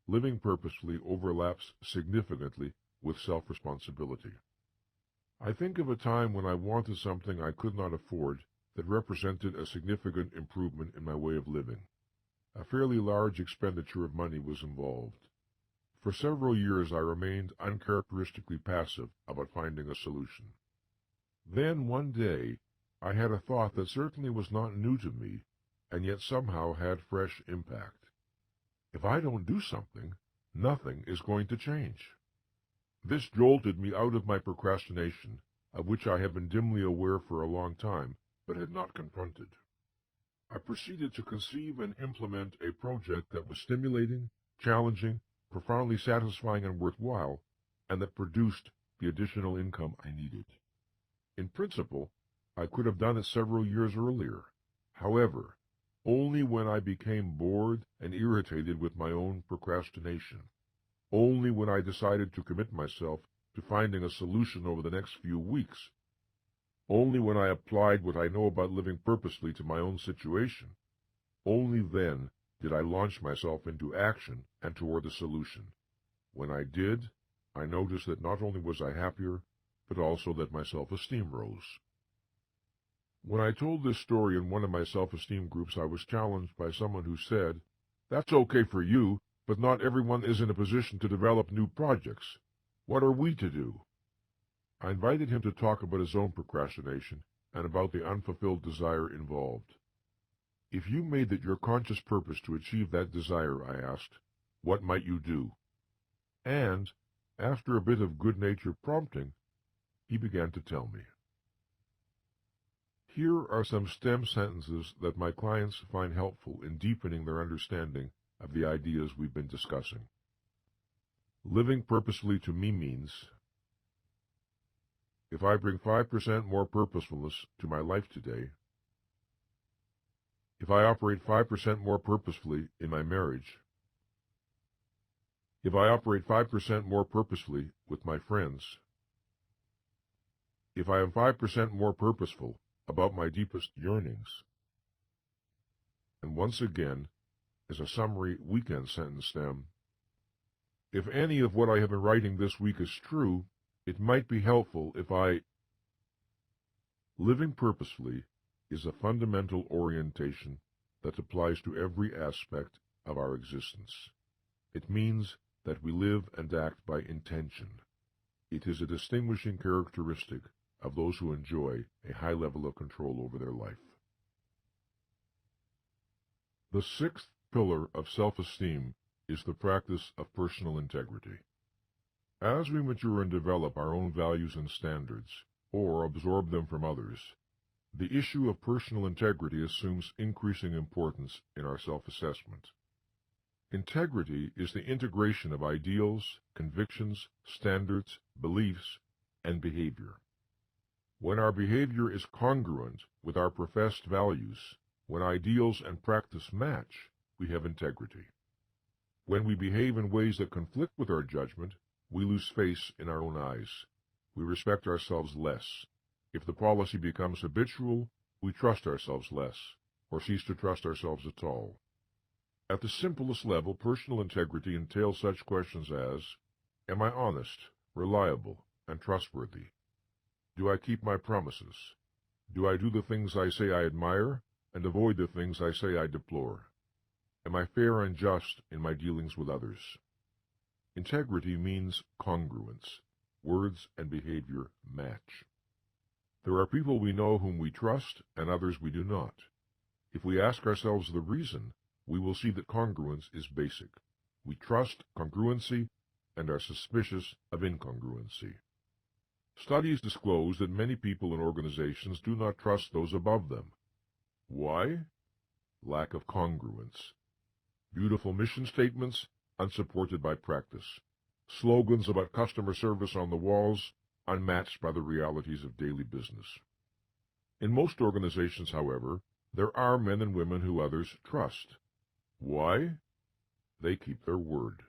Living purposefully overlaps significantly with self-responsibility. I think of a time when I wanted something I could not afford that represented a significant improvement in my way of living. A fairly large expenditure of money was involved. For several years I remained uncharacteristically passive about finding a solution. Then one day I had a thought that certainly was not new to me, and yet somehow had fresh impact. If I don't do something, nothing is going to change. This jolted me out of my procrastination, of which I had been dimly aware for a long time, but had not confronted. I proceeded to conceive and implement a project that was stimulating, challenging, profoundly satisfying and worthwhile, and that produced the additional income I needed. In principle, I could have done it several years earlier. However, only when I became bored and irritated with my own procrastination, only when I decided to commit myself to finding a solution over the next few weeks, only when I applied what I know about living purposely to my own situation, only then did I launch myself into action and toward the solution. When I did, I noticed that not only was I happier, but also that my self-esteem rose. When I told this story in one of my self-esteem groups, I was challenged by someone who said, "That's okay for you, but not everyone is in a position to develop new projects. What are we to do?" I invited him to talk about his own procrastination and about the unfulfilled desire involved. If you made it your conscious purpose to achieve that desire, I asked, what might you do? And, after a bit of good-natured prompting, he began to tell me. Here are some stem sentences that my clients find helpful in deepening their understanding of the ideas we've been discussing. Living purposefully to me means, if I bring 5% more purposefulness to my life today, if I operate 5% more purposefully in my marriage, if I operate 5% more purposefully with my friends, if I am 5% more purposeful about my deepest yearnings. And once again, as a summary weekend sentence stem, if any of what I have been writing this week is true, it might be helpful if I... Living purposefully is a fundamental orientation that applies to every aspect of our existence. It means that we live and act by intention. It is a distinguishing characteristic of those who enjoy a high level of control over their life. The sixth pillar of self-esteem is the practice of personal integrity. As we mature and develop our own values and standards, or absorb them from others, the issue of personal integrity assumes increasing importance in our self-assessment. Integrity is the integration of ideals, convictions, standards, beliefs, and behavior. When our behavior is congruent with our professed values, when ideals and practice match, we have integrity. When we behave in ways that conflict with our judgment, we lose face in our own eyes. We respect ourselves less. If the policy becomes habitual, we trust ourselves less, or cease to trust ourselves at all. At the simplest level, personal integrity entails such questions as, am I honest, reliable, and trustworthy? Do I keep my promises? Do I do the things I say I admire, and avoid the things I say I deplore? Am I fair and just in my dealings with others? Integrity means congruence. Words and behavior match. There are people we know whom we trust, and others we do not. If we ask ourselves the reason, we will see that congruence is basic. We trust congruency and are suspicious of incongruency. Studies disclose that many people and organizations do not trust those above them. Why? Lack of congruence. Beautiful mission statements, unsupported by practice. Slogans about customer service on the walls, unmatched by the realities of daily business. In most organizations, however, there are men and women who others trust. Why? They keep their word.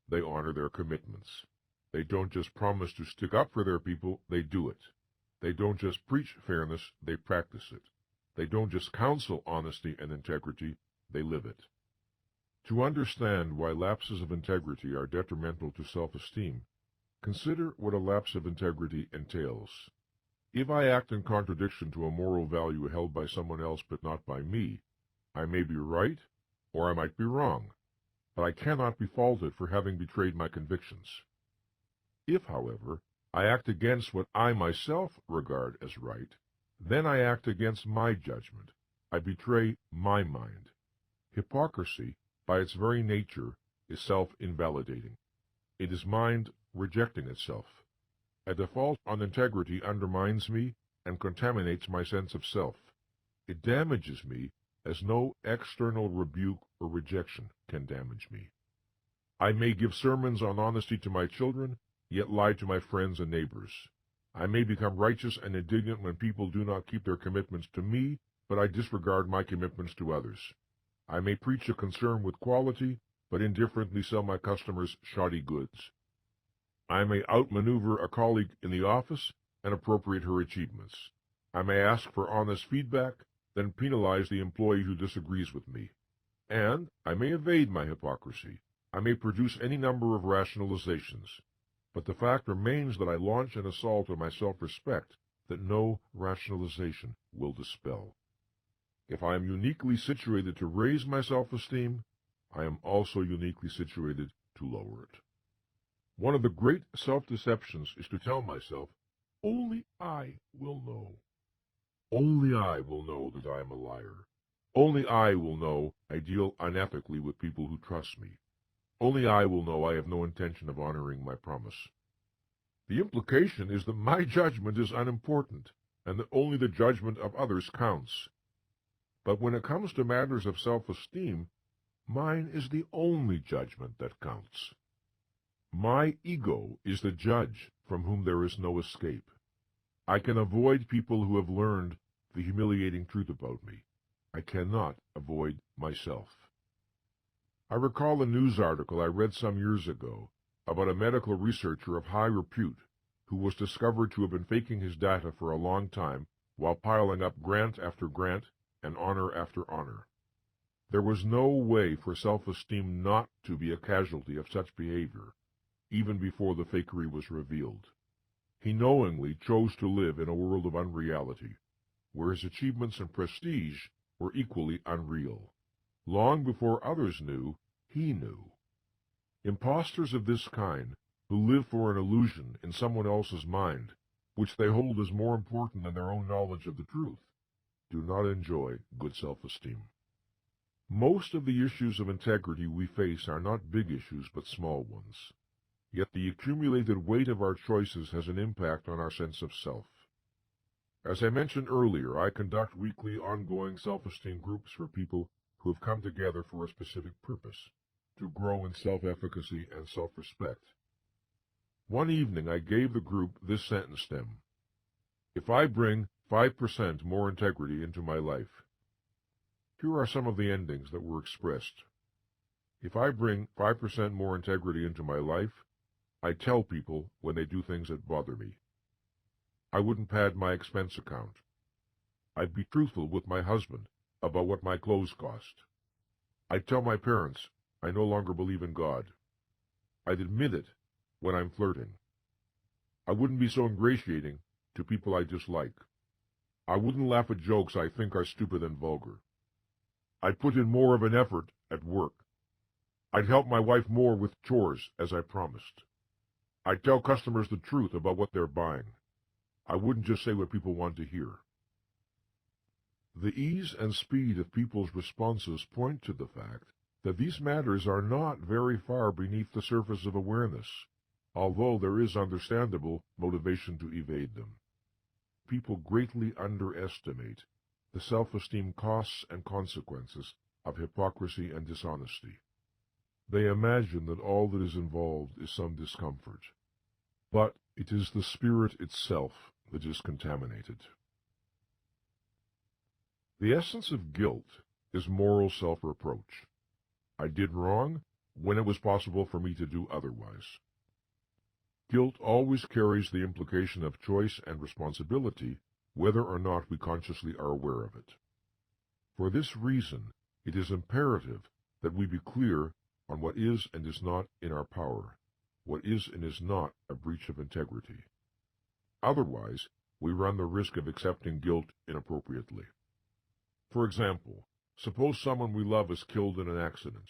They honor their commitments. They don't just promise to stick up for their people, they do it. They don't just preach fairness, they practice it. They don't just counsel honesty and integrity, they live it. To understand why lapses of integrity are detrimental to self-esteem, consider what a lapse of integrity entails. If I act in contradiction to a moral value held by someone else but not by me, I may be right, or I might be wrong, but I cannot be faulted for having betrayed my convictions. If, however, I act against what I myself regard as right, then I act against my judgment. I betray my mind. Hypocrisy, by its very nature, is self-invalidating. It is mind rejecting itself. A default on integrity undermines me and contaminates my sense of self. It damages me as no external rebuke or rejection can damage me. I may give sermons on honesty to my children, yet lie to my friends and neighbors. I may become righteous and indignant when people do not keep their commitments to me, but I disregard my commitments to others. I may preach a concern with quality, but indifferently sell my customers shoddy goods. I may outmaneuver a colleague in the office and appropriate her achievements. I may ask for honest feedback, then penalize the employee who disagrees with me. And I may evade my hypocrisy. I may produce any number of rationalizations. But the fact remains that I launch an assault on my self-respect that no rationalization will dispel. If I am uniquely situated to raise my self-esteem, I am also uniquely situated to lower it. One of the great self-deceptions is to tell myself, only I will know. Only I will know that I am a liar. Only I will know I deal unethically with people who trust me. Only I will know I have no intention of honoring my promise. The implication is that my judgment is unimportant, and that only the judgment of others counts. But when it comes to matters of self-esteem, mine is the only judgment that counts. My ego is the judge from whom there is no escape. I can avoid people who have learned the humiliating truth about me. I cannot avoid myself. I recall a news article I read some years ago about a medical researcher of high repute who was discovered to have been faking his data for a long time while piling up grant after grant and honor after honor. There was no way for self-esteem not to be a casualty of such behavior, even before the fakery was revealed. He knowingly chose to live in a world of unreality, where his achievements and prestige were equally unreal. Long before others knew, he knew. Impostors of this kind, who live for an illusion in someone else's mind, which they hold as more important than their own knowledge of the truth, do not enjoy good self-esteem. Most of the issues of integrity we face are not big issues but small ones. Yet the accumulated weight of our choices has an impact on our sense of self. As I mentioned earlier, I conduct weekly ongoing self-esteem groups for people who have come together for a specific purpose. to grow in self-efficacy and self-respect. One evening I gave the group this sentence stem: if I bring 5% more integrity into my life. Here are some of the endings that were expressed. If I bring 5% more integrity into my life, I tell people when they do things that bother me. I wouldn't pad my expense account. I'd be truthful with my husband about what my clothes cost. I'd tell my parents I no longer believe in God. I'd admit it when I'm flirting. I wouldn't be so ingratiating to people I dislike. I wouldn't laugh at jokes I think are stupid and vulgar. I'd put in more of an effort at work. I'd help my wife more with chores, as I promised. I'd tell customers the truth about what they're buying. I wouldn't just say what people want to hear. The ease and speed of people's responses point to the fact that these matters are not very far beneath the surface of awareness, although there is understandable motivation to evade them. People greatly underestimate the self-esteem costs and consequences of hypocrisy and dishonesty. They imagine that all that is involved is some discomfort, but it is the spirit itself that is contaminated. The essence of guilt is moral self-reproach. I did wrong when it was possible for me to do otherwise. Guilt always carries the implication of choice and responsibility, whether or not we consciously are aware of it. For this reason, it is imperative that we be clear on what is and is not in our power, what is and is not a breach of integrity. Otherwise, we run the risk of accepting guilt inappropriately. For example, suppose someone we love is killed in an accident.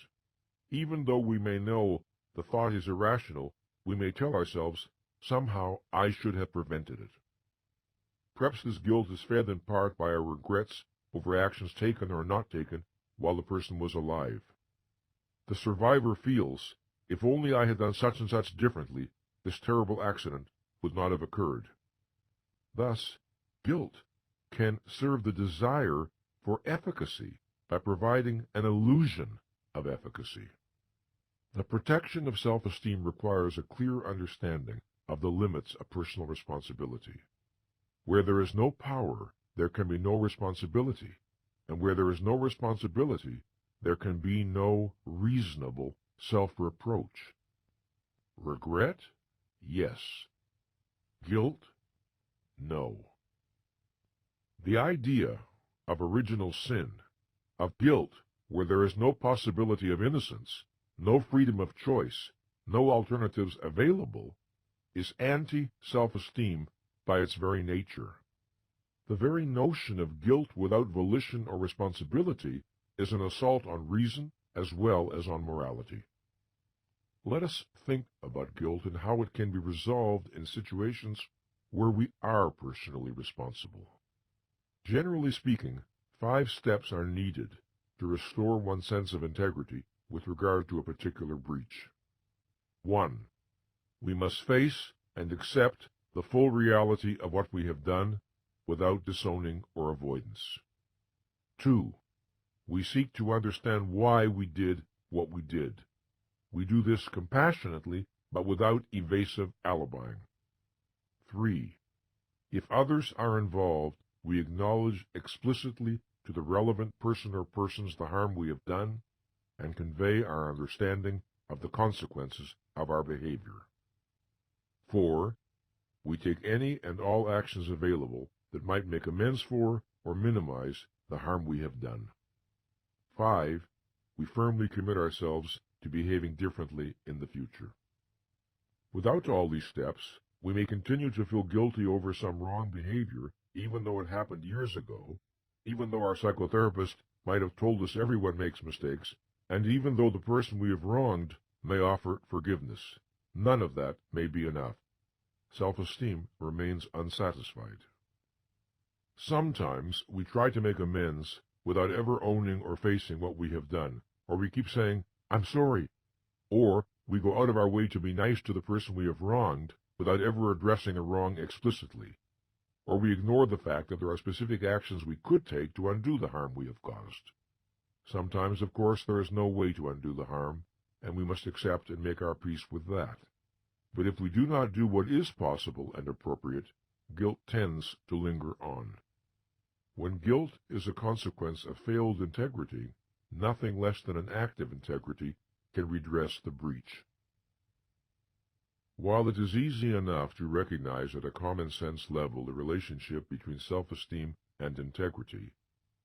Even though we may know the thought is irrational, we may tell ourselves, somehow I should have prevented it. Perhaps this guilt is fed in part by our regrets over actions taken or not taken while the person was alive. The survivor feels, if only I had done such and such differently, this terrible accident would not have occurred. Thus, guilt can serve the desire for efficacy by providing an illusion of efficacy. The protection of self-esteem requires a clear understanding of the limits of personal responsibility. Where there is no power, there can be no responsibility, and where there is no responsibility, there can be no reasonable self-reproach. Regret? Yes. Guilt? No. The idea of original sin, of guilt where there is no possibility of innocence, no freedom of choice, no alternatives available, is anti-self-esteem by its very nature. The very notion of guilt without volition or responsibility is an assault on reason as well as on morality. Let us think about guilt and how it can be resolved in situations where we are personally responsible. Generally speaking, 5 steps are needed to restore one's sense of integrity with regard to a particular breach. 1. We must face and accept the full reality of what we have done without disowning or avoidance. 2. We seek to understand why we did what we did. We do this compassionately, but without evasive alibying. 3. If others are involved, we acknowledge explicitly to the relevant person or persons the harm we have done, and convey our understanding of the consequences of our behavior. 4. We take any and all actions available that might make amends for or minimize the harm we have done. 5. We firmly commit ourselves to behaving differently in the future. Without all these steps, we may continue to feel guilty over some wrong behavior, even though it happened years ago, even though our psychotherapist might have told us everyone makes mistakes, and even though the person we have wronged may offer forgiveness. None of that may be enough. Self-esteem remains unsatisfied. Sometimes we try to make amends without ever owning or facing what we have done, or we keep saying, "I'm sorry," or we go out of our way to be nice to the person we have wronged without ever addressing a wrong explicitly, or we ignore the fact that there are specific actions we could take to undo the harm we have caused. Sometimes, of course, there is no way to undo the harm, and we must accept and make our peace with that. But if we do not do what is possible and appropriate, guilt tends to linger on. When guilt is a consequence of failed integrity, nothing less than an act of integrity can redress the breach. While it is easy enough to recognize at a common-sense level the relationship between self-esteem and integrity,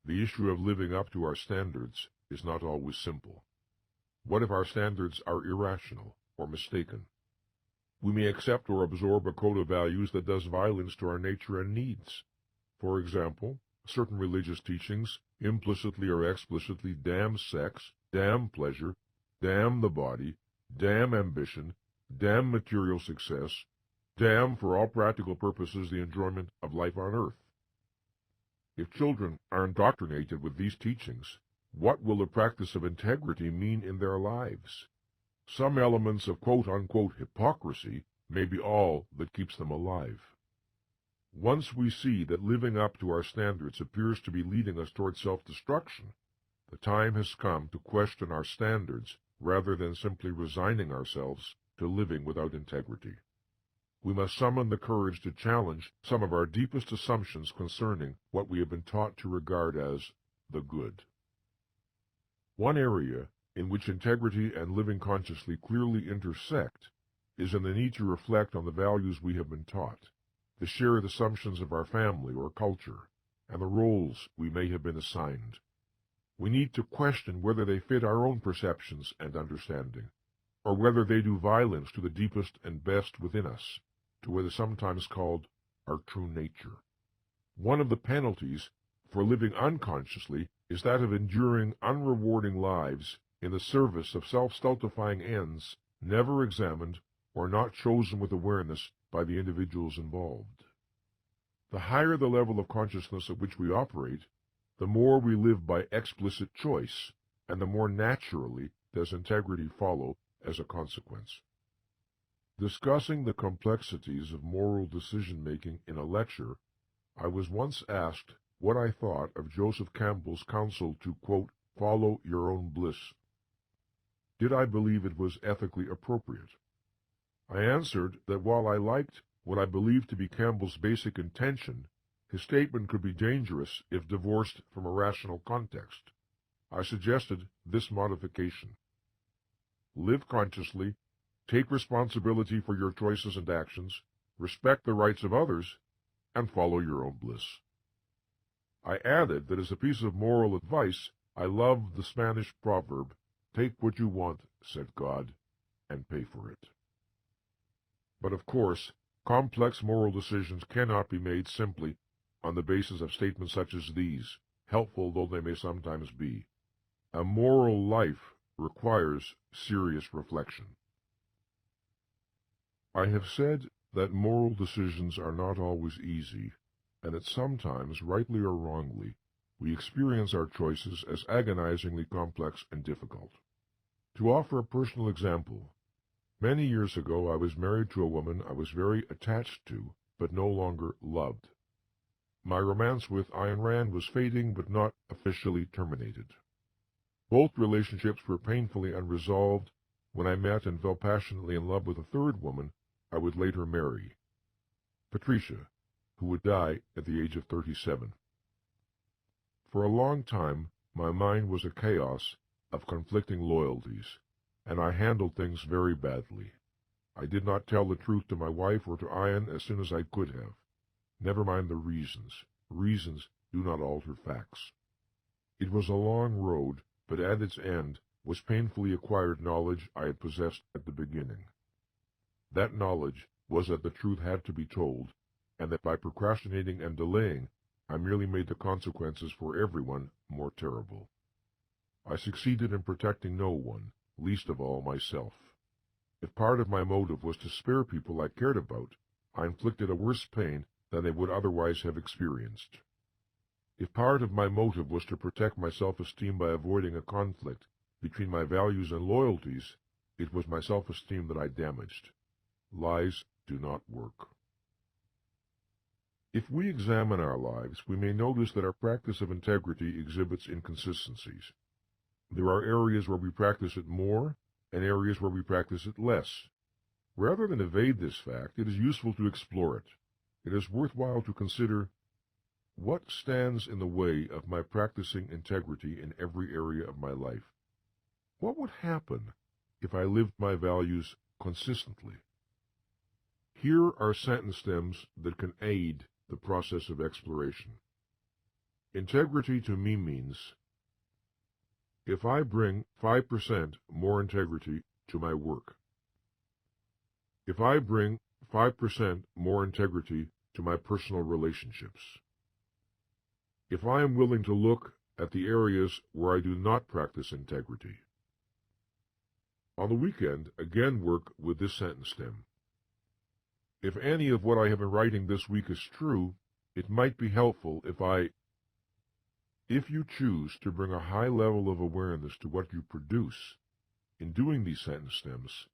the issue of living up to our standards is not always simple. What if our standards are irrational or mistaken? We may accept or absorb a code of values that does violence to our nature and needs. For example, certain religious teachings implicitly or explicitly damn sex, damn pleasure, damn the body, damn ambition, damn material success, damn, for all practical purposes, the enjoyment of life on earth. If children are indoctrinated with these teachings, what will the practice of integrity mean in their lives? Some elements of quote-unquote hypocrisy may be all that keeps them alive. Once we see that living up to our standards appears to be leading us toward self-destruction, the time has come to question our standards rather than simply resigning ourselves to living without integrity. We must summon the courage to challenge some of our deepest assumptions concerning what we have been taught to regard as the good. One area in which integrity and living consciously clearly intersect is in the need to reflect on the values we have been taught, the shared assumptions of our family or culture, and the roles we may have been assigned. We need to question whether they fit our own perceptions and understanding, or whether they do violence to the deepest and best within us, to what is sometimes called our true nature. One of the penalties for living unconsciously is that of enduring unrewarding lives in the service of self-stultifying ends never examined or not chosen with awareness by the individuals involved. The higher the level of consciousness at which we operate, the more we live by explicit choice, and the more naturally does integrity follow as a consequence. Discussing the complexities of moral decision-making in a lecture, I was once asked what I thought of Joseph Campbell's counsel to, quote, follow your own bliss. Did I believe it was ethically appropriate? I answered that while I liked what I believed to be Campbell's basic intention, his statement could be dangerous if divorced from a rational context. I suggested this modification. Live consciously, take responsibility for your choices and actions, respect the rights of others, and follow your own bliss. I added that as a piece of moral advice, I loved the Spanish proverb, take what you want, said God, and pay for it. But of course, complex moral decisions cannot be made simply on the basis of statements such as these, helpful though they may sometimes be. A moral life requires serious reflection. I have said that moral decisions are not always easy, and that sometimes, rightly or wrongly, we experience our choices as agonizingly complex and difficult. To offer a personal example, many years ago I was married to a woman I was very attached to, but no longer loved. My romance with Ayn Rand was fading, but not officially terminated. Both relationships were painfully unresolved when I met and fell passionately in love with a third woman I would later marry, Patricia, who would die at the age of 37. For a long time, my mind was a chaos of conflicting loyalties, and I handled things very badly. I did not tell the truth to my wife or to Ayn as soon as I could have. Never mind the reasons. Reasons do not alter facts. It was a long road, but at its end was painfully acquired knowledge I had possessed at the beginning. That knowledge was that the truth had to be told, and that by procrastinating and delaying, I merely made the consequences for everyone more terrible. I succeeded in protecting no one, least of all myself. If part of my motive was to spare people I cared about, I inflicted a worse pain than they would otherwise have experienced. If part of my motive was to protect my self-esteem by avoiding a conflict between my values and loyalties, it was my self-esteem that I damaged. Lies do not work. If we examine our lives, we may notice that our practice of integrity exhibits inconsistencies. There are areas where we practice it more and areas where we practice it less. Rather than evade this fact, it is useful to explore it. It is worthwhile to consider what stands in the way of my practicing integrity in every area of my life. What would happen if I lived my values consistently? Here are sentence stems that can aid the process of exploration. Integrity to me means, if I bring 5% more integrity to my work, if I bring 5% more integrity to my personal relationships, if I am willing to look at the areas where I do not practice integrity. On the weekend, again work with this sentence stem. If any of what I have been writing this week is true, it might be helpful if you choose to bring a high level of awareness to what you produce. In doing these sentence stems,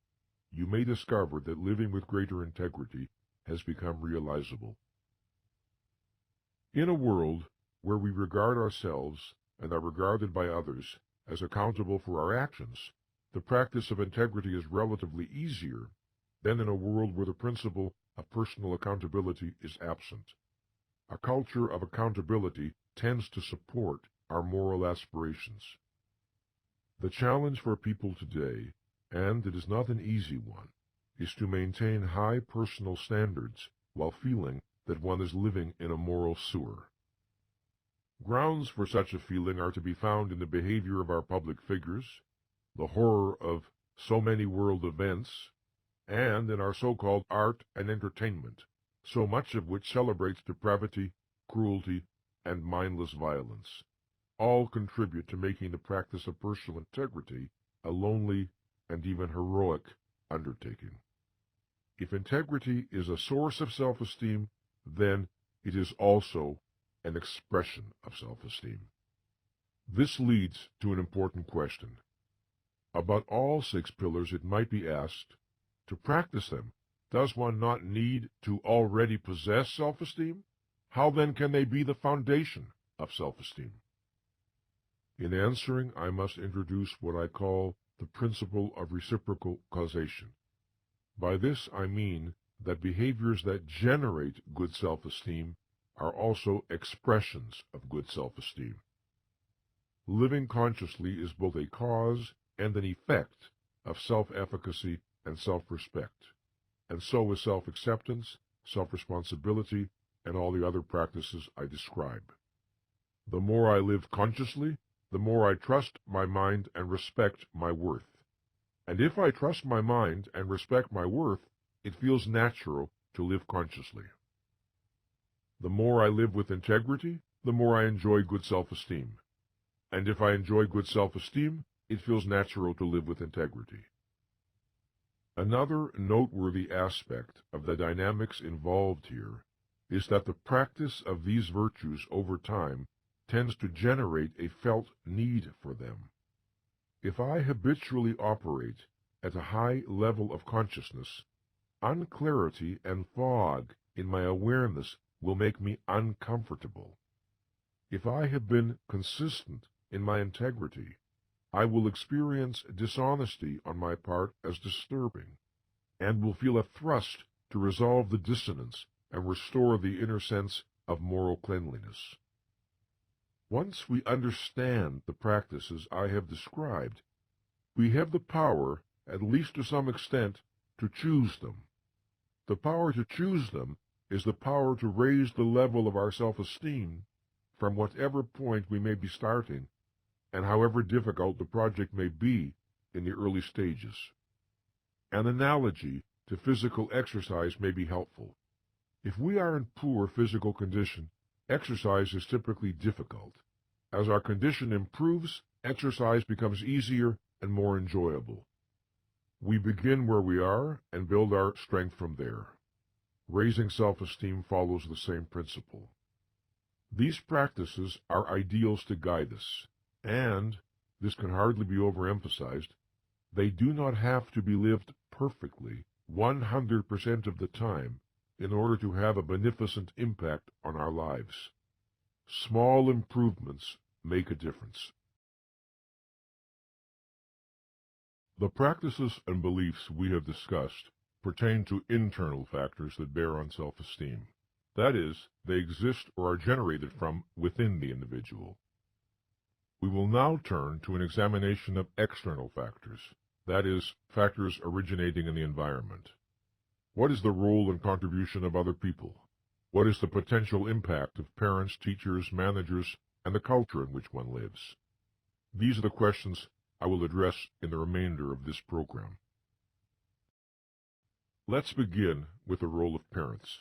you may discover that living with greater integrity has become realizable. In a world where we regard ourselves and are regarded by others as accountable for our actions, the practice of integrity is relatively easier than in a world where the principle of personal accountability is absent. A culture of accountability tends to support our moral aspirations. The challenge for people today, and it is not an easy one, is to maintain high personal standards while feeling that one is living in a moral sewer. Grounds for such a feeling are to be found in the behavior of our public figures, the horror of so many world events, and in our so-called art and entertainment, so much of which celebrates depravity, cruelty, and mindless violence. All contribute to making the practice of personal integrity a lonely and even heroic undertaking. If integrity is a source of self-esteem, then it is also an expression of self-esteem. This leads to an important question. About all 6 pillars, it might be asked, to practice them, does one not need to already possess self-esteem? How then can they be the foundation of self-esteem? In answering, I must introduce what I call the principle of reciprocal causation. By this I mean that behaviors that generate good self-esteem are also expressions of good self-esteem. Living consciously is both a cause and an effect of self-efficacy and self-respect, and so is self-acceptance, self-responsibility, and all the other practices I describe. The more I live consciously, the more I trust my mind and respect my worth. And if I trust my mind and respect my worth, it feels natural to live consciously. The more I live with integrity, the more I enjoy good self-esteem. And if I enjoy good self-esteem, it feels natural to live with integrity. Another noteworthy aspect of the dynamics involved here is that the practice of these virtues over time tends to generate a felt need for them. If I habitually operate at a high level of consciousness, unclarity and fog in my awareness will make me uncomfortable. If I have been consistent in my integrity, I will experience dishonesty on my part as disturbing, and will feel a thrust to resolve the dissonance and restore the inner sense of moral cleanliness. Once we understand the practices I have described, we have the power, at least to some extent, to choose them. The power to choose them is the power to raise the level of our self-esteem from whatever point we may be starting, and however difficult the project may be in the early stages. An analogy to physical exercise may be helpful. If we are in poor physical condition, exercise is typically difficult. As our condition improves, exercise becomes easier and more enjoyable. We begin where we are and build our strength from there. Raising self-esteem follows the same principle. These practices are ideals to guide us, and, this can hardly be overemphasized, they do not have to be lived perfectly 100% of the time in order to have a beneficent impact on our lives. Small improvements make a difference. The practices and beliefs we have discussed pertain to internal factors that bear on self-esteem. That is, they exist or are generated from within the individual. We will now turn to an examination of external factors, that is, factors originating in the environment. What is the role and contribution of other people? What is the potential impact of parents, teachers, managers, and the culture in which one lives? These are the questions I will address in the remainder of this program. Let's begin with the role of parents.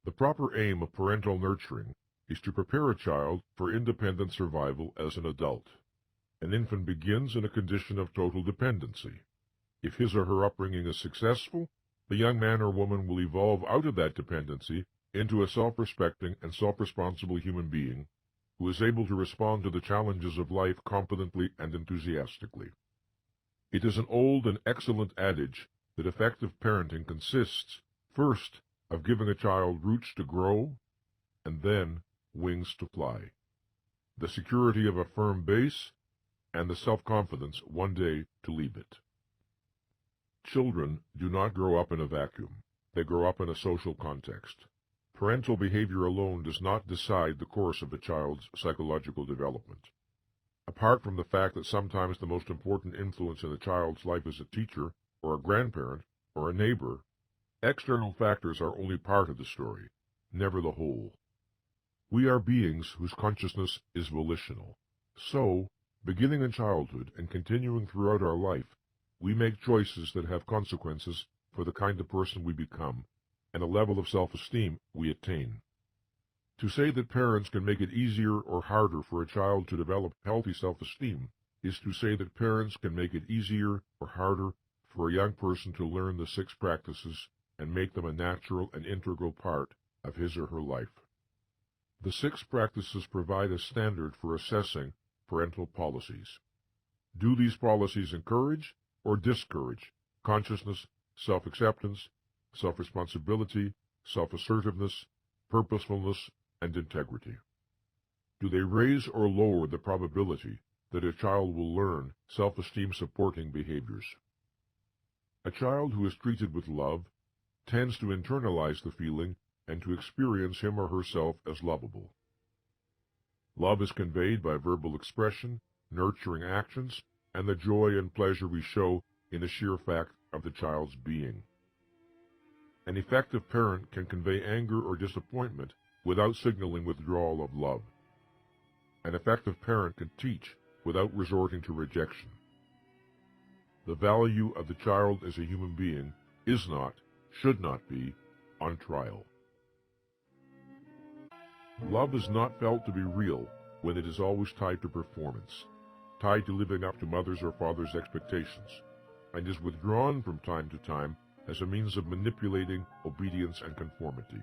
The proper aim of parental nurturing is to prepare a child for independent survival as an adult. An infant begins in a condition of total dependency. If his or her upbringing is successful, the young man or woman will evolve out of that dependency into a self-respecting and self-responsible human being who is able to respond to the challenges of life confidently and enthusiastically. It is an old and excellent adage that effective parenting consists, first, of giving a child roots to grow, and then wings to fly, the security of a firm base, and the self-confidence one day to leave it. Children do not grow up in a vacuum. They grow up in a social context. Parental behavior alone does not decide the course of a child's psychological development. Apart from the fact that sometimes the most important influence in a child's life is a teacher, or a grandparent, or a neighbor, external factors are only part of the story, never the whole. We are beings whose consciousness is volitional. So, beginning in childhood and continuing throughout our life, we make choices that have consequences for the kind of person we become and a level of self-esteem we attain. To say that parents can make it easier or harder for a child to develop healthy self-esteem is to say that parents can make it easier or harder for a young person to learn the 6 practices and make them a natural and integral part of his or her life. The 6 practices provide a standard for assessing parental policies. Do these policies encourage or discourage consciousness, self-acceptance, self-responsibility, self-assertiveness, purposefulness, and integrity? Do they raise or lower the probability that a child will learn self-esteem supporting behaviors? A child who is treated with love tends to internalize the feeling and to experience him or herself as lovable. Love is conveyed by verbal expression, nurturing actions, and the joy and pleasure we show in the sheer fact of the child's being. An effective parent can convey anger or disappointment without signaling withdrawal of love. An effective parent can teach without resorting to rejection. The value of the child as a human being is not, should not be, on trial. Love is not felt to be real when it is always tied to performance, tied to living up to mother's or father's expectations, and is withdrawn from time to time as a means of manipulating obedience and conformity.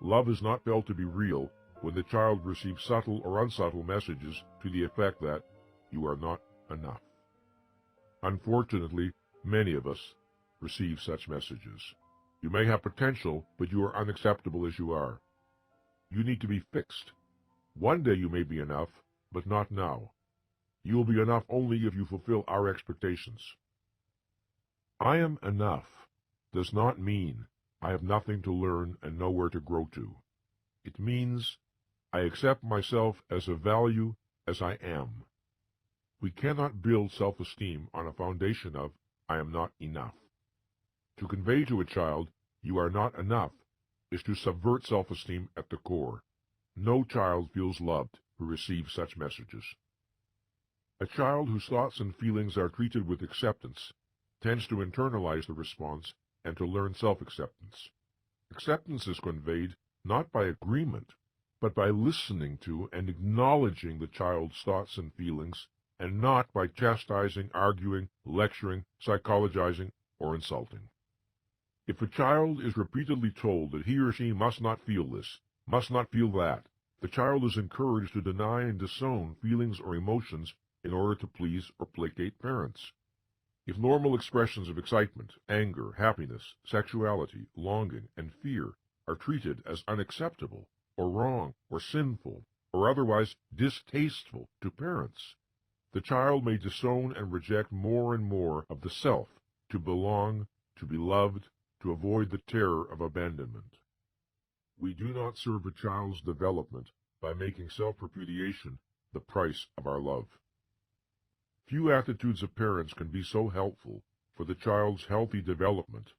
Love is not felt to be real when the child receives subtle or unsubtle messages to the effect that you are not enough. Unfortunately, many of us receive such messages. You may have potential, but you are unacceptable as you are. You need to be fixed. One day you may be enough, but not now. You will be enough only if you fulfill our expectations. I am enough does not mean I have nothing to learn and nowhere to grow to. It means I accept myself as a value as I am. We cannot build self-esteem on a foundation of I am not enough. To convey to a child you are not enough is to subvert self-esteem at the core. No child feels loved who receives such messages. A child whose thoughts and feelings are treated with acceptance tends to internalize the response and to learn self-acceptance. Acceptance is conveyed not by agreement, but by listening to and acknowledging the child's thoughts and feelings, and not by chastising, arguing, lecturing, psychologizing, or insulting. If a child is repeatedly told that he or she must not feel this, must not feel that, the child is encouraged to deny and disown feelings or emotions in order to please or placate parents. If normal expressions of excitement, anger, happiness, sexuality, longing, and fear are treated as unacceptable, or wrong, or sinful, or otherwise distasteful to parents, the child may disown and reject more and more of the self to belong, to be loved, to avoid the terror of abandonment. We do not serve a child's development by making self-repudiation the price of our love. Few attitudes of parents can be so helpful for the child's healthy development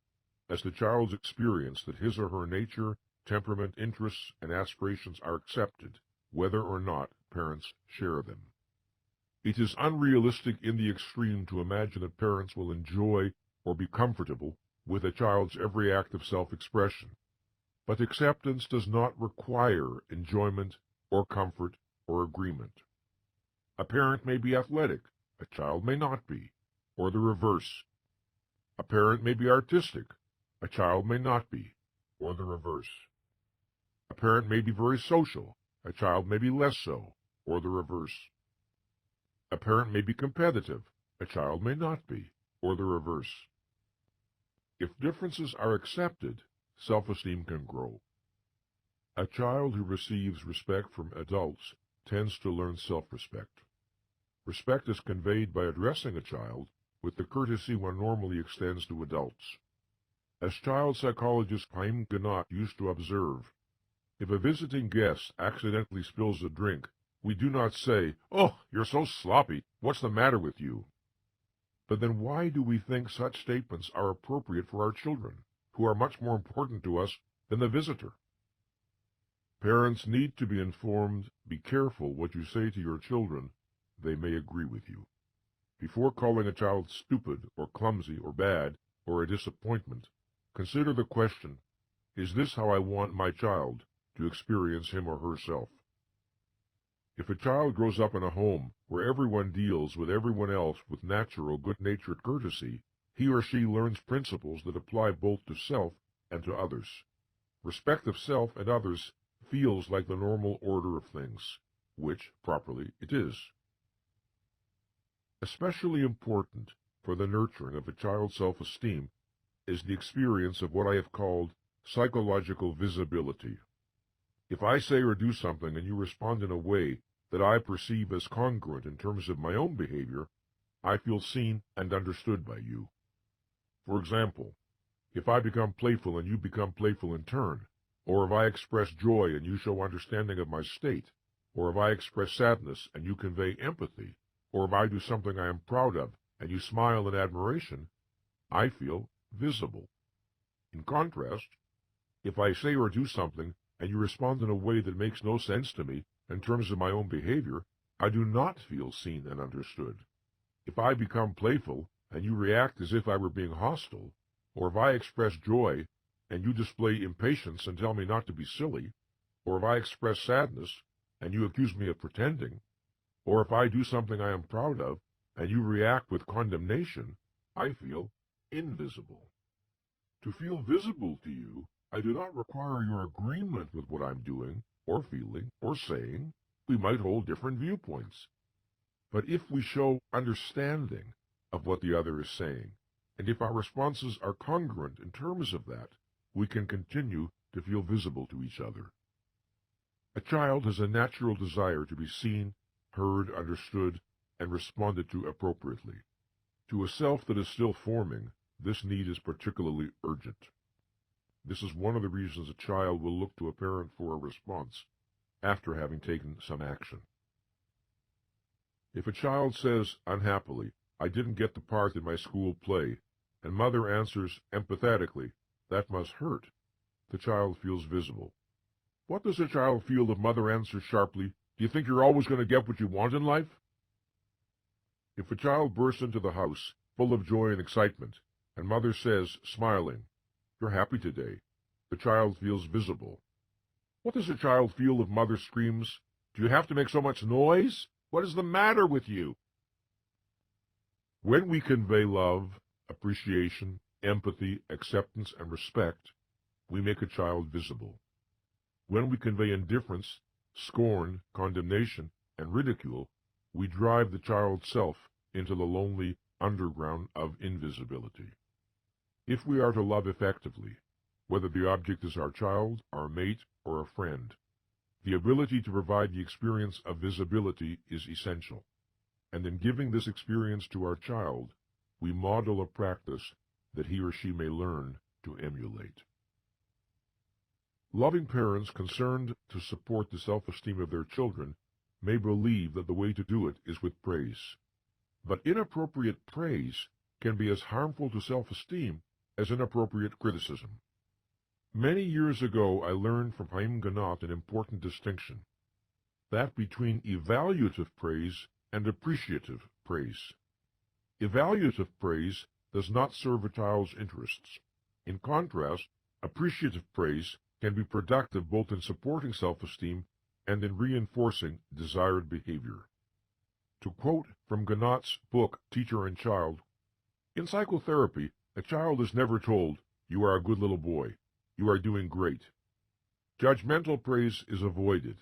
as the child's experience that his or her nature, temperament, interests, and aspirations are accepted, whether or not parents share them. It is unrealistic in the extreme to imagine that parents will enjoy or be comfortable with a child's every act of self-expression. But acceptance does not require enjoyment or comfort or agreement. A parent may be athletic, a child may not be, or the reverse. A parent may be artistic, a child may not be, or the reverse. A parent may be very social, a child may be less so, or the reverse. A parent may be competitive, a child may not be, or the reverse. If differences are accepted, self-esteem can grow. A child who receives respect from adults tends to learn self-respect. Respect is conveyed by addressing a child with the courtesy one normally extends to adults. As child psychologist Chaim Gnat used to observe, if a visiting guest accidentally spills a drink, we do not say, "Oh, you're so sloppy, what's the matter with you?" But then why do we think such statements are appropriate for our children, who are much more important to us than the visitor? Parents need to be informed. Be careful what you say to your children. They may agree with you. Before calling a child stupid or clumsy or bad or a disappointment, consider the question, is this how I want my child to experience him or herself? If a child grows up in a home where everyone deals with everyone else with natural, good-natured courtesy, he or she learns principles that apply both to self and to others. Respect of self and others feels like the normal order of things, which, properly, it is. Especially important for the nurturing of a child's self-esteem is the experience of what I have called psychological visibility. If I say or do something and you respond in a way that I perceive as congruent in terms of my own behavior, I feel seen and understood by you. For example, if I become playful and you become playful in turn, or if I express joy and you show understanding of my state, or if I express sadness and you convey empathy, or if I do something I am proud of and you smile in admiration, I feel visible. In contrast, if I say or do something and you respond in a way that makes no sense to me in terms of my own behavior, I do not feel seen and understood. If I become playful and you react as if I were being hostile, or if I express joy and you display impatience and tell me not to be silly, or if I express sadness and you accuse me of pretending, or if I do something I am proud of and you react with condemnation, I feel invisible. To feel visible to you, I do not require your agreement with what I'm doing, or feeling, or saying. We might hold different viewpoints. But if we show understanding of what the other is saying, and if our responses are congruent in terms of that, we can continue to feel visible to each other. A child has a natural desire to be seen, heard, understood, and responded to appropriately. To a self that is still forming, this need is particularly urgent. This is one of the reasons a child will look to a parent for a response after having taken some action. If a child says, unhappily, "I didn't get the part in my school play," and mother answers empathetically, "That must hurt," the child feels visible. What does a child feel if mother answers sharply, "Do you think you're always going to get what you want in life?" If a child bursts into the house, full of joy and excitement, and mother says, smiling, "You're happy today," the child feels visible. What does a child feel if mother screams, "Do you have to make so much noise? What is the matter with you?" When we convey love, appreciation, empathy, acceptance, and respect, we make a child visible. When we convey indifference, scorn, condemnation, and ridicule, we drive the child's self into the lonely underground of invisibility. If we are to love effectively, whether the object is our child, our mate, or a friend, the ability to provide the experience of visibility is essential. and in giving this experience to our child, we model a practice that he or she may learn to emulate. Loving parents concerned to support the self-esteem of their children may believe that the way to do it is with praise. But inappropriate praise can be as harmful to self-esteem as inappropriate criticism. Many years ago, I learned from Haim Ginott an important distinction, that between evaluative praise and appreciative praise. Evaluative praise does not serve a child's interests. In contrast, appreciative praise can be productive both in supporting self-esteem and in reinforcing desired behavior. To quote from Ginott's book, Teacher and Child, "In psychotherapy, a child is never told, 'You are a good little boy. You are doing great.' Judgmental praise is avoided.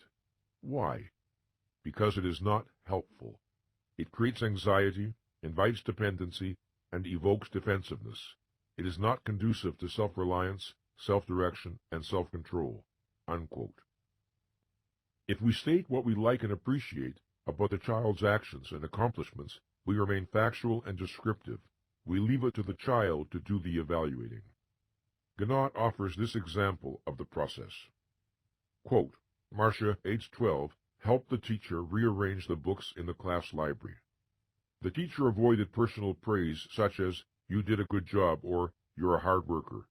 Why? Because it is not helpful. It creates anxiety, invites dependency, and evokes defensiveness. It is not conducive to self-reliance, self-direction, and self-control." Unquote. If we state what we like and appreciate about the child's actions and accomplishments, we remain factual and descriptive. We leave it to the child to do the evaluating. Ginott offers this example of the process. Quote, "Marcia, age 12, helped the teacher rearrange the books in the class library. The teacher avoided personal praise such as, 'You did a good job,' or 'You're a hard worker.'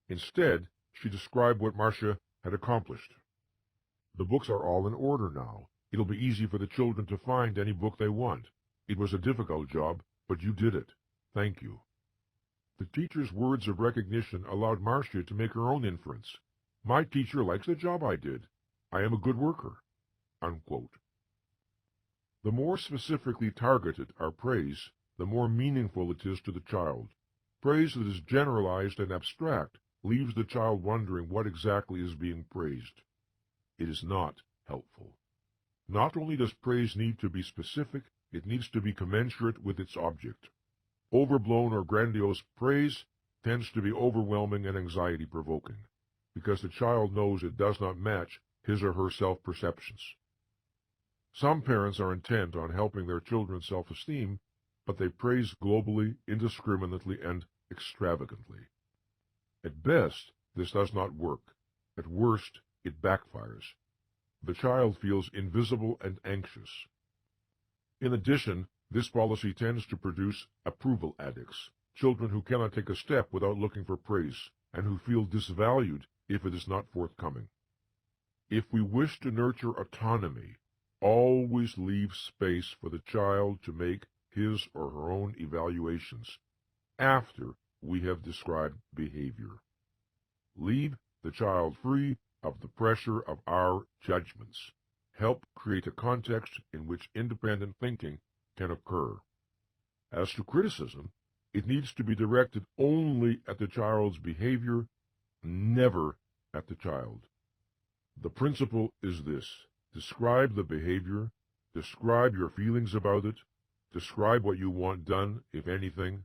Instead, she described what Marcia had accomplished. 'The books are all in order now. It'll be easy for the children to find any book they want. It was a difficult job, but you did it. Thank you.' The teacher's words of recognition allowed Marcia to make her own inference. 'My teacher likes the job I did. I am a good worker.' Unquote. The more specifically targeted our praise, the more meaningful it is to the child. Praise that is generalized and abstract leaves the child wondering what exactly is being praised. It is not helpful. Not only does praise need to be specific, it needs to be commensurate with its object. Overblown or grandiose praise tends to be overwhelming and anxiety-provoking, because the child knows it does not match his or her self-perceptions. Some parents are intent on helping their children's self-esteem, but they praise globally, indiscriminately, and extravagantly. At best, this does not work. At worst, it backfires. The child feels invisible and anxious. In addition, this policy tends to produce approval addicts, children who cannot take a step without looking for praise, and who feel disvalued if it is not forthcoming. If we wish to nurture autonomy, always leave space for the child to make his or her own evaluations after we have described behavior. Leave the child free of the pressure of our judgments. Help create a context in which independent thinking can occur. As to criticism, it needs to be directed only at the child's behavior, never at the child. The principle is this: describe the behavior, describe your feelings about it, describe what you want done, if anything,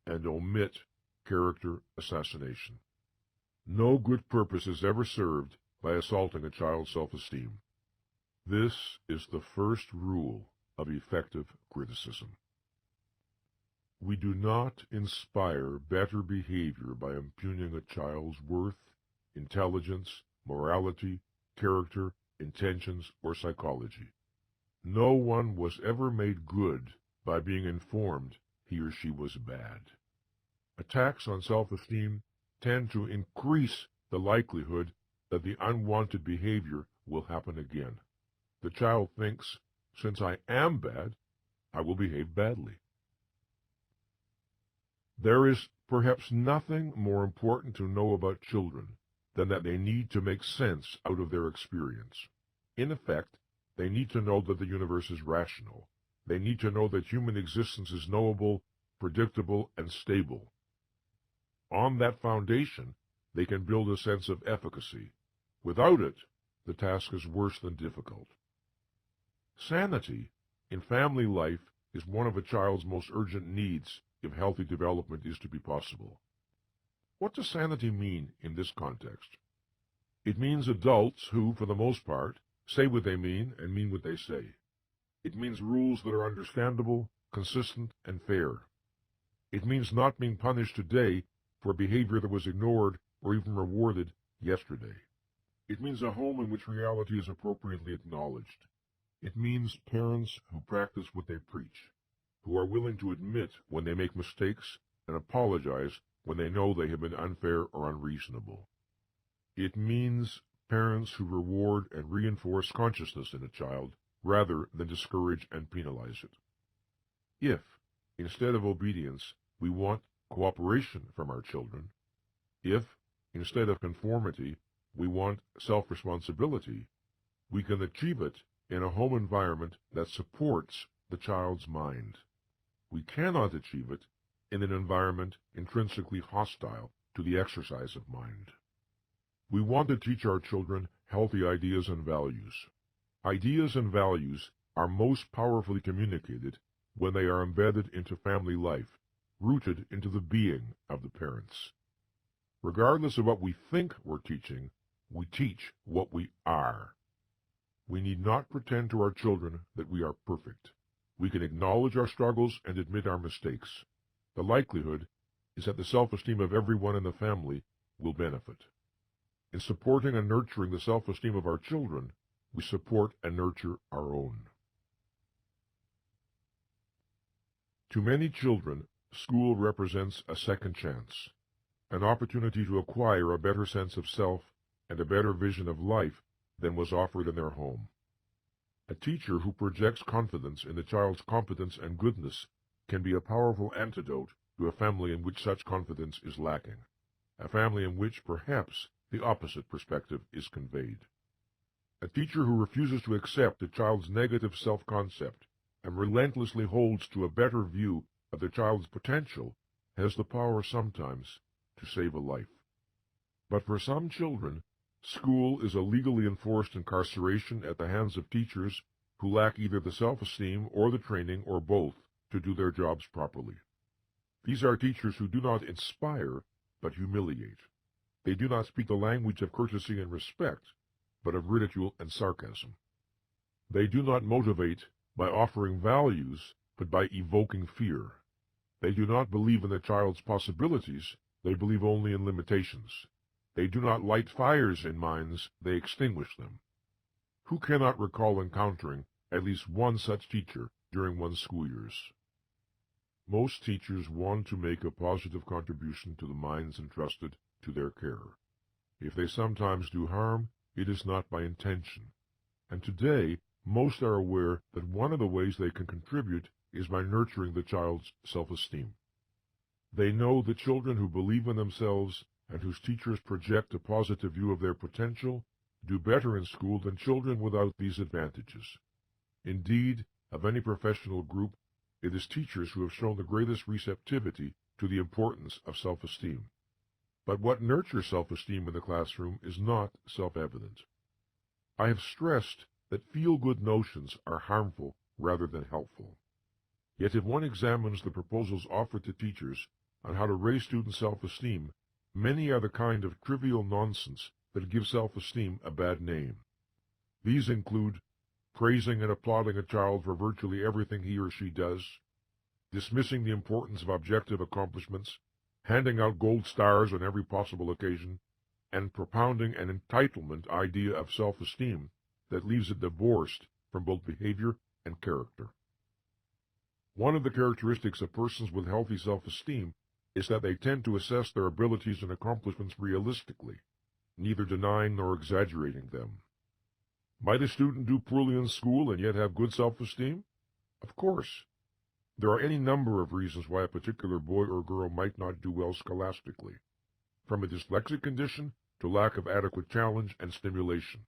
and omit character assassination. No good purpose is ever served by assaulting a child's self-esteem. This is the first rule of effective criticism. We do not inspire better behavior by impugning a child's worth, intelligence, morality, character, intentions, or psychology. No one was ever made good by being informed he or she was bad. Attacks on self-esteem tend to increase the likelihood that the unwanted behavior will happen again. The child thinks, since I am bad, I will behave badly. There is perhaps nothing more important to know about children than that they need to make sense out of their experience. In effect, they need to know that the universe is rational. They need to know that human existence is knowable, predictable, and stable. On that foundation, they can build a sense of efficacy. Without it, the task is worse than difficult. Sanity in family life is one of a child's most urgent needs if healthy development is to be possible. What does sanity mean in this context? It means adults who, for the most part, say what they mean and mean what they say. It means rules that are understandable, consistent, and fair. It means not being punished today for behavior that was ignored or even rewarded yesterday. It means a home in which reality is appropriately acknowledged. It means parents who practice what they preach, who are willing to admit when they make mistakes and apologize when they know they have been unfair or unreasonable. It means parents who reward and reinforce consciousness in a child rather than discourage and penalize it. If, instead of obedience, we want cooperation from our children, if, instead of conformity, we want self-responsibility, we can achieve it in a home environment that supports the child's mind. We cannot achieve it in an environment intrinsically hostile to the exercise of mind. We want to teach our children healthy ideas and values. Ideas and values are most powerfully communicated when they are embedded into family life, rooted into the being of the parents. Regardless of what we think we're teaching, we teach what we are. We need not pretend to our children that we are perfect. We can acknowledge our struggles and admit our mistakes. The likelihood is that the self-esteem of everyone in the family will benefit. In supporting and nurturing the self-esteem of our children, we support and nurture our own. To many children, school represents a second chance, an opportunity to acquire a better sense of self and a better vision of life than was offered in their home. A teacher who projects confidence in the child's competence and goodness can be a powerful antidote to a family in which such confidence is lacking, a family in which perhaps the opposite perspective is conveyed. A teacher who refuses to accept a child's negative self-concept and relentlessly holds to a better view of the child's potential has the power sometimes to save a life. But for some children, school is a legally enforced incarceration at the hands of teachers who lack either the self-esteem or the training or both to do their jobs properly. These are teachers who do not inspire, but humiliate. They do not speak the language of courtesy and respect, but of ridicule and sarcasm. They do not motivate by offering values, but by evoking fear. They do not believe in the child's possibilities, they believe only in limitations. They do not light fires in minds, they extinguish them. Who cannot recall encountering at least one such teacher during one's school years? Most teachers want to make a positive contribution to the minds entrusted to their care. If they sometimes do harm, it is not by intention. And today, most are aware that one of the ways they can contribute is by nurturing the child's self-esteem. They know that children who believe in themselves and whose teachers project a positive view of their potential do better in school than children without these advantages. Indeed, of any professional group, it is teachers who have shown the greatest receptivity to the importance of self-esteem. But what nurtures self-esteem in the classroom is not self-evident. I have stressed that feel-good notions are harmful rather than helpful. Yet if one examines the proposals offered to teachers on how to raise student self-esteem, many are the kind of trivial nonsense that give self-esteem a bad name. These include praising and applauding a child for virtually everything he or she does, dismissing the importance of objective accomplishments, handing out gold stars on every possible occasion, and propounding an entitlement idea of self-esteem that leaves it divorced from both behavior and character. One of the characteristics of persons with healthy self-esteem is that they tend to assess their abilities and accomplishments realistically, neither denying nor exaggerating them. Might a student do poorly in school and yet have good self-esteem? Of course. There are any number of reasons why a particular boy or girl might not do well scholastically, from a dyslexic condition to lack of adequate challenge and stimulation.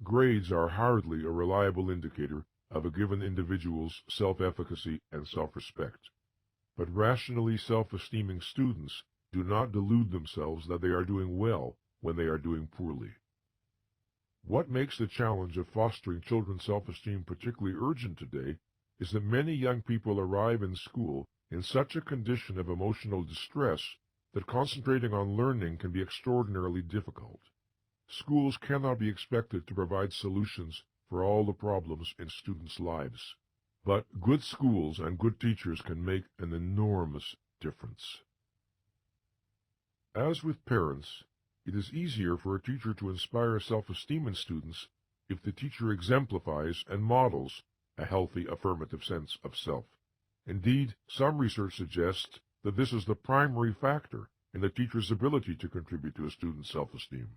Grades are hardly a reliable indicator of a given individual's self-efficacy and self-respect. But rationally self-esteeming students do not delude themselves that they are doing well when they are doing poorly. What makes the challenge of fostering children's self-esteem particularly urgent today is that many young people arrive in school in such a condition of emotional distress that concentrating on learning can be extraordinarily difficult. Schools cannot be expected to provide solutions for all the problems in students' lives. But good schools and good teachers can make an enormous difference. As with parents, it is easier for a teacher to inspire self-esteem in students if the teacher exemplifies and models a healthy affirmative sense of self. Indeed, some research suggests that this is the primary factor in the teacher's ability to contribute to a student's self-esteem.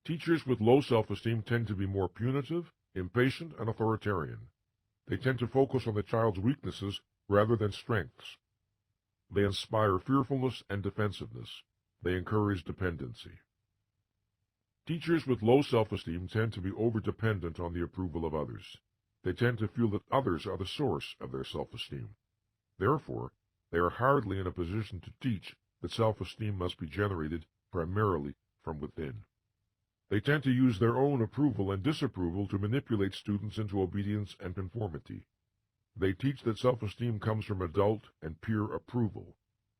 Teachers with low self-esteem tend to be more punitive, impatient, and authoritarian. They tend to focus on the child's weaknesses rather than strengths. They inspire fearfulness and defensiveness. They encourage dependency. Teachers with low self-esteem tend to be over-dependent on the approval of others. They tend to feel that others are the source of their self-esteem. Therefore, they are hardly in a position to teach that self-esteem must be generated primarily from within. They tend to use their own approval and disapproval to manipulate students into obedience and conformity. They teach that self-esteem comes from adult and peer approval.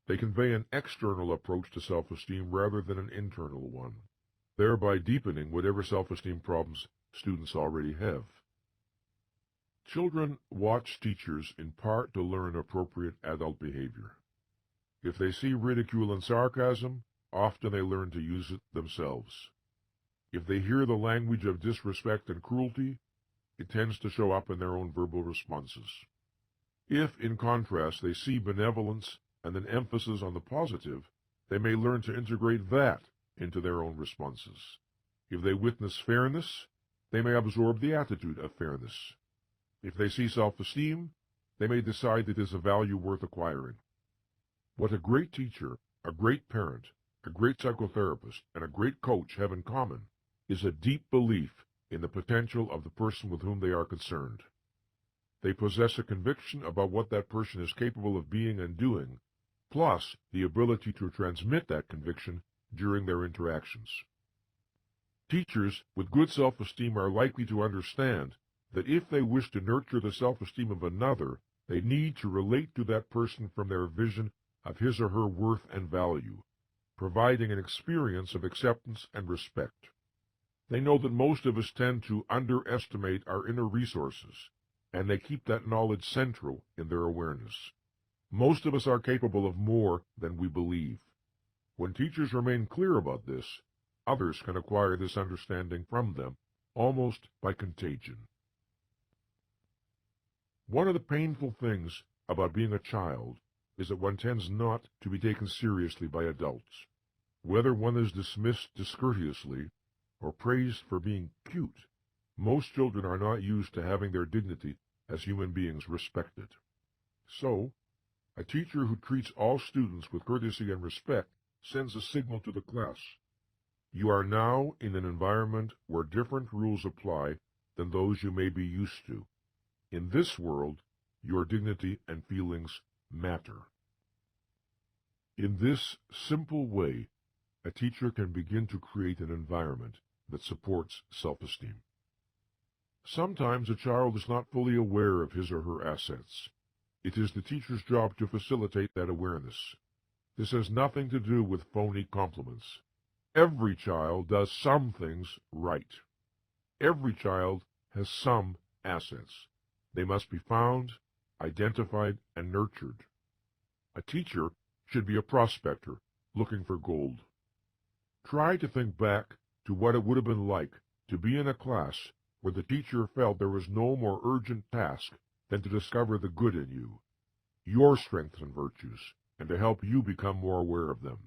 They convey an external approach to self-esteem rather than an internal one, thereby deepening whatever self-esteem problems students already have. Children watch teachers in part to learn appropriate adult behavior. If they see ridicule and sarcasm, often they learn to use it themselves. If they hear the language of disrespect and cruelty, it tends to show up in their own verbal responses. If, in contrast, they see benevolence and an emphasis on the positive, they may learn to integrate that into their own responses. If they witness fairness, they may absorb the attitude of fairness. If they see self-esteem, they may decide it is a value worth acquiring. What a great teacher, a great parent, a great psychotherapist, and a great coach have in common is a deep belief in the potential of the person with whom they are concerned. They possess a conviction about what that person is capable of being and doing, plus the ability to transmit that conviction during their interactions. Teachers with good self-esteem are likely to understand that if they wish to nurture the self-esteem of another, they need to relate to that person from their vision of his or her worth and value, providing an experience of acceptance and respect. They know that most of us tend to underestimate our inner resources, and they keep that knowledge central in their awareness. Most of us are capable of more than we believe. When teachers remain clear about this, others can acquire this understanding from them, almost by contagion. One of the painful things about being a child is that one tends not to be taken seriously by adults. Whether one is dismissed discourteously or praised for being cute, most children are not used to having their dignity as human beings respected. So, a teacher who treats all students with courtesy and respect sends a signal to the class. You are now in an environment where different rules apply than those you may be used to. In this world, your dignity and feelings matter. In this simple way, a teacher can begin to create an environment that supports self-esteem. Sometimes a child is not fully aware of his or her assets. It is the teacher's job to facilitate that awareness. This has nothing to do with phony compliments. Every child does some things right. Every child has some assets. They must be found, identified, and nurtured. A teacher should be a prospector looking for gold. Try to think back to what it would have been like to be in a class where the teacher felt there was no more urgent task than to discover the good in you, your strengths and virtues, and to help you become more aware of them.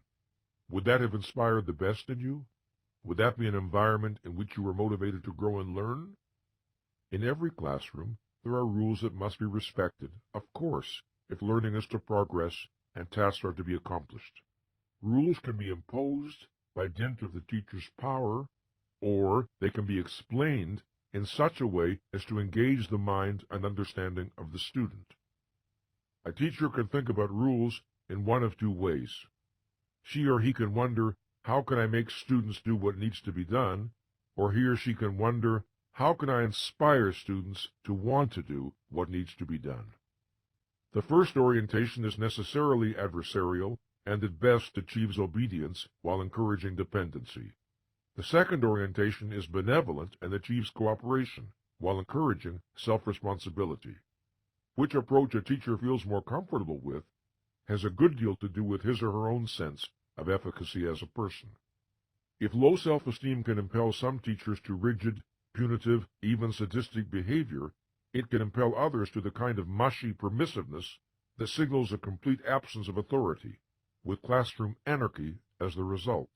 Would that have inspired the best in you? Would that be an environment in which you were motivated to grow and learn? In every classroom, there are rules that must be respected, of course, if learning is to progress and tasks are to be accomplished. Rules can be imposed by dint of the teacher's power, or they can be explained in such a way as to engage the mind and understanding of the student. A teacher can think about rules in one of two ways. She or he can wonder, how can I make students do what needs to be done? Or he or she can wonder, how can I inspire students to want to do what needs to be done? The first orientation is necessarily adversarial and at best achieves obedience while encouraging dependency. The second orientation is benevolent and achieves cooperation. while encouraging self-responsibility. Which approach a teacher feels more comfortable with has a good deal to do with his or her own sense of efficacy as a person. If low self-esteem can impel some teachers to rigid, punitive, even sadistic behavior, it can impel others to the kind of mushy permissiveness that signals a complete absence of authority, with classroom anarchy as the result.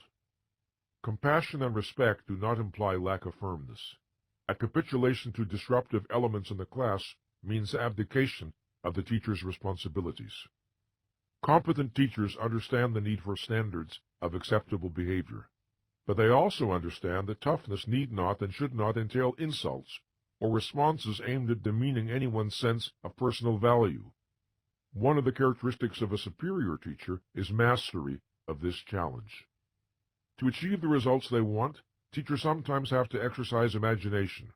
Compassion and respect do not imply lack of firmness. A capitulation to disruptive elements in the class means abdication of the teacher's responsibilities. Competent teachers understand the need for standards of acceptable behavior, but they also understand that toughness need not and should not entail insults or responses aimed at demeaning anyone's sense of personal value. One of the characteristics of a superior teacher is mastery of this challenge. To achieve the results they want, teachers sometimes have to exercise imagination.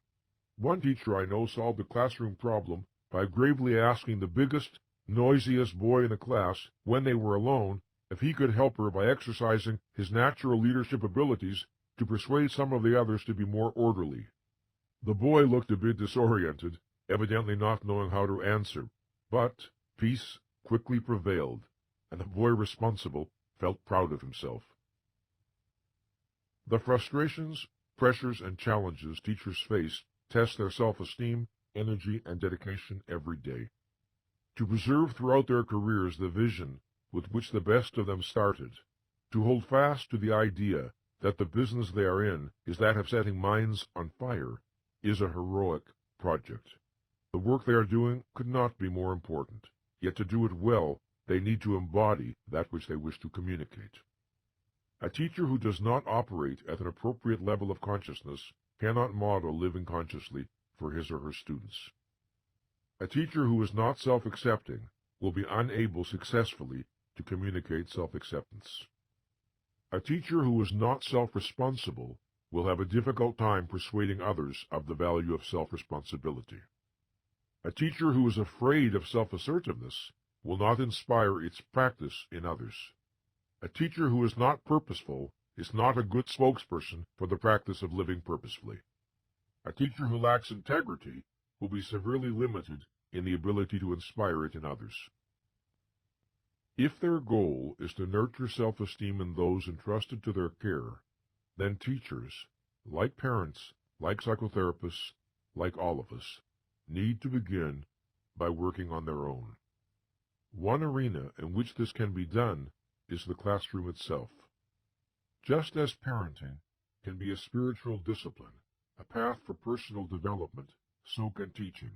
One teacher I know solved a classroom problem by gravely asking the biggest, noisiest boy in the class, when they were alone, if he could help her by exercising his natural leadership abilities to persuade some of the others to be more orderly. The boy looked a bit disoriented, evidently not knowing how to answer, but peace quickly prevailed, and the boy responsible felt proud of himself. The frustrations, pressures, and challenges teachers face test their self-esteem, energy, and dedication every day. To preserve throughout their careers the vision with which the best of them started, to hold fast to the idea that the business they are in is that of setting minds on fire, is a heroic project. The work they are doing could not be more important, yet to do it well, they need to embody that which they wish to communicate. A teacher who does not operate at an appropriate level of consciousness cannot model living consciously for his or her students. A teacher who is not self-accepting will be unable successfully to communicate self-acceptance. A teacher who is not self-responsible will have a difficult time persuading others of the value of self-responsibility. A teacher who is afraid of self-assertiveness will not inspire its practice in others. A teacher who is not purposeful is not a good spokesperson for the practice of living purposefully. A teacher who lacks integrity will be severely limited in the ability to inspire it in others. If their goal is to nurture self-esteem in those entrusted to their care, then teachers, like parents, like psychotherapists, like all of us, need to begin by working on their own. One arena in which this can be done is the classroom itself. Just as parenting can be a spiritual discipline, a path for personal development, so can teaching.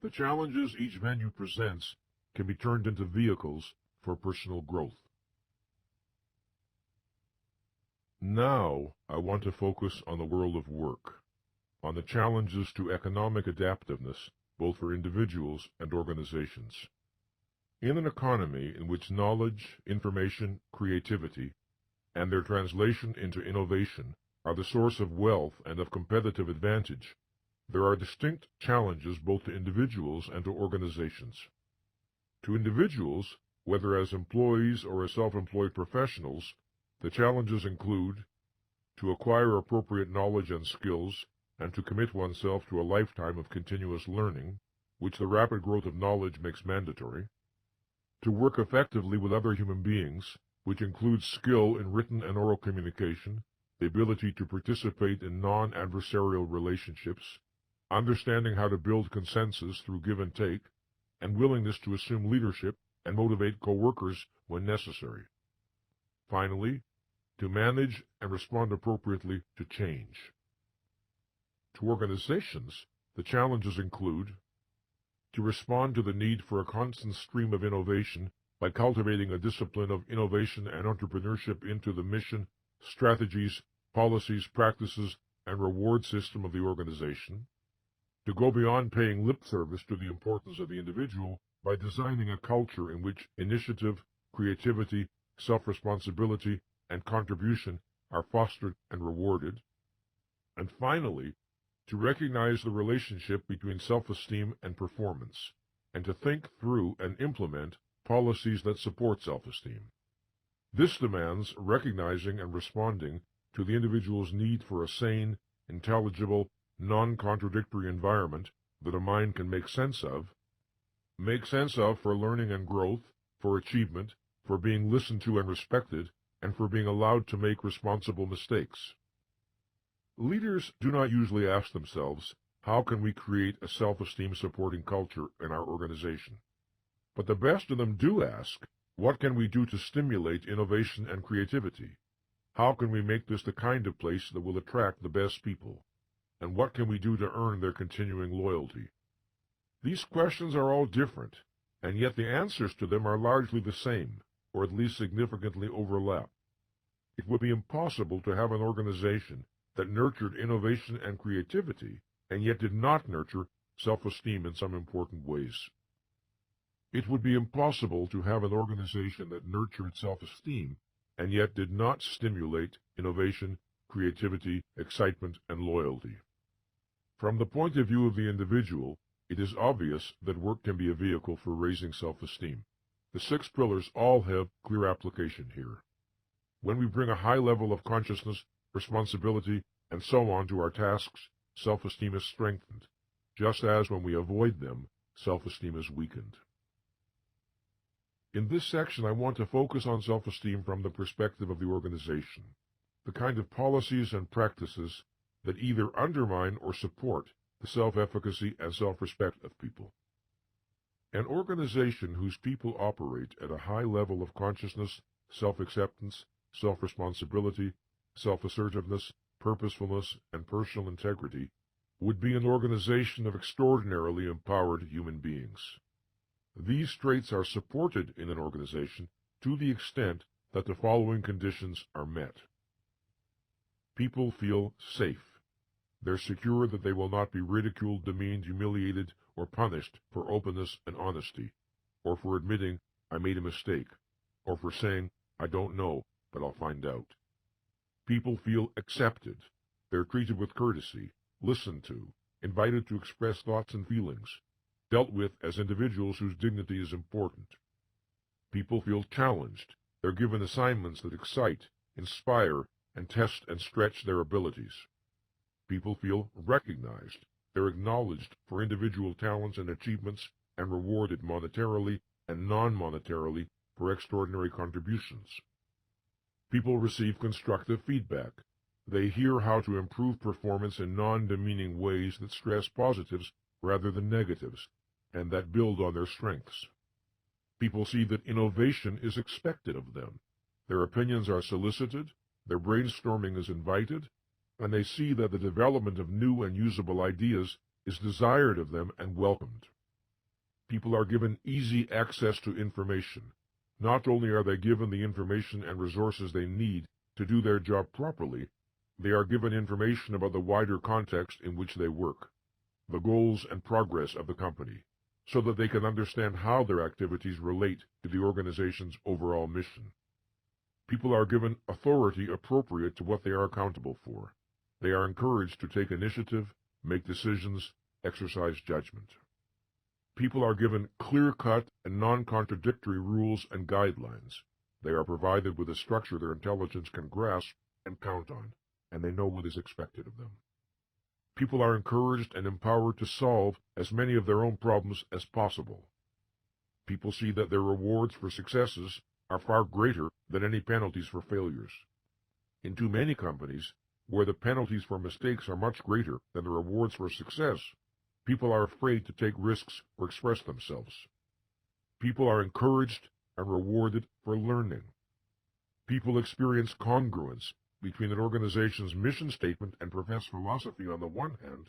The challenges each venue presents can be turned into vehicles for personal growth. Now I want to focus on the world of work, on the challenges to economic adaptiveness, both for individuals and organizations. In an economy in which knowledge, information, creativity, and their translation into innovation are the source of wealth and of competitive advantage, there are distinct challenges both to individuals and to organizations. To individuals, whether as employees or as self-employed professionals, the challenges include to acquire appropriate knowledge and skills and to commit oneself to a lifetime of continuous learning, which the rapid growth of knowledge makes mandatory, to work effectively with other human beings, which includes skill in written and oral communication, the ability to participate in non-adversarial relationships, understanding how to build consensus through give and take, and willingness to assume leadership and motivate co-workers when necessary. Finally, to manage and respond appropriately to change. To organizations, the challenges include to respond to the need for a constant stream of innovation by cultivating a discipline of innovation and entrepreneurship into the mission, strategies, policies, practices, and reward system of the organization, to go beyond paying lip service to the importance of the individual by designing a culture in which initiative, creativity, self-responsibility, and contribution are fostered and rewarded, and finally, to recognize the relationship between self-esteem and performance, and to think through and implement policies that support self-esteem. This demands recognizing and responding to the individual's need for a sane, intelligible, non-contradictory environment that a mind can make sense of for learning and growth, for achievement, for being listened to and respected, and for being allowed to make responsible mistakes. Leaders do not usually ask themselves, how can we create a self-esteem supporting culture in our organization? But the best of them do ask, what can we do to stimulate innovation and creativity? How can we make this the kind of place that will attract the best people? And what can we do to earn their continuing loyalty? These questions are all different, and yet the answers to them are largely the same, or at least significantly overlap. It would be impossible to have an organization that nurtured innovation and creativity, and yet did not nurture self-esteem in some important ways. It would be impossible to have an organization that nurtured self-esteem, and yet did not stimulate innovation, creativity, excitement, and loyalty. From the point of view of the individual, it is obvious that work can be a vehicle for raising self-esteem. The 6 pillars all have clear application here. When we bring a high level of consciousness, responsibility, and so on to our tasks, self-esteem is strengthened, just as when we avoid them, self-esteem is weakened. In this section, I want to focus on self-esteem from the perspective of the organization, the kind of policies and practices that either undermine or support the self-efficacy and self-respect of people. An organization whose people operate at a high level of consciousness, self-acceptance, self-responsibility, self-assertiveness, purposefulness, and personal integrity would be an organization of extraordinarily empowered human beings. These traits are supported in an organization to the extent that the following conditions are met. People feel safe. They're secure that they will not be ridiculed, demeaned, humiliated, or punished for openness and honesty, or for admitting, I made a mistake, or for saying, I don't know, but I'll find out. People feel accepted. They're treated with courtesy, listened to, invited to express thoughts and feelings, dealt with as individuals whose dignity is important. People feel challenged. They're given assignments that excite, inspire, and test and stretch their abilities. People feel recognized. They're acknowledged for individual talents and achievements and rewarded monetarily and non-monetarily for extraordinary contributions. People receive constructive feedback. They hear how to improve performance in non-demeaning ways that stress positives rather than negatives, and that build on their strengths. People see that innovation is expected of them. Their opinions are solicited, their brainstorming is invited, and they see that the development of new and usable ideas is desired of them and welcomed. People are given easy access to information. Not only are they given the information and resources they need to do their job properly, they are given information about the wider context in which they work, the goals and progress of the company, so that they can understand how their activities relate to the organization's overall mission. People are given authority appropriate to what they are accountable for. They are encouraged to take initiative, make decisions, exercise judgment. People are given clear-cut and non-contradictory rules and guidelines. They are provided with a structure their intelligence can grasp and count on, and they know what is expected of them. People are encouraged and empowered to solve as many of their own problems as possible. People see that their rewards for successes are far greater than any penalties for failures. In too many companies, where the penalties for mistakes are much greater than the rewards for success, people are afraid to take risks or express themselves. People are encouraged and rewarded for learning. People experience congruence between an organization's mission statement and professed philosophy on the one hand,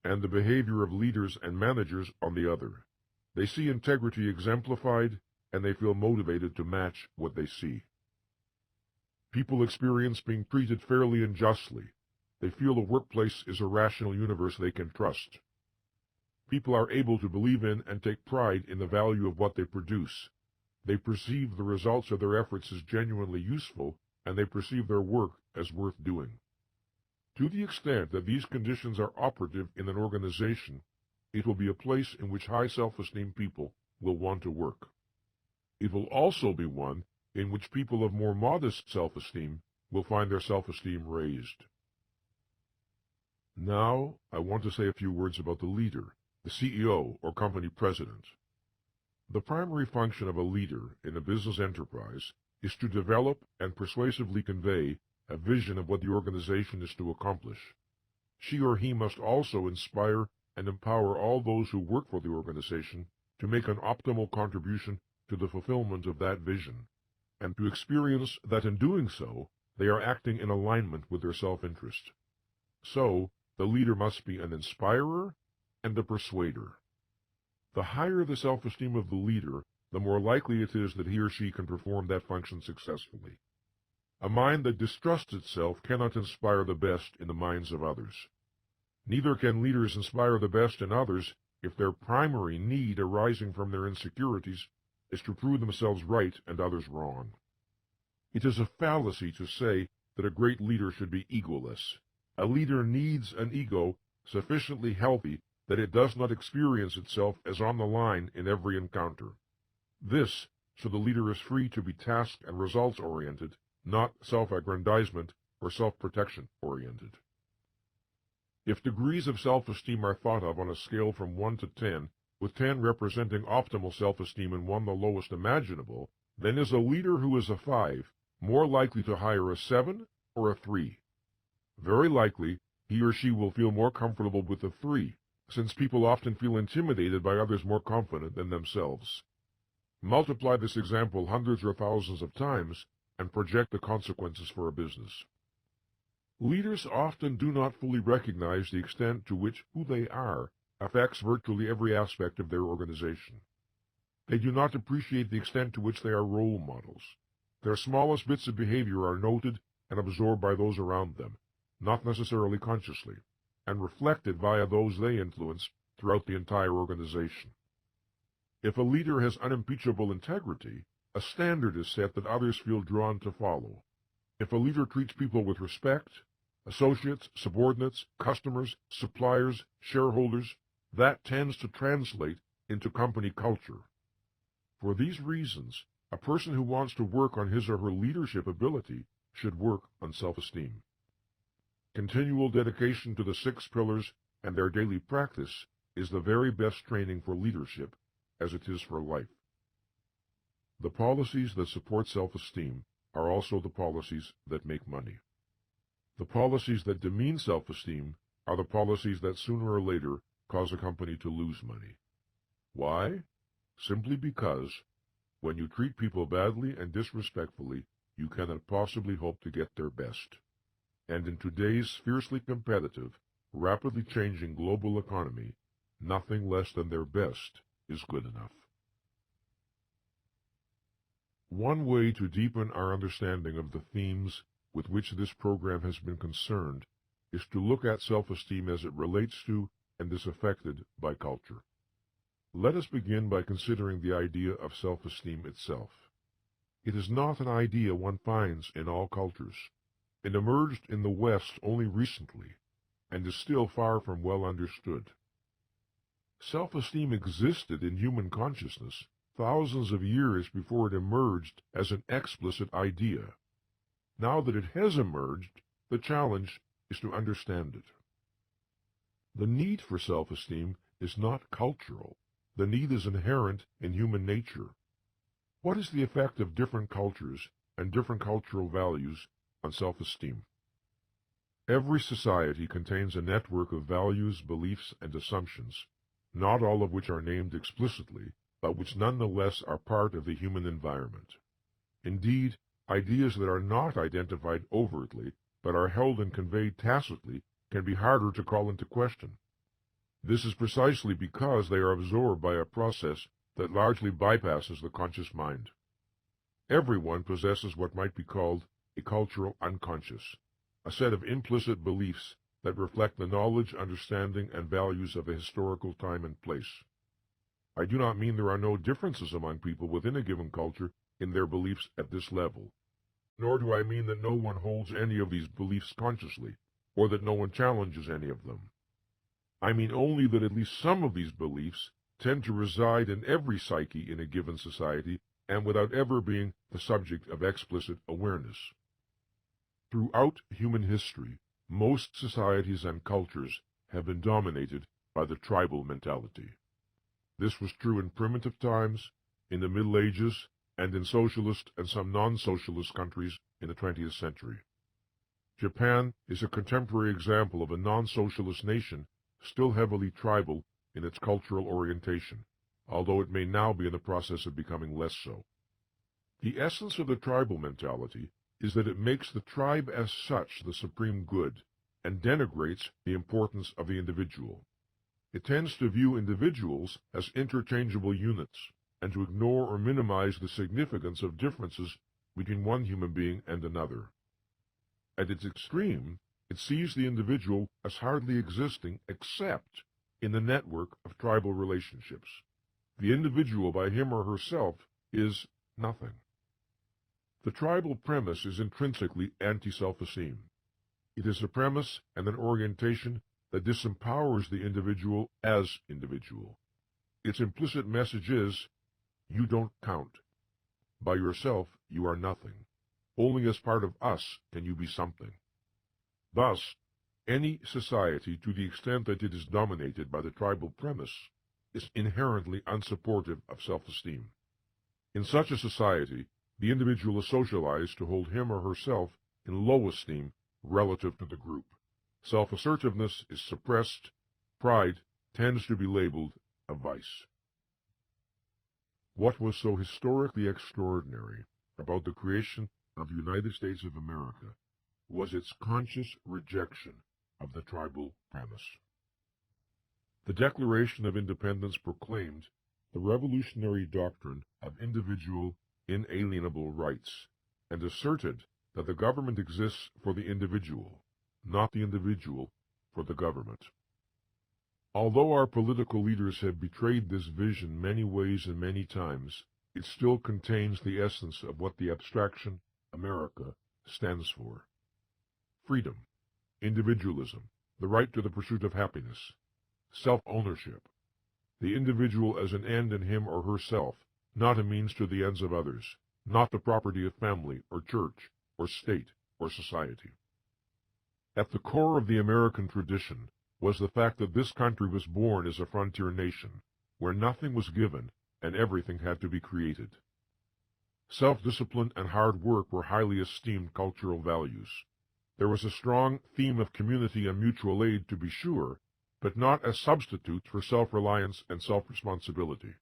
and the behavior of leaders and managers on the other. They see integrity exemplified, and they feel motivated to match what they see. People experience being treated fairly and justly. They feel the workplace is a rational universe they can trust. People are able to believe in and take pride in the value of what they produce. They perceive the results of their efforts as genuinely useful, and they perceive their work as worth doing. To the extent that these conditions are operative in an organization, it will be a place in which high self-esteem people will want to work. It will also be one in which people of more modest self-esteem will find their self-esteem raised. Now, I want to say a few words about the leader, the CEO or company president. The primary function of a leader in a business enterprise is to develop and persuasively convey a vision of what the organization is to accomplish. She or he must also inspire and empower all those who work for the organization to make an optimal contribution to the fulfillment of that vision, and to experience that in doing so, they are acting in alignment with their self-interest. So, the leader must be an inspirer and a persuader. The higher the self-esteem of the leader, the more likely it is that he or she can perform that function successfully. A mind that distrusts itself cannot inspire the best in the minds of others. Neither can leaders inspire the best in others if their primary need arising from their insecurities is to prove themselves right and others wrong. It is a fallacy to say that a great leader should be egoless. A leader needs an ego sufficiently healthy that it does not experience itself as on the line in every encounter. This, so the leader is free to be task and results-oriented, not self-aggrandizement or self-protection oriented. If degrees of self-esteem are thought of on a scale from 1 to 10, with 10 representing optimal self-esteem and 1 the lowest imaginable, then is a leader who is a 5 more likely to hire a 7 or a 3? Very likely, he or she will feel more comfortable with a 3, since people often feel intimidated by others more confident than themselves. Multiply this example hundreds or thousands of times, and project the consequences for a business. Leaders often do not fully recognize the extent to which who they are affects virtually every aspect of their organization. They do not appreciate the extent to which they are role models. Their smallest bits of behavior are noted and absorbed by those around them, not necessarily consciously, and reflected via those they influence throughout the entire organization. If a leader has unimpeachable integrity, a standard is set that others feel drawn to follow. If a leader treats people with respect, associates, subordinates, customers, suppliers, shareholders, that tends to translate into company culture. For these reasons, a person who wants to work on his or her leadership ability should work on self-esteem. Continual dedication to the 6 pillars and their daily practice is the very best training for leadership, as it is for life. The policies that support self-esteem are also the policies that make money. The policies that demean self-esteem are the policies that sooner or later cause a company to lose money. Why? Simply because when you treat people badly and disrespectfully, you cannot possibly hope to get their best. And in today's fiercely competitive, rapidly changing global economy, nothing less than their best is good enough. One way to deepen our understanding of the themes with which this program has been concerned is to look at self-esteem as it relates to and is affected by culture. Let us begin by considering the idea of self-esteem itself. It is not an idea one finds in all cultures. It emerged in the West only recently, and is still far from well understood. Self-esteem existed in human consciousness thousands of years before it emerged as an explicit idea. Now that it has emerged, the challenge is to understand it. The need for self-esteem is not cultural. The need is inherent in human nature. What is the effect of different cultures and different cultural values on self-esteem? Every society contains a network of values, beliefs, and assumptions, not all of which are named explicitly, but which nonetheless are part of the human environment. Indeed, ideas that are not identified overtly, but are held and conveyed tacitly, can be harder to call into question. This is precisely because they are absorbed by a process that largely bypasses the conscious mind. Everyone possesses what might be called a cultural unconscious, a set of implicit beliefs that reflect the knowledge, understanding, and values of a historical time and place. I do not mean there are no differences among people within a given culture in their beliefs at this level, nor do I mean that no one holds any of these beliefs consciously, or that no one challenges any of them. I mean only that at least some of these beliefs tend to reside in every psyche in a given society, and without ever being the subject of explicit awareness. Throughout human history, Most societies and cultures have been dominated by the tribal mentality. This was true in primitive times, in the Middle Ages, and in socialist and some non-socialist countries in the 20th century. Japan is a contemporary example of a non-socialist nation still heavily tribal in its cultural orientation, although it may now be in the process of becoming less so. The essence of the tribal mentality is that it makes the tribe as such the supreme good and denigrates the importance of the individual. It tends to view individuals as interchangeable units and to ignore or minimize the significance of differences between one human being and another. At its extreme, it sees the individual as hardly existing except in the network of tribal relationships. The individual by him or herself is nothing. The tribal premise is intrinsically anti-self-esteem. It is a premise and an orientation that disempowers the individual as individual. Its implicit message is, you don't count. By yourself, you are nothing. Only as part of us can you be something. Thus, any society, to the extent that it is dominated by the tribal premise, is inherently unsupportive of self-esteem. In such a society, the individual is socialized to hold him or herself in low esteem relative to the group. Self-assertiveness is suppressed. Pride tends to be labeled a vice. What was so historically extraordinary about the creation of the United States of America was its conscious rejection of the tribal premise. The Declaration of Independence proclaimed the revolutionary doctrine of individual inalienable rights and asserted that the government exists for the individual, not the individual for the government. Although our political leaders have betrayed this vision many ways and many times, it still contains the essence of what the abstraction America stands for. Freedom, individualism, the right to the pursuit of happiness, self-ownership, the individual as an end in him or herself, not a means to the ends of others, not the property of family or church or state or society. At the core of the American tradition was the fact that this country was born as a frontier nation, where nothing was given and everything had to be created. Self-discipline and hard work were highly esteemed cultural values. There was a strong theme of community and mutual aid, to be sure, but not as substitutes for self-reliance and self-responsibility.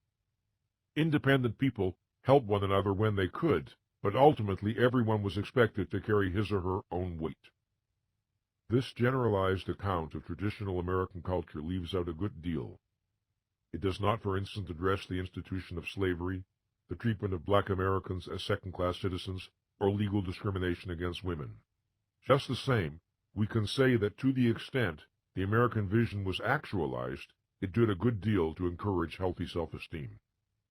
Independent people helped one another when they could, but ultimately everyone was expected to carry his or her own weight. This generalized account of traditional American culture leaves out a good deal. It does not, for instance, address the institution of slavery, the treatment of black Americans as second-class citizens, or legal discrimination against women. Just the same, we can say that to the extent the American vision was actualized, it did a good deal to encourage healthy self-esteem.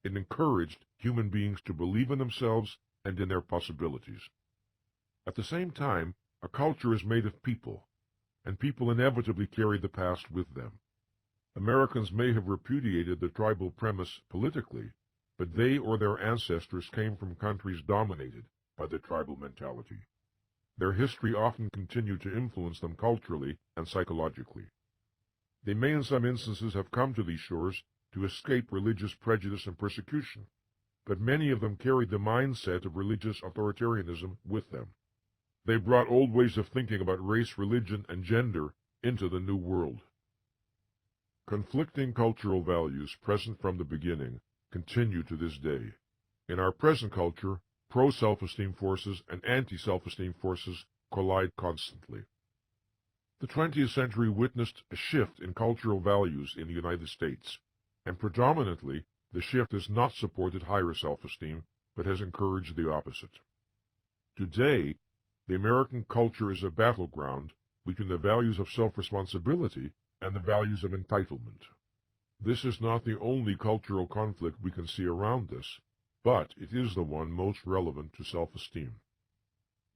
It encouraged human beings to believe in themselves and in their possibilities. At the same time, a culture is made of people, and people inevitably carry the past with them. Americans may have repudiated the tribal premise politically, but they or their ancestors came from countries dominated by the tribal mentality. Their history often continued to influence them culturally and psychologically. They may in some instances have come to these shores to escape religious prejudice and persecution, but many of them carried the mindset of religious authoritarianism with them. They brought old ways of thinking about race, religion, and gender into the New World. Conflicting cultural values present from the beginning continue to this day. In our present culture, pro-self-esteem forces and anti-self-esteem forces collide constantly. The 20th century witnessed a shift in cultural values in the United States, and predominantly the shift has not supported higher self-esteem, but has encouraged the opposite. Today, the American culture is a battleground between the values of self-responsibility and the values of entitlement. This is not the only cultural conflict we can see around us, but it is the one most relevant to self-esteem.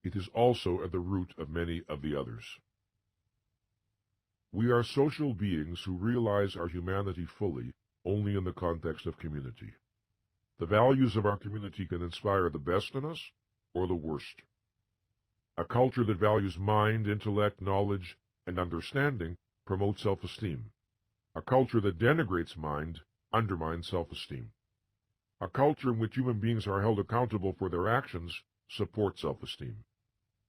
It is also at the root of many of the others. We are social beings who realize our humanity fully only in the context of community. The values of our community can inspire the best in us or the worst. A culture that values mind, intellect, knowledge, and understanding promotes self-esteem. A culture that denigrates mind undermines self-esteem. A culture in which human beings are held accountable for their actions supports self-esteem.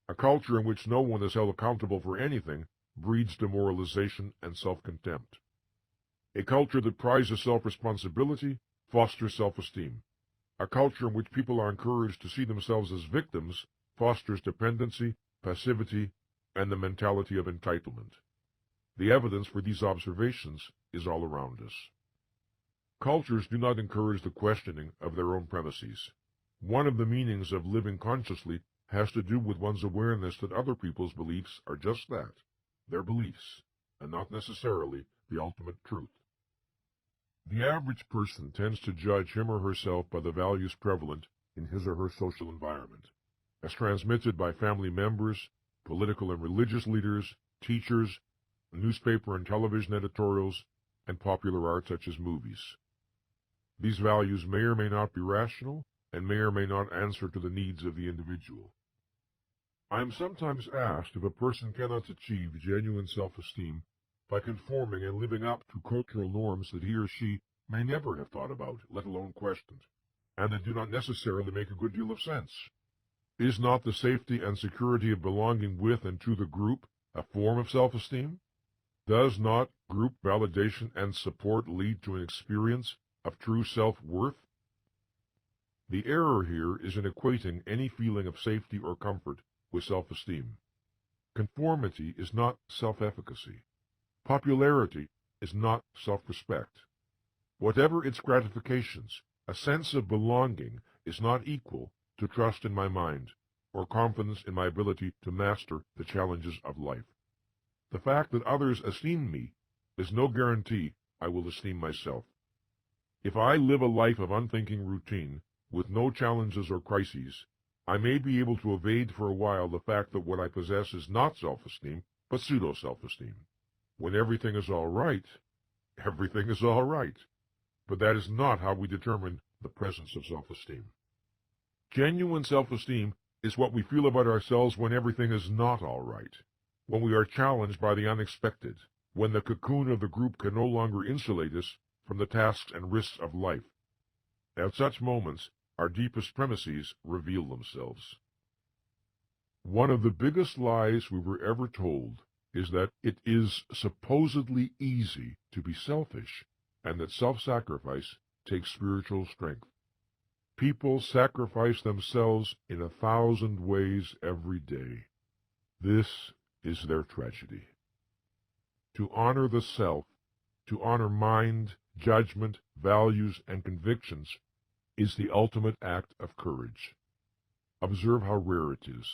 A culture in which no one is held accountable for anything breeds demoralization and self-contempt. A culture that prizes self-responsibility fosters self-esteem. A culture in which people are encouraged to see themselves as victims fosters dependency, passivity, and the mentality of entitlement. The evidence for these observations is all around us. Cultures do not encourage the questioning of their own premises. One of the meanings of living consciously has to do with one's awareness that other people's beliefs are just that, their beliefs, and not necessarily the ultimate truth. The average person tends to judge him or herself by the values prevalent in his or her social environment, as transmitted by family members, political and religious leaders, teachers, newspaper and television editorials, and popular art such as movies. These values may or may not be rational and may or may not answer to the needs of the individual. I am sometimes asked if a person cannot achieve genuine self-esteem by conforming and living up to cultural norms that he or she may never have thought about, let alone questioned, and that do not necessarily make a good deal of sense. Is not the safety and security of belonging with and to the group a form of self-esteem? Does not group validation and support lead to an experience of true self-worth? The error here is in equating any feeling of safety or comfort with self-esteem. Conformity is not self-efficacy. Popularity is not self-respect. Whatever its gratifications, a sense of belonging is not equal to trust in my mind or confidence in my ability to master the challenges of life. The fact that others esteem me is no guarantee I will esteem myself. If I live a life of unthinking routine, with no challenges or crises, I may be able to evade for a while the fact that what I possess is not self-esteem, but pseudo-self-esteem. When everything is all right, everything is all right. But that is not how we determine the presence of self-esteem. Genuine self-esteem is what we feel about ourselves when everything is not all right, when we are challenged by the unexpected, when the cocoon of the group can no longer insulate us from the tasks and risks of life. At such moments, our deepest premises reveal themselves. One of the biggest lies we were ever told is that it is supposedly easy to be selfish, and that self-sacrifice takes spiritual strength. People sacrifice themselves in 1,000 ways every day. This is their tragedy. To honor the self, to honor mind, judgment, values, and convictions is the ultimate act of courage. Observe how rare it is,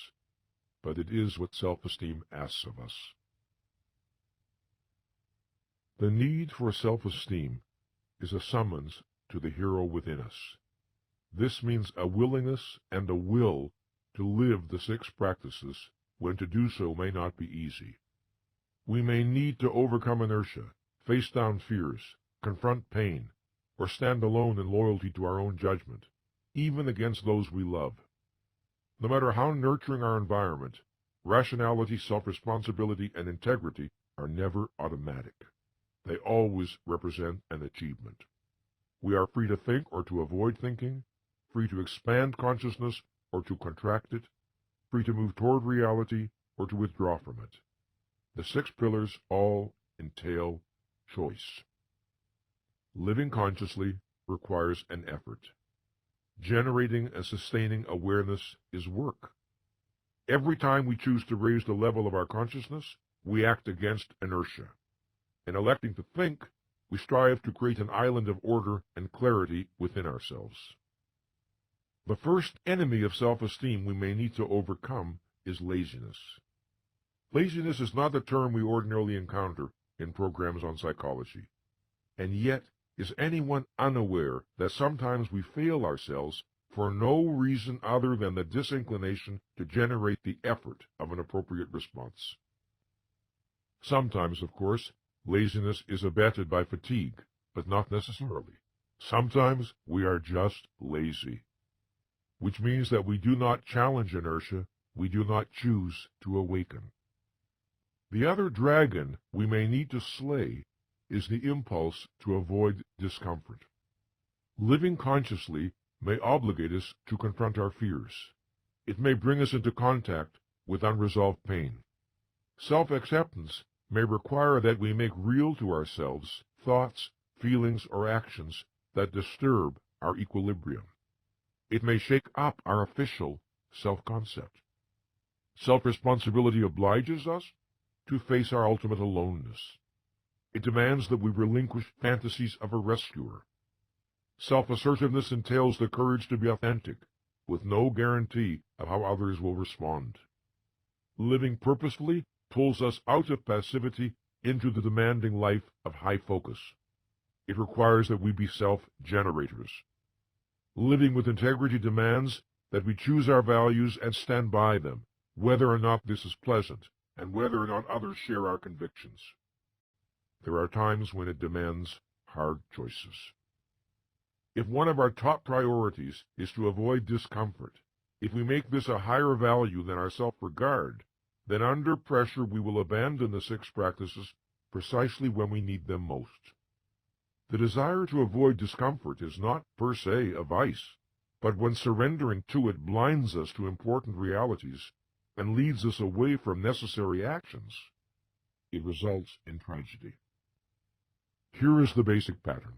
but it is what self-esteem asks of us. The need for self-esteem is a summons to the hero within us. This means a willingness and a will to live the 6 practices when to do so may not be easy. We may need to overcome inertia, face down fears, confront pain, or stand alone in loyalty to our own judgment, even against those we love. No matter how nurturing our environment, rationality, self-responsibility, and integrity are never automatic. They always represent an achievement. We are free to think or to avoid thinking, free to expand consciousness or to contract it, free to move toward reality or to withdraw from it. The 6 pillars all entail choice. Living consciously requires an effort. Generating and sustaining awareness is work. Every time we choose to raise the level of our consciousness, we act against inertia. In electing to think, we strive to create an island of order and clarity within ourselves. The first enemy of self-esteem we may need to overcome is laziness. Laziness is not the term we ordinarily encounter in programs on psychology. And yet, is anyone unaware that sometimes we fail ourselves for no reason other than the disinclination to generate the effort of an appropriate response? Sometimes, of course, laziness is abetted by fatigue, but not necessarily. Sometimes we are just lazy, which means that we do not challenge inertia we do not choose to awaken. The other dragon we may need to slay is the impulse to avoid discomfort. Living consciously may obligate us to confront our fears. It may bring us into contact with unresolved pain. Self-acceptance may require that we make real to ourselves thoughts, feelings, or actions that disturb our equilibrium. It may shake up our official self-concept. Self-responsibility obliges us to face our ultimate aloneness. It demands that we relinquish fantasies of a rescuer. Self-assertiveness entails the courage to be authentic, with no guarantee of how others will respond. Living purposefully pulls us out of passivity into the demanding life of high focus. It requires that we be self-generators. Living with integrity demands that we choose our values and stand by them, whether or not this is pleasant, and whether or not others share our convictions. There are times when it demands hard choices. If one of our top priorities is to avoid discomfort, if we make this a higher value than our self-regard, then under pressure we will abandon the 6 practices precisely when we need them most. The desire to avoid discomfort is not per se a vice, but when surrendering to it blinds us to important realities and leads us away from necessary actions, it results in tragedy. Here is the basic pattern.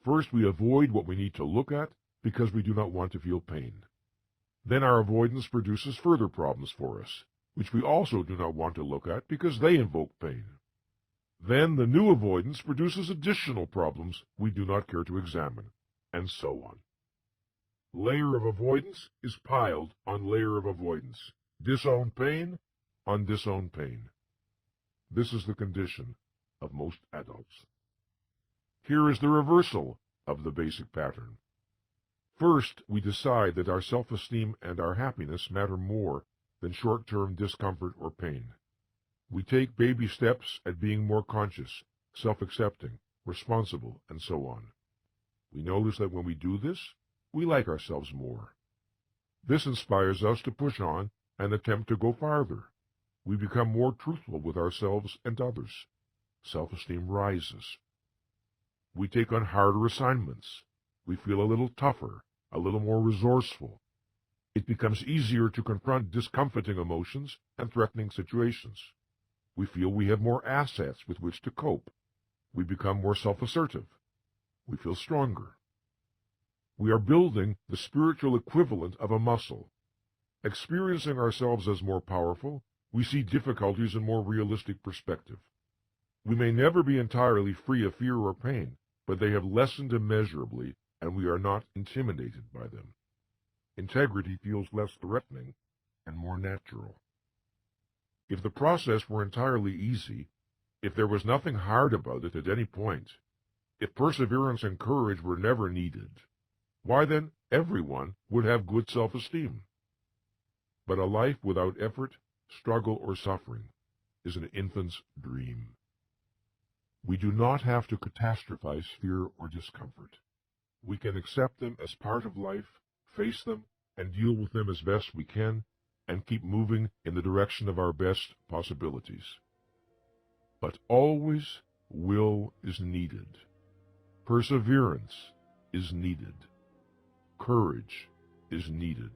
First, we avoid what we need to look at because we do not want to feel pain. Then our avoidance produces further problems for us, which we also do not want to look at because they invoke pain. Then the new avoidance produces additional problems we do not care to examine, and so on. Layer of avoidance is piled on layer of avoidance, disowned pain on disowned pain. This is the condition of most adults. Here is the reversal of the basic pattern. First, we decide that our self-esteem and our happiness matter more than short-term discomfort or pain. We take baby steps at being more conscious, self-accepting, responsible, and so on. We notice that when we do this, we like ourselves more. This inspires us to push on and attempt to go farther. We become more truthful with ourselves and others. Self-esteem rises. We take on harder assignments. We feel a little tougher, a little more resourceful. It becomes easier to confront discomforting emotions and threatening situations. We feel we have more assets with which to cope. We become more self-assertive. We feel stronger. We are building the spiritual equivalent of a muscle. Experiencing ourselves as more powerful, we see difficulties in more realistic perspective. We may never be entirely free of fear or pain, but they have lessened immeasurably, and we are not intimidated by them. Integrity feels less threatening and more natural. If the process were entirely easy, if there was nothing hard about it at any point, if perseverance and courage were never needed, why then everyone would have good self-esteem. But a life without effort, struggle, or suffering is an infant's dream. We do not have to catastrophize fear or discomfort. We can accept them as part of life, face them, and deal with them as best we can, and keep moving in the direction of our best possibilities. But always will is needed. Perseverance is needed. Courage is needed.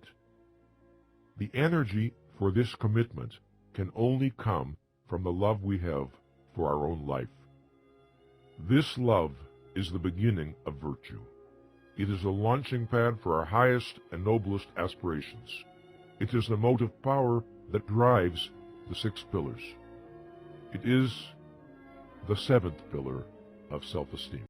The energy for this commitment can only come from the love we have for our own life. This love is the beginning of virtue. It is a launching pad for our highest and noblest aspirations. It is the motive power that drives the 6 pillars. It is the 7th pillar of self-esteem.